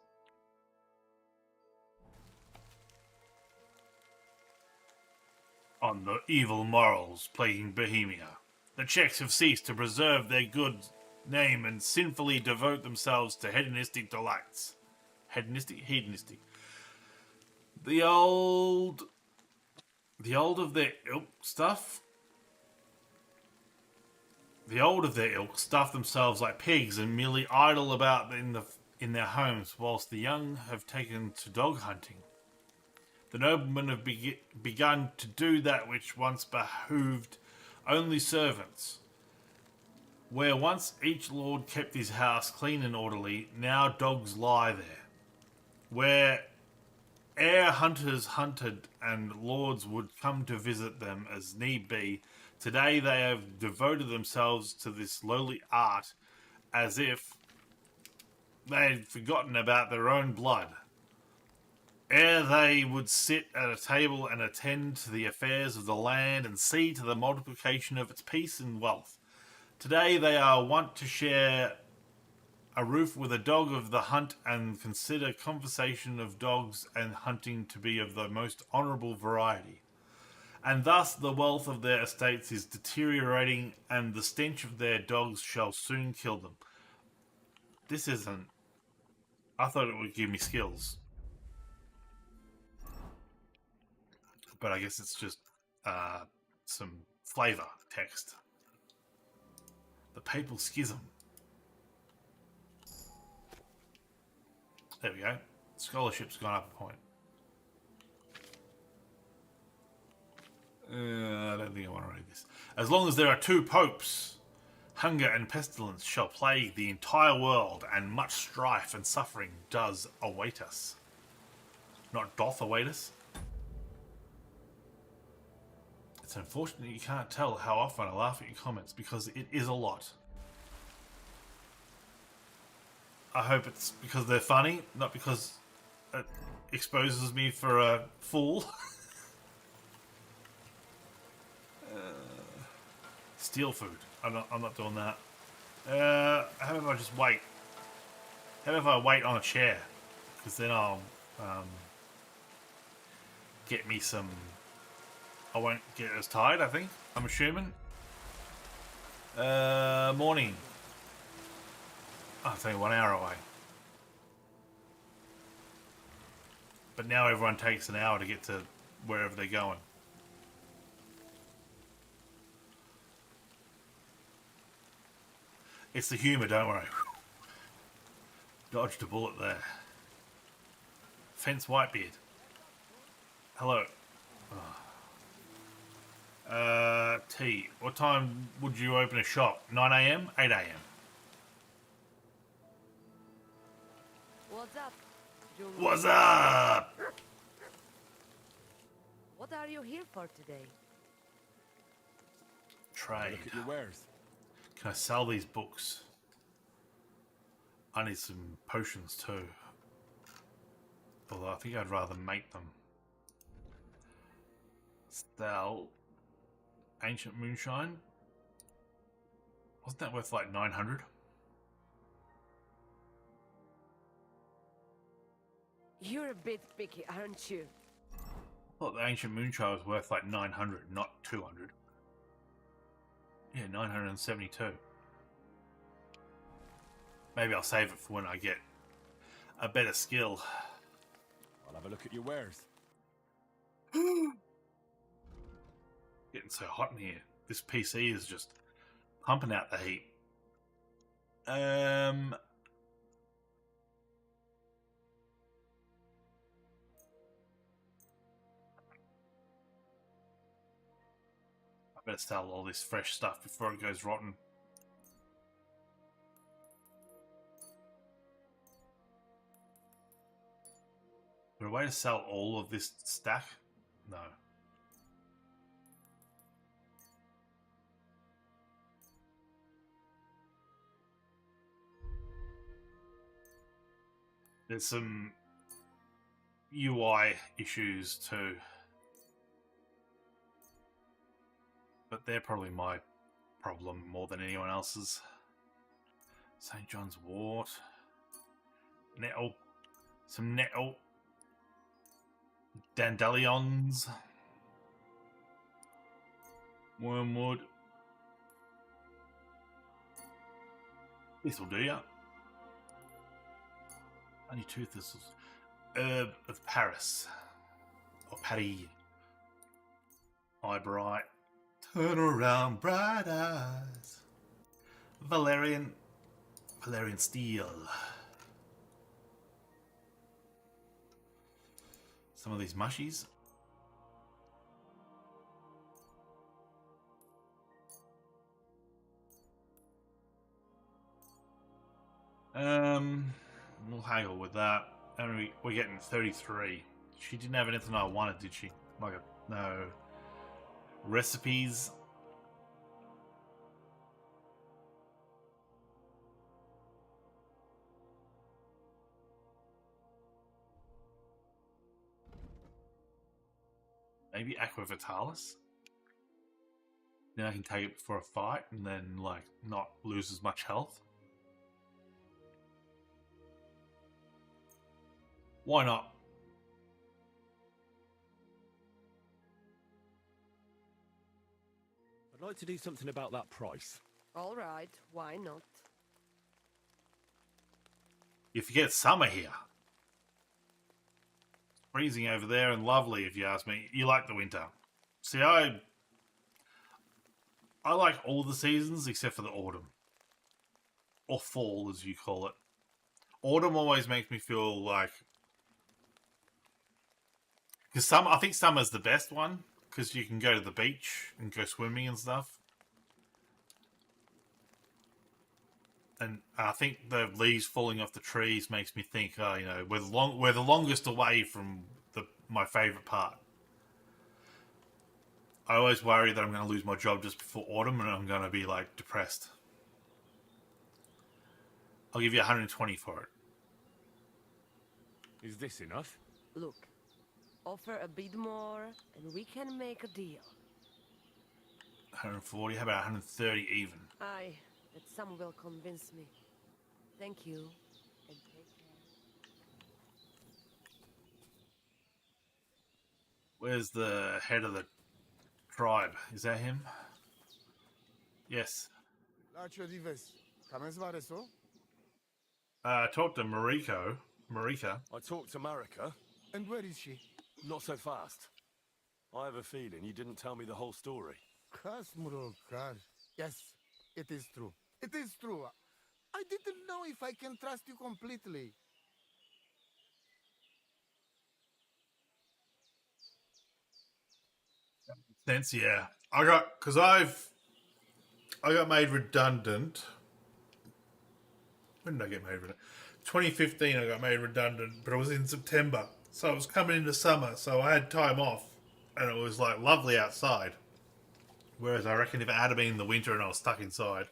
On the evil morals plaguing Bohemia, the Czechs have ceased to preserve their good name and sinfully devote themselves to hedonistic delights. Hedonistic. The old of their ilk stuff. The old of their ilk stuff themselves like pigs and merely idle about in their homes, whilst the young have taken to dog hunting. The noblemen have begun to do that which once behooved only servants. Where once each lord kept his house clean and orderly, now dogs lie there. Where ere hunters hunted and lords would come to visit them as need be, today they have devoted themselves to this lowly art as if they had forgotten about their own blood. Ere they would sit at a table and attend to the affairs of the land and see to the multiplication of its peace and wealth. Today they are wont to share a roof with a dog of the hunt and consider conversation of dogs and hunting to be of the most honourable variety. And thus the wealth of their estates is deteriorating, and the stench of their dogs shall soon kill them. This isn't... I thought it would give me skills. But I guess it's just some flavour text. The Papal Schism. There we go. Scholarship's gone up a point. I don't think I want to read this. As long as there are two popes, hunger and pestilence shall plague the entire world, and much strife and suffering does await us. Not doth await us. It's unfortunate you can't tell how often I laugh at your comments, because it is a lot. I hope it's because they're funny, not because it exposes me for a fool. Steal food. I'm not doing that. How about I just wait? How about if I wait on a chair? Because then I'll get me some... I won't get as tired, I think. I'm assuming. Morning. Oh, it's only 1 hour away. But now everyone takes an hour to get to wherever they're going. It's the humour, don't worry. Dodged a bullet there. Fence Whitebeard. Hello. T, what time would you open a shop? 9 AM? 8 AM? What's up, Junior? What's up? What are you here for today? Trade. Look at your wares. Can I sell these books? I need some potions too. Although I think I'd rather make them. Sell Ancient Moonshine. Wasn't that worth like 900? You're a bit picky, aren't you? I thought the Ancient Moonshine was worth like 900, not 200. Yeah, 972. Maybe I'll save it for when I get a better skill. I'll have a look at your wares. Getting so hot in here. This PC is just pumping out the heat. I better sell all this fresh stuff before it goes rotten. Is there a way to sell all of this stack? No. There's some UI issues too. But they're probably my problem more than anyone else's. St. John's Wort. Nettle. Some nettle. Dandelions. Wormwood. This'll do ya. Only 2 thistles. Herb of Paris. Or Paris. Eye bright. Turn around, bright eyes. Valerian steel. Some of these mushies. We'll haggle with that. And we're getting 33. She didn't have anything I wanted, did she? Like no recipes. Maybe Aqua Vitalis? Then I can take it for a fight and then, like, not lose as much health. Why not? I'd like to do something about that price. All right, why not? You forget summer here. Freezing over there and lovely, if you ask me. You like the winter. See, I like all the seasons except for the autumn. Or fall, as you call it. Autumn always makes me feel like... Because I think summer's the best one. Because you can go to the beach and go swimming and stuff. And I think the leaves falling off the trees makes me think, oh, you know, we're the longest away from my favourite part. I always worry that I'm going to lose my job just before autumn and I'm going to be, like, depressed. I'll give you 120 for it. Is this enough? Look, offer a bit more and we can make a deal. 140, how about 130 even? Aye, that some will convince me. Thank you, and take care. Where's the head of the tribe? Is that him? Yes. La Dives. Comment va reso? Talk to Marika. I talked to Marika. And where is she? Not so fast. I have a feeling you didn't tell me the whole story. Kasmurokar. Yes, it is true. It is true. I didn't know if I can trust you completely. Sense, yeah. I got made redundant. When did I get made redundant? 2015 I got made redundant, but it was in September. So it was coming into summer, so I had time off. And it was like lovely outside. Whereas I reckon if it had been in the winter and I was stuck inside,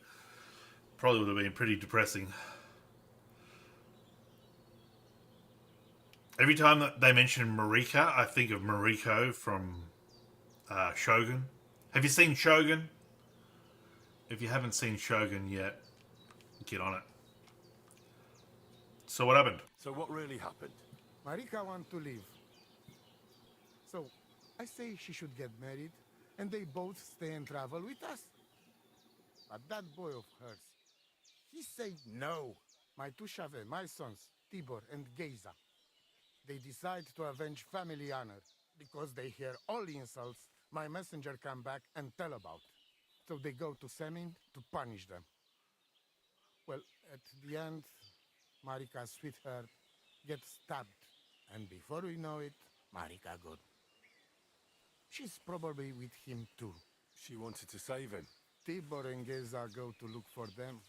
probably would have been pretty depressing. Every time that they mention Marika, I think of Mariko from Shogun. Have you seen Shogun? If you haven't seen Shogun yet, get on it. So what happened? So what really happened? Marika wants to leave. So, I say she should get married, and they both stay and travel with us. But that boy of hers, he said no. My two Chave, my sons, Tibor and Geza, they decide to avenge family honor, because they hear all insults my messenger come back and tell about. So they go to Semin to punish them. Well, at the end, Marika's sweetheart gets stabbed. And before we know it, Marika gone. She's probably with him too. She wanted to save him. Tibor and Geza go to look for them.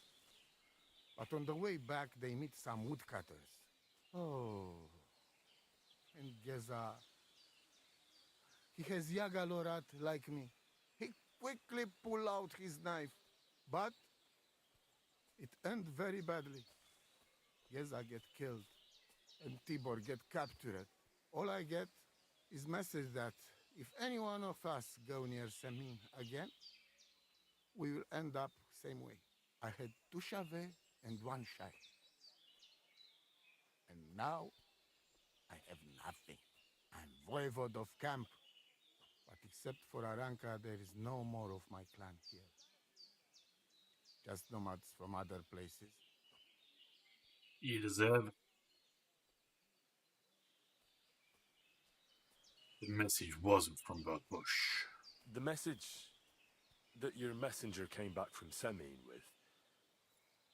But on the way back, they meet some woodcutters. Oh. And Geza... he has Yaga Lorat like me. He quickly pull out his knife. But it ends very badly. Geza get killed. And Tibor get captured. All I get is message that if any one of us go near Semin again, we will end up same way. I had 2 Chave and 1 Shai. And now, I have nothing. I'm voivode of camp. But except for Aranka, there is no more of my clan here. Just nomads from other places. You deserve it. The message wasn't from Bush. The message that your messenger came back from Semin with,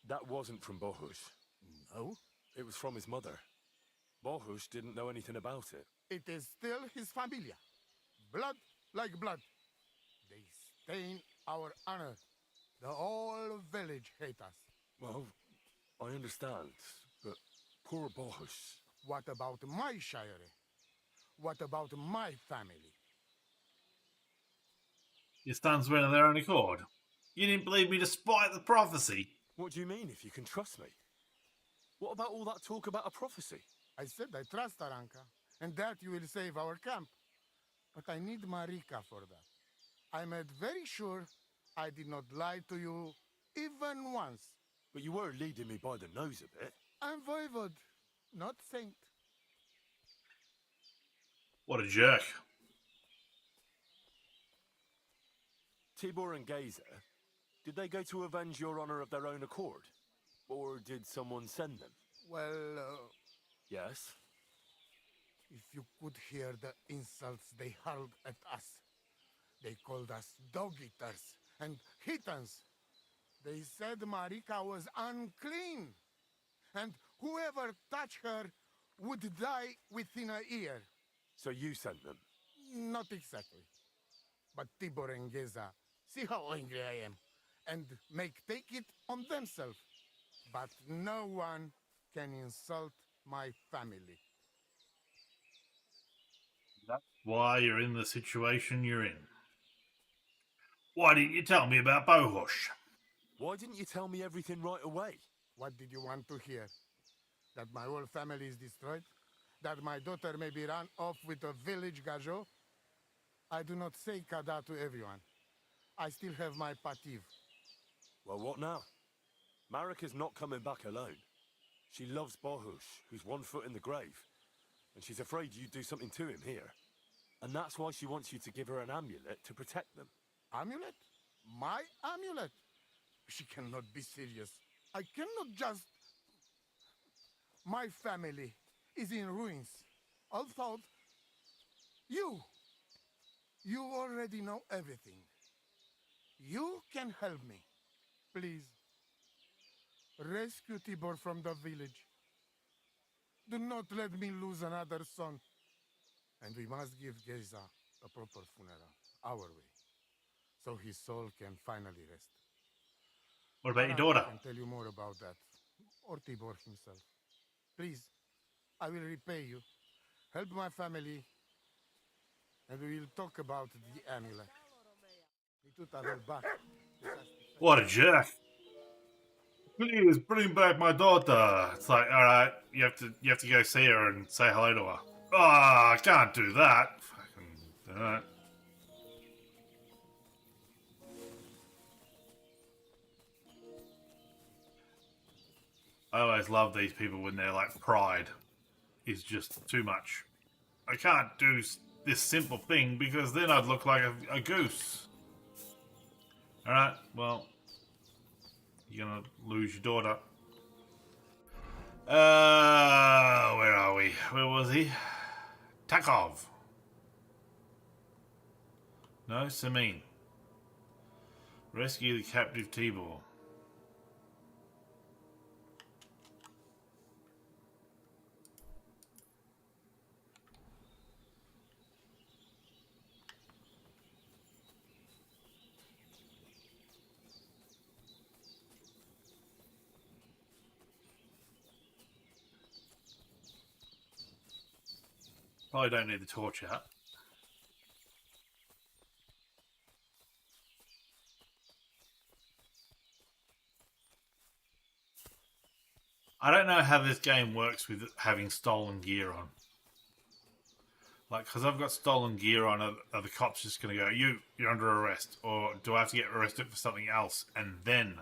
that wasn't from Bohus. No? It was from his mother. Bohus didn't know anything about it. It is still his familia. Blood like blood. They stain our honor. The whole village hate us. Well, I understand, but poor Bohus. What about my shire? What about my family? Your sons went of their own accord. You didn't believe me despite the prophecy. What do you mean, if you can trust me? What about all that talk about a prophecy? I said I trust Aranka, and that you will save our camp. But I need Marika for that. I made very sure I did not lie to you even once. But you were leading me by the nose a bit. I'm voivode, not saint. What a jerk. Tibor and Geza, did they go to avenge your honor of their own accord? Or did someone send them? Well, Yes? if you could hear the insults they hurled at us. They called us dog-eaters and hitans. They said Marika was unclean. And whoever touched her would die within a year. So you sent them? Not exactly. But Tibor and Geza, see how angry I am, and take it on themselves. But no one can insult my family. That's why you're in the situation you're in. Why didn't you tell me about Bohush? Why didn't you tell me everything right away? What did you want to hear? That my whole family is destroyed? That my daughter may be run off with a village gajo? I do not say kada to everyone. I still have my pativ. Well, what now? Marika's not coming back alone. She loves Bohush, who's 1 foot in the grave. And she's afraid you'd do something to him here. And that's why she wants you to give her an amulet to protect them. Amulet? My amulet? She cannot be serious. I cannot just... My family is in ruins. Although you already know everything. You can help me. Please. Rescue Tibor from the village. Do not let me lose another son. And we must give Geza a proper funeral, our way, so his soul can finally rest. What about your Anna daughter? can tell you more about that, or Tibor himself. Please, I will repay you. Help my family, and we will talk about the amulet. What a jerk! Please bring back my daughter. It's like, all right, you have to go see her and say hello to her. Ah, I can't do that. Fucking, all right. I always love these people when they're like, pride is just too much. I can't do this simple thing because then I'd look like a goose. Alright, well, you're gonna lose your daughter. Where are we? Where was he? Takov. No, Samin. Rescue the captive Tibor. Probably don't need the torch out. I don't know how this game works with having stolen gear on. Like, because I've got stolen gear on, are the cops just going to go, you're under arrest? Or do I have to get arrested for something else? And then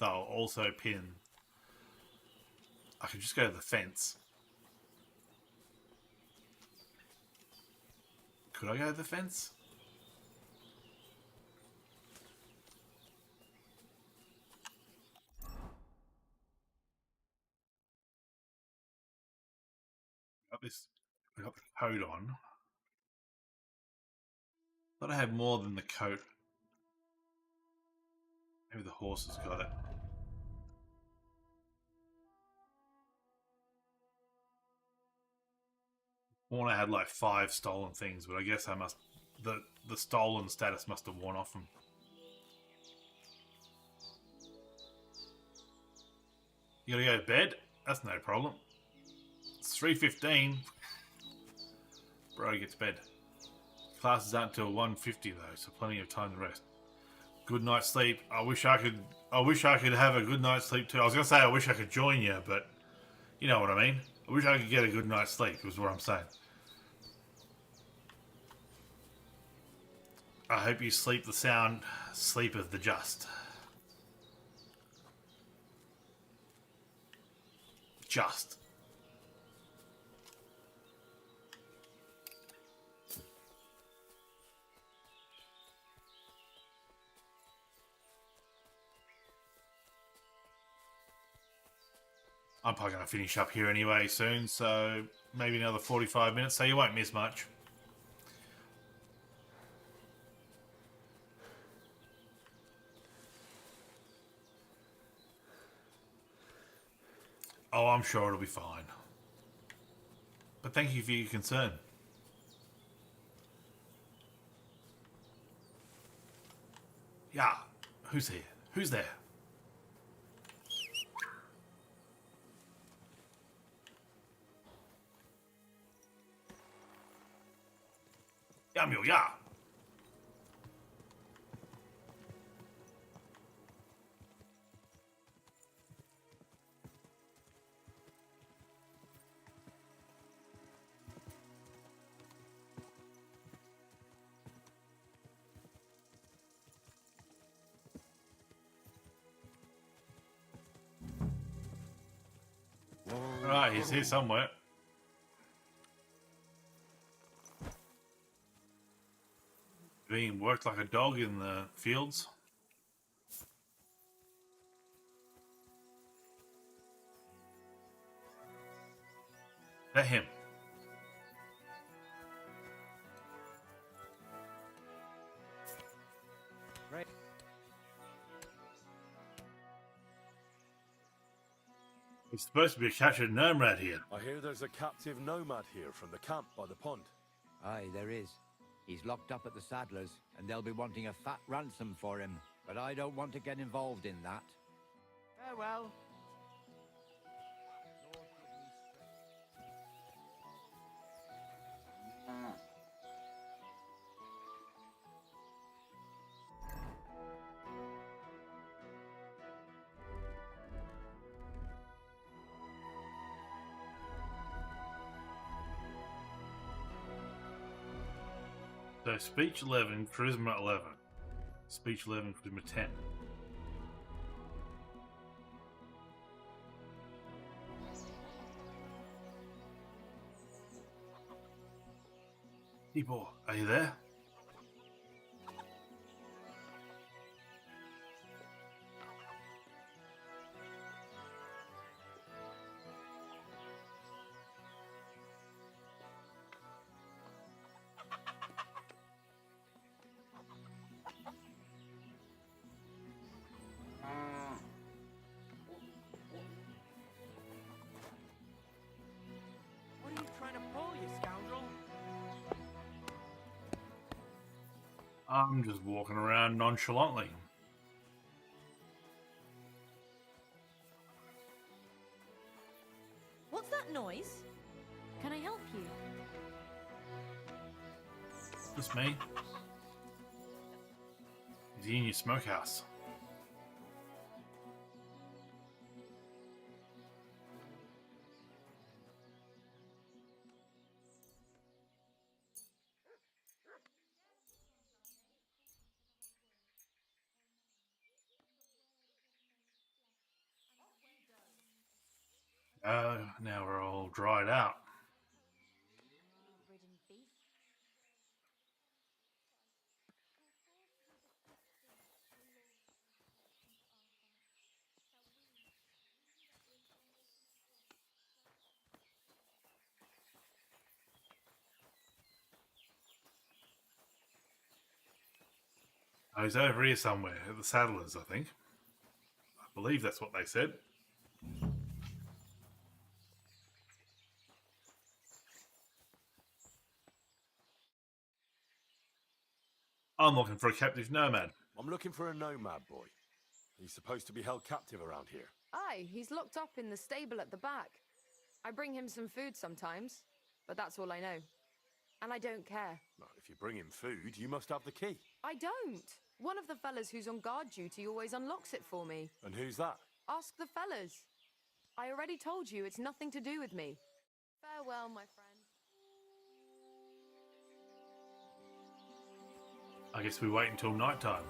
they'll also pin. I could just go to the fence. Could I go to the fence? I got the coat on. Thought I had more than the coat. Maybe the horse has got it. Warner had like 5 stolen things, but I guess I must. The stolen status must have worn off him. You gotta go to bed? That's no problem. It's 3:15. Bro, get to bed. Classes aren't until 1:50 though, so plenty of time to rest. Good night's sleep. I wish I could have a good night's sleep too. I was gonna say I wish I could join you, but you know what I mean. I wish I could get a good night's sleep, was what I'm saying. I hope you sleep the sound sleep of the just. Just. I'm probably going to finish up here anyway soon, so maybe another 45 minutes, so you won't miss much. Oh, I'm sure it'll be fine. But thank you for your concern. Yeah, who's here? Who's there? Yamio, yeah. Alright, he's here somewhere. Being worked like a dog in the fields. that him? Right. He's supposed to be a captured nomad here. I hear there's a captive nomad here from the camp by the pond. Aye, there is. He's locked up at the Saddlers, and they'll be wanting a fat ransom for him. But I don't want to get involved in that. Farewell. So speech 11, charisma 11. Speech 11, charisma 10. People, are you there? What are you trying to pull, you scoundrel? I'm just walking around nonchalantly. What's that noise? Can I help you? Just me. Is he in your smokehouse? Now we're all dried out. Oh, he's over here somewhere at the Saddlers, I think. I believe that's what they said. I'm looking for a captive nomad. I'm looking for a nomad boy. He's supposed to be held captive around here. Aye, he's locked up in the stable at the back. I bring him some food sometimes, but that's all I know. And I don't care. Well, if you bring him food, you must have the key. I don't. One of the fellas who's on guard duty always unlocks it for me. And who's that? Ask the fellas. I already told you it's nothing to do with me. Farewell, my friend. I guess we wait until night time.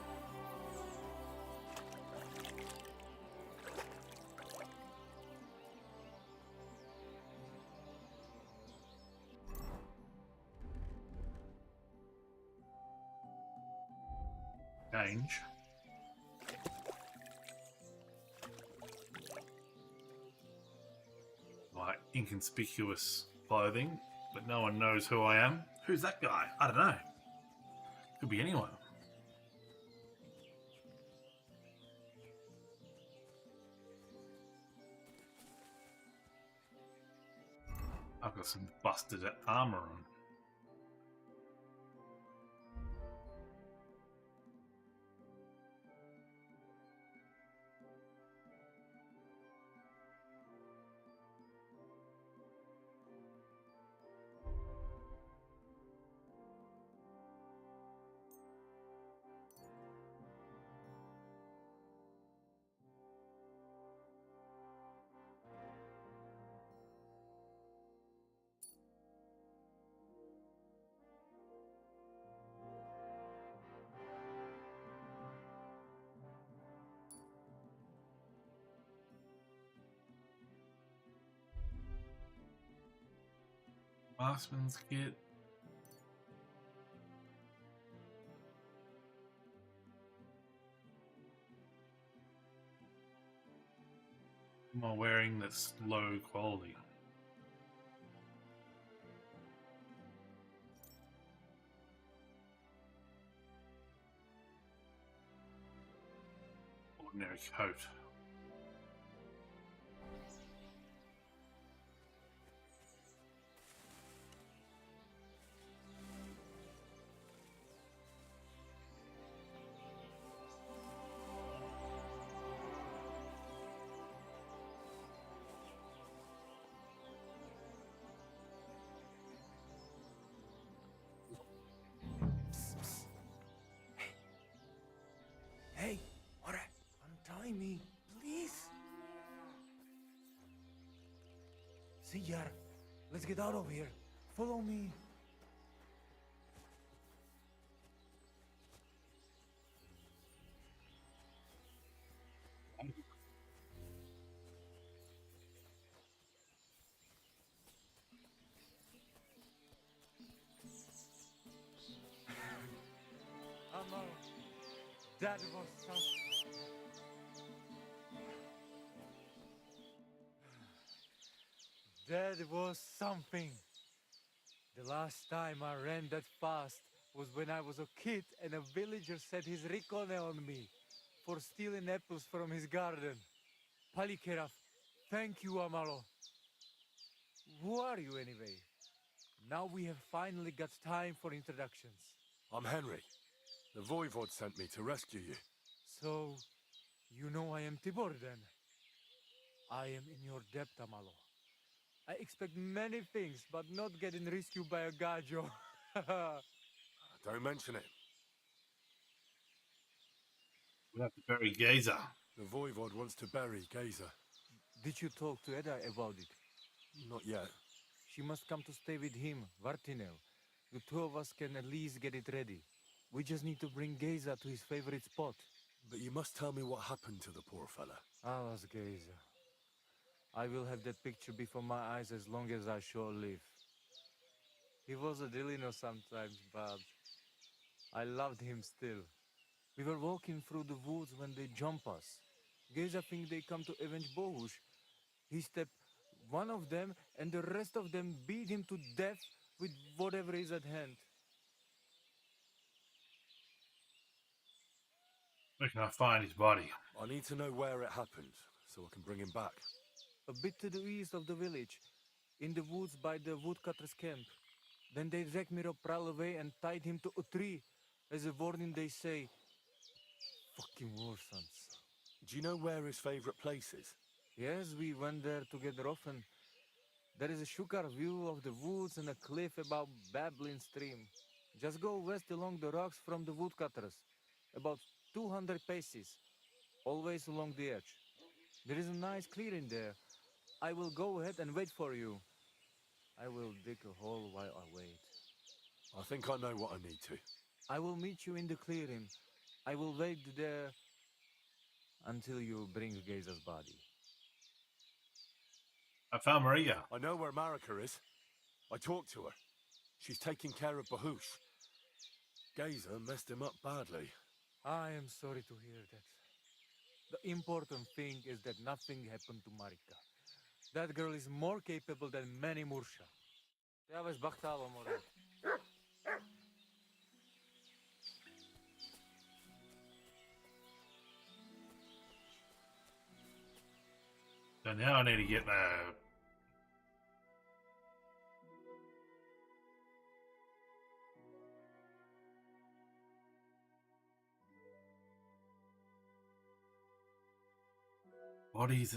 Change. My inconspicuous clothing, but no one knows who I am. Who's that guy? I don't know. Could be anyone. I've got some busted armor on. Marksman's kit. What am I wearing that's low quality? ordinary coat. Hey, what? Untie me, please. Señor, let's get out of here. Follow me. Amaro, that was something. That was something. The last time I ran that fast was when I was a kid and a villager set his ricone on me for stealing apples from his garden. Palikeraf, thank you, Amalo. Who are you anyway? Now we have finally got time for introductions. I'm Henry. The Voivod sent me to rescue you. So, you know I am Tibor then? I am in your debt, Amalo. I expect many things, but not getting rescued by a gajo. Don't mention it. We have to bury Gazer. The Voivod wants to bury Gazer. Did you talk to Edda about it? Not yet. She must come to stay with him, Vartinel. The two of us can at least get it ready. We just need to bring Geza to his favorite spot. But you must tell me what happened to the poor fella. Alas, Geza. I will have that picture before my eyes as long as I shall live. He was a Delino sometimes, but I loved him still. We were walking through the woods when they jump us. Geza think they come to avenge Bohush. He stepped one of them, and the rest of them beat him to death with whatever is at hand. Where can I find his body? I need to know where it happened, so I can bring him back. A bit to the east of the village, in the woods by the woodcutter's camp. Then they dragged Miropral away and tied him to a tree. As a warning, they say, fucking war sons. Do you know where his favorite place is? Yes, we went there together often. There is a shukar view of the woods and a cliff above babbling stream. Just go west along the rocks from the woodcutters, about 200 paces, always along the edge. There is a nice clearing there. I will go ahead and wait for you. I will dig a hole while I wait. I think I know what I need to. I will meet you in the clearing. I will wait there until you bring Geza's body. I found Maria. I know where Marika is. I talked to her. She's taking care of Bahush. Gazer messed him up badly. I am sorry to hear that. The important thing is that nothing happened to Marika. That girl is more capable than many Mursha. Ja, wees bachtalen, more. So now I need to get the... bodies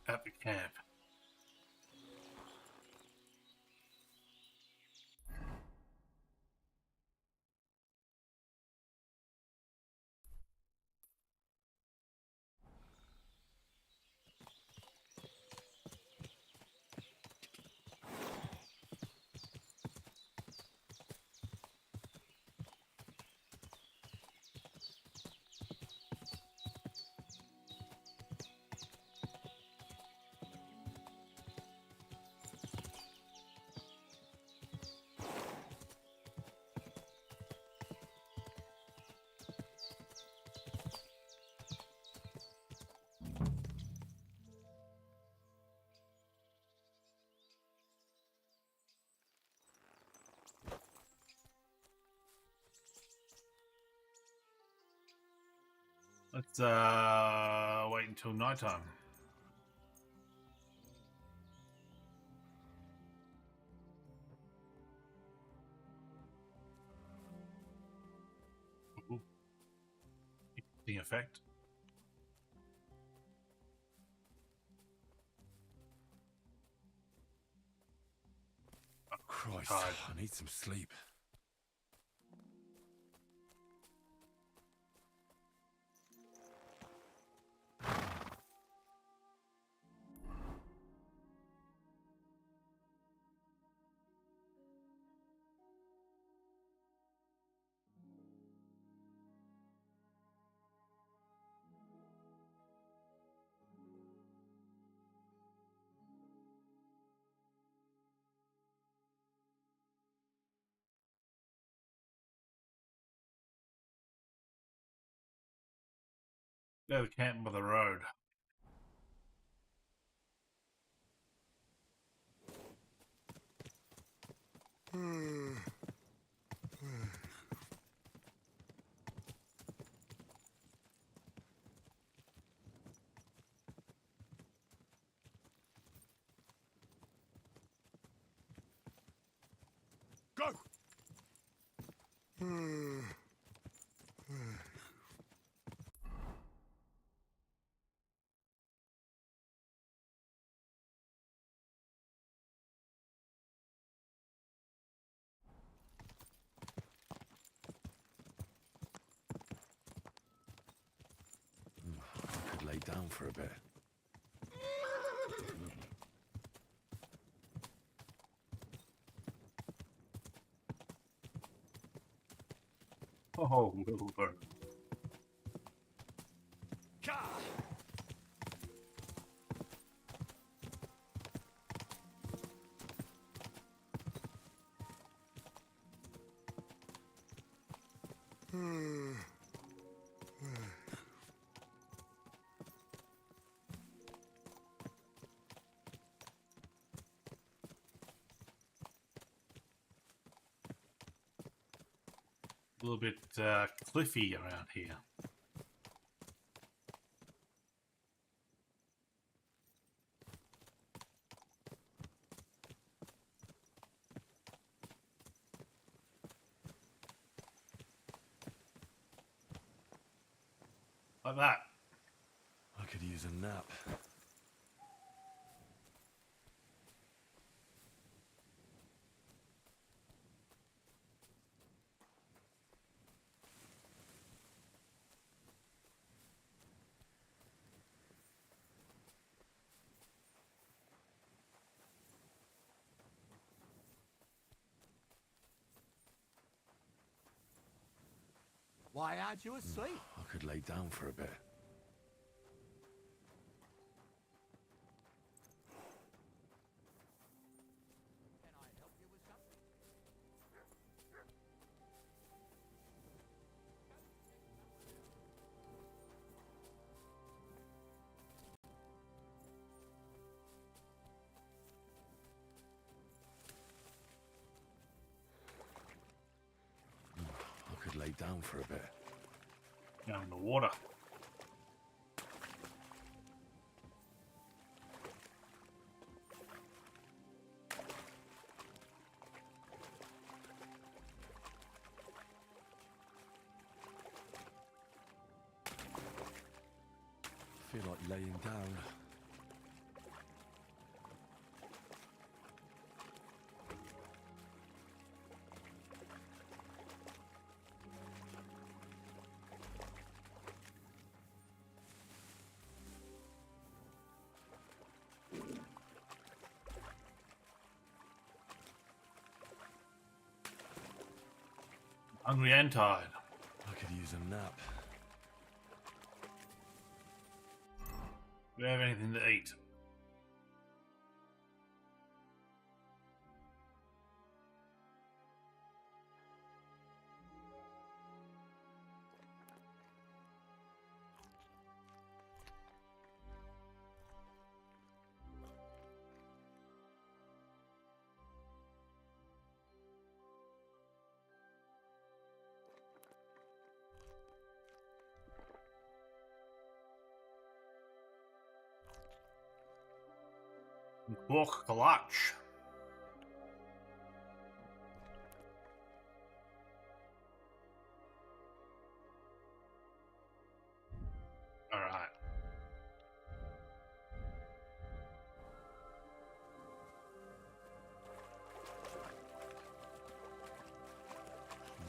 at the camp. Let's wait until nighttime. Ooh. Interesting effect. Christ, Tired. I need some sleep. Go camping by the road. Go! I could lay down for a bit. Oh, Wilbur. A little bit cliffy around here. Like that. I could use a nap. Why aren't you asleep? I could lay down for a bit. Can I help you with something? I could lay down for a bit. Down in the water. I feel like laying down. Hungry and tired. I could use a nap. Do we have anything to eat? Pork clutch. All right.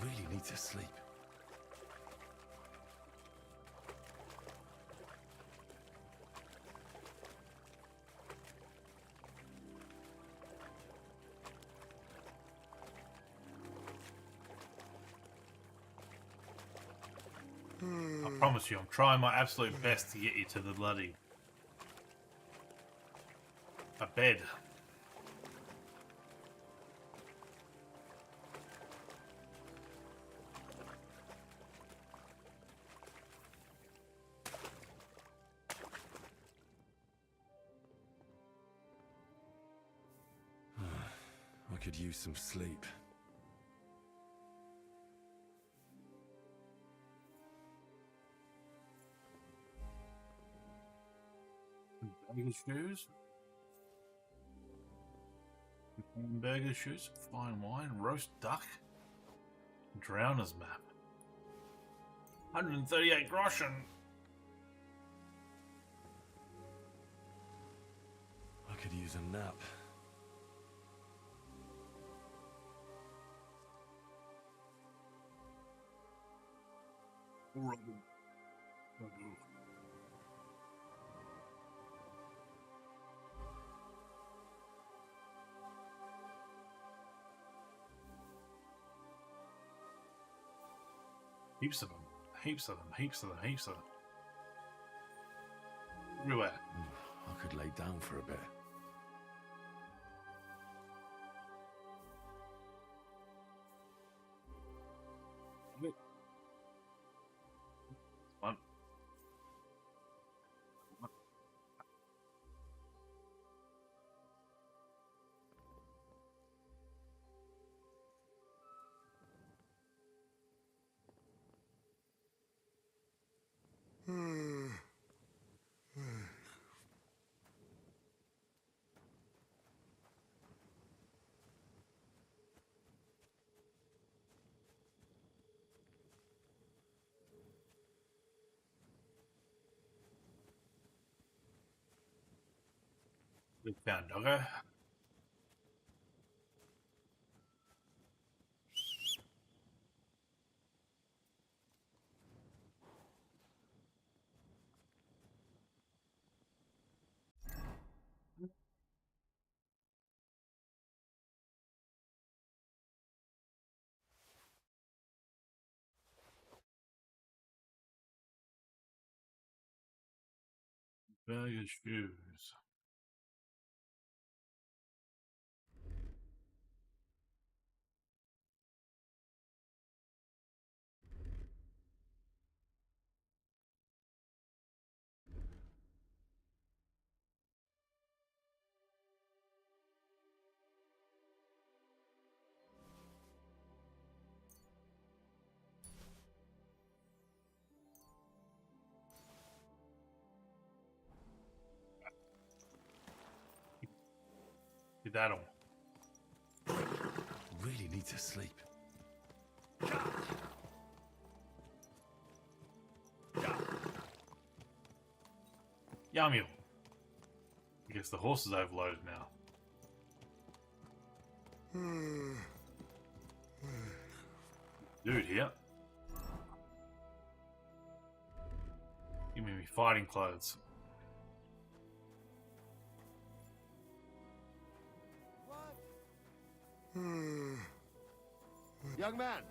Really need to sleep. I promise you, I'm trying my absolute best to get you to the bloody a bed. I could use some sleep. Burger shoes. Burger shoes. Fine wine. Roast duck. Drowner's map. 138 groschen. I could use a nap. Heaps of them. Heaps of them. Heaps of them. Heaps of them. Everywhere. I could lay down for a bit. One. We found doggo. Burger shoes. Did that all. Really need to sleep. Yummy. I guess the horse is overloaded now. Dude here. Give me fighting clothes. Young man,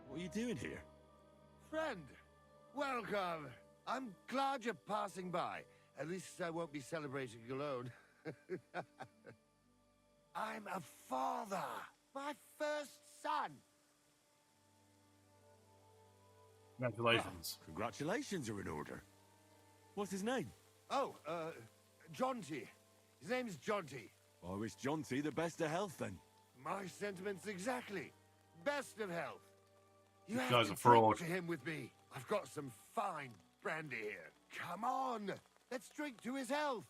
What are you doing here? friend, welcome. I'm glad you're passing by. At least I won't be celebrating alone. I'm a father. My first son. Congratulations. Congratulations are in order. What's his name? Oh, Jonty. His name's Jonty. I wish Jonty the best of health then. My sentiments exactly. Best of health. You This have guy's to a fraud. drink to him with me. I've got some fine brandy here. Come on. Let's drink to his health.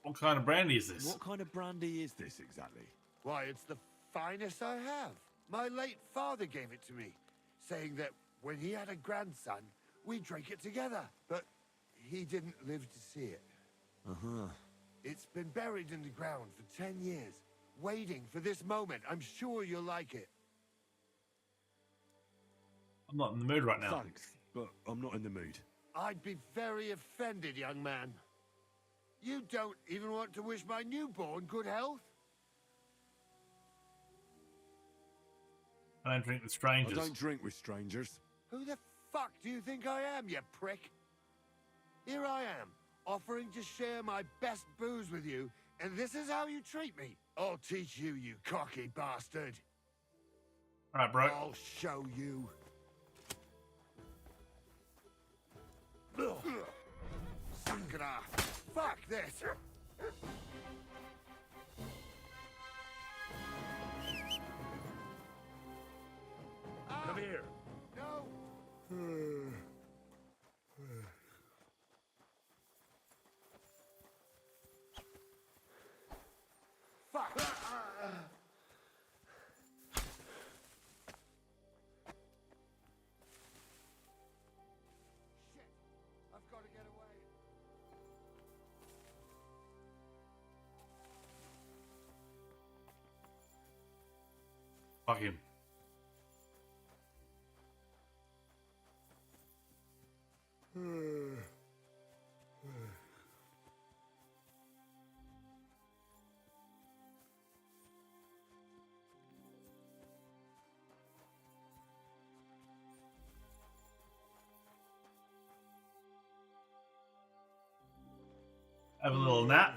What kind of brandy is this? What kind of brandy is this exactly? Why, it's the finest I have. My late father gave it to me, saying that when he had a grandson, we drank it together. But he didn't live to see it. Uh-huh. It's been buried in the ground for 10 years, waiting for this moment. I'm sure you'll like it. I'm not in the mood right now. Thanks, but I'm not in the mood. I'd be very offended, young man. You don't even want to wish my newborn good health? I don't drink with strangers. I don't drink with strangers. Who the fuck do you think I am, you prick? Here I am, offering to share my best booze with you, and this is how you treat me. I'll teach you, you cocky bastard. All right, bro. I'll show you. Sakura! Fuck this! Come here. No! Fuck! Shit! I've got to get away. Fuck him. Have a little nap.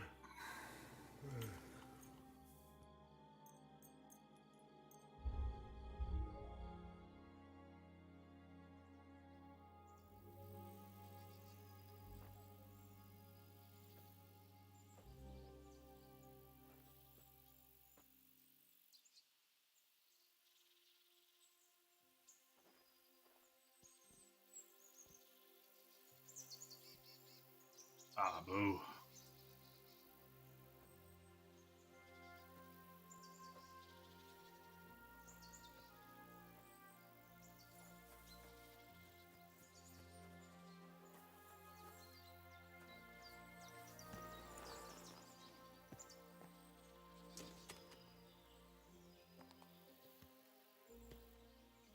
Ah, boo.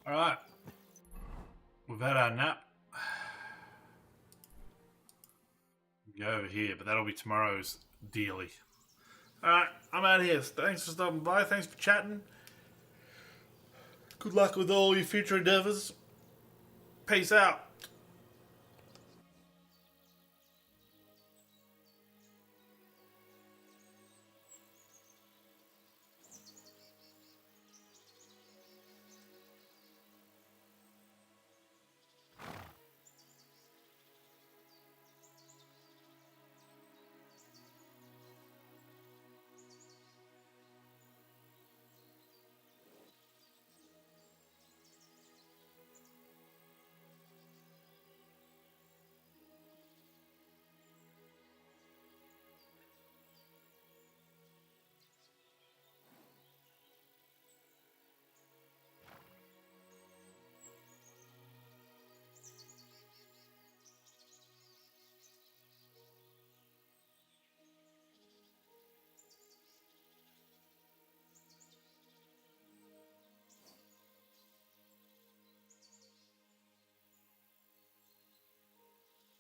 All right. We've had our nap. Go over here, but that'll be tomorrow's dealie. Alright, I'm out of here. Thanks for stopping by. Thanks for chatting. Good luck with all your future endeavors. Peace out.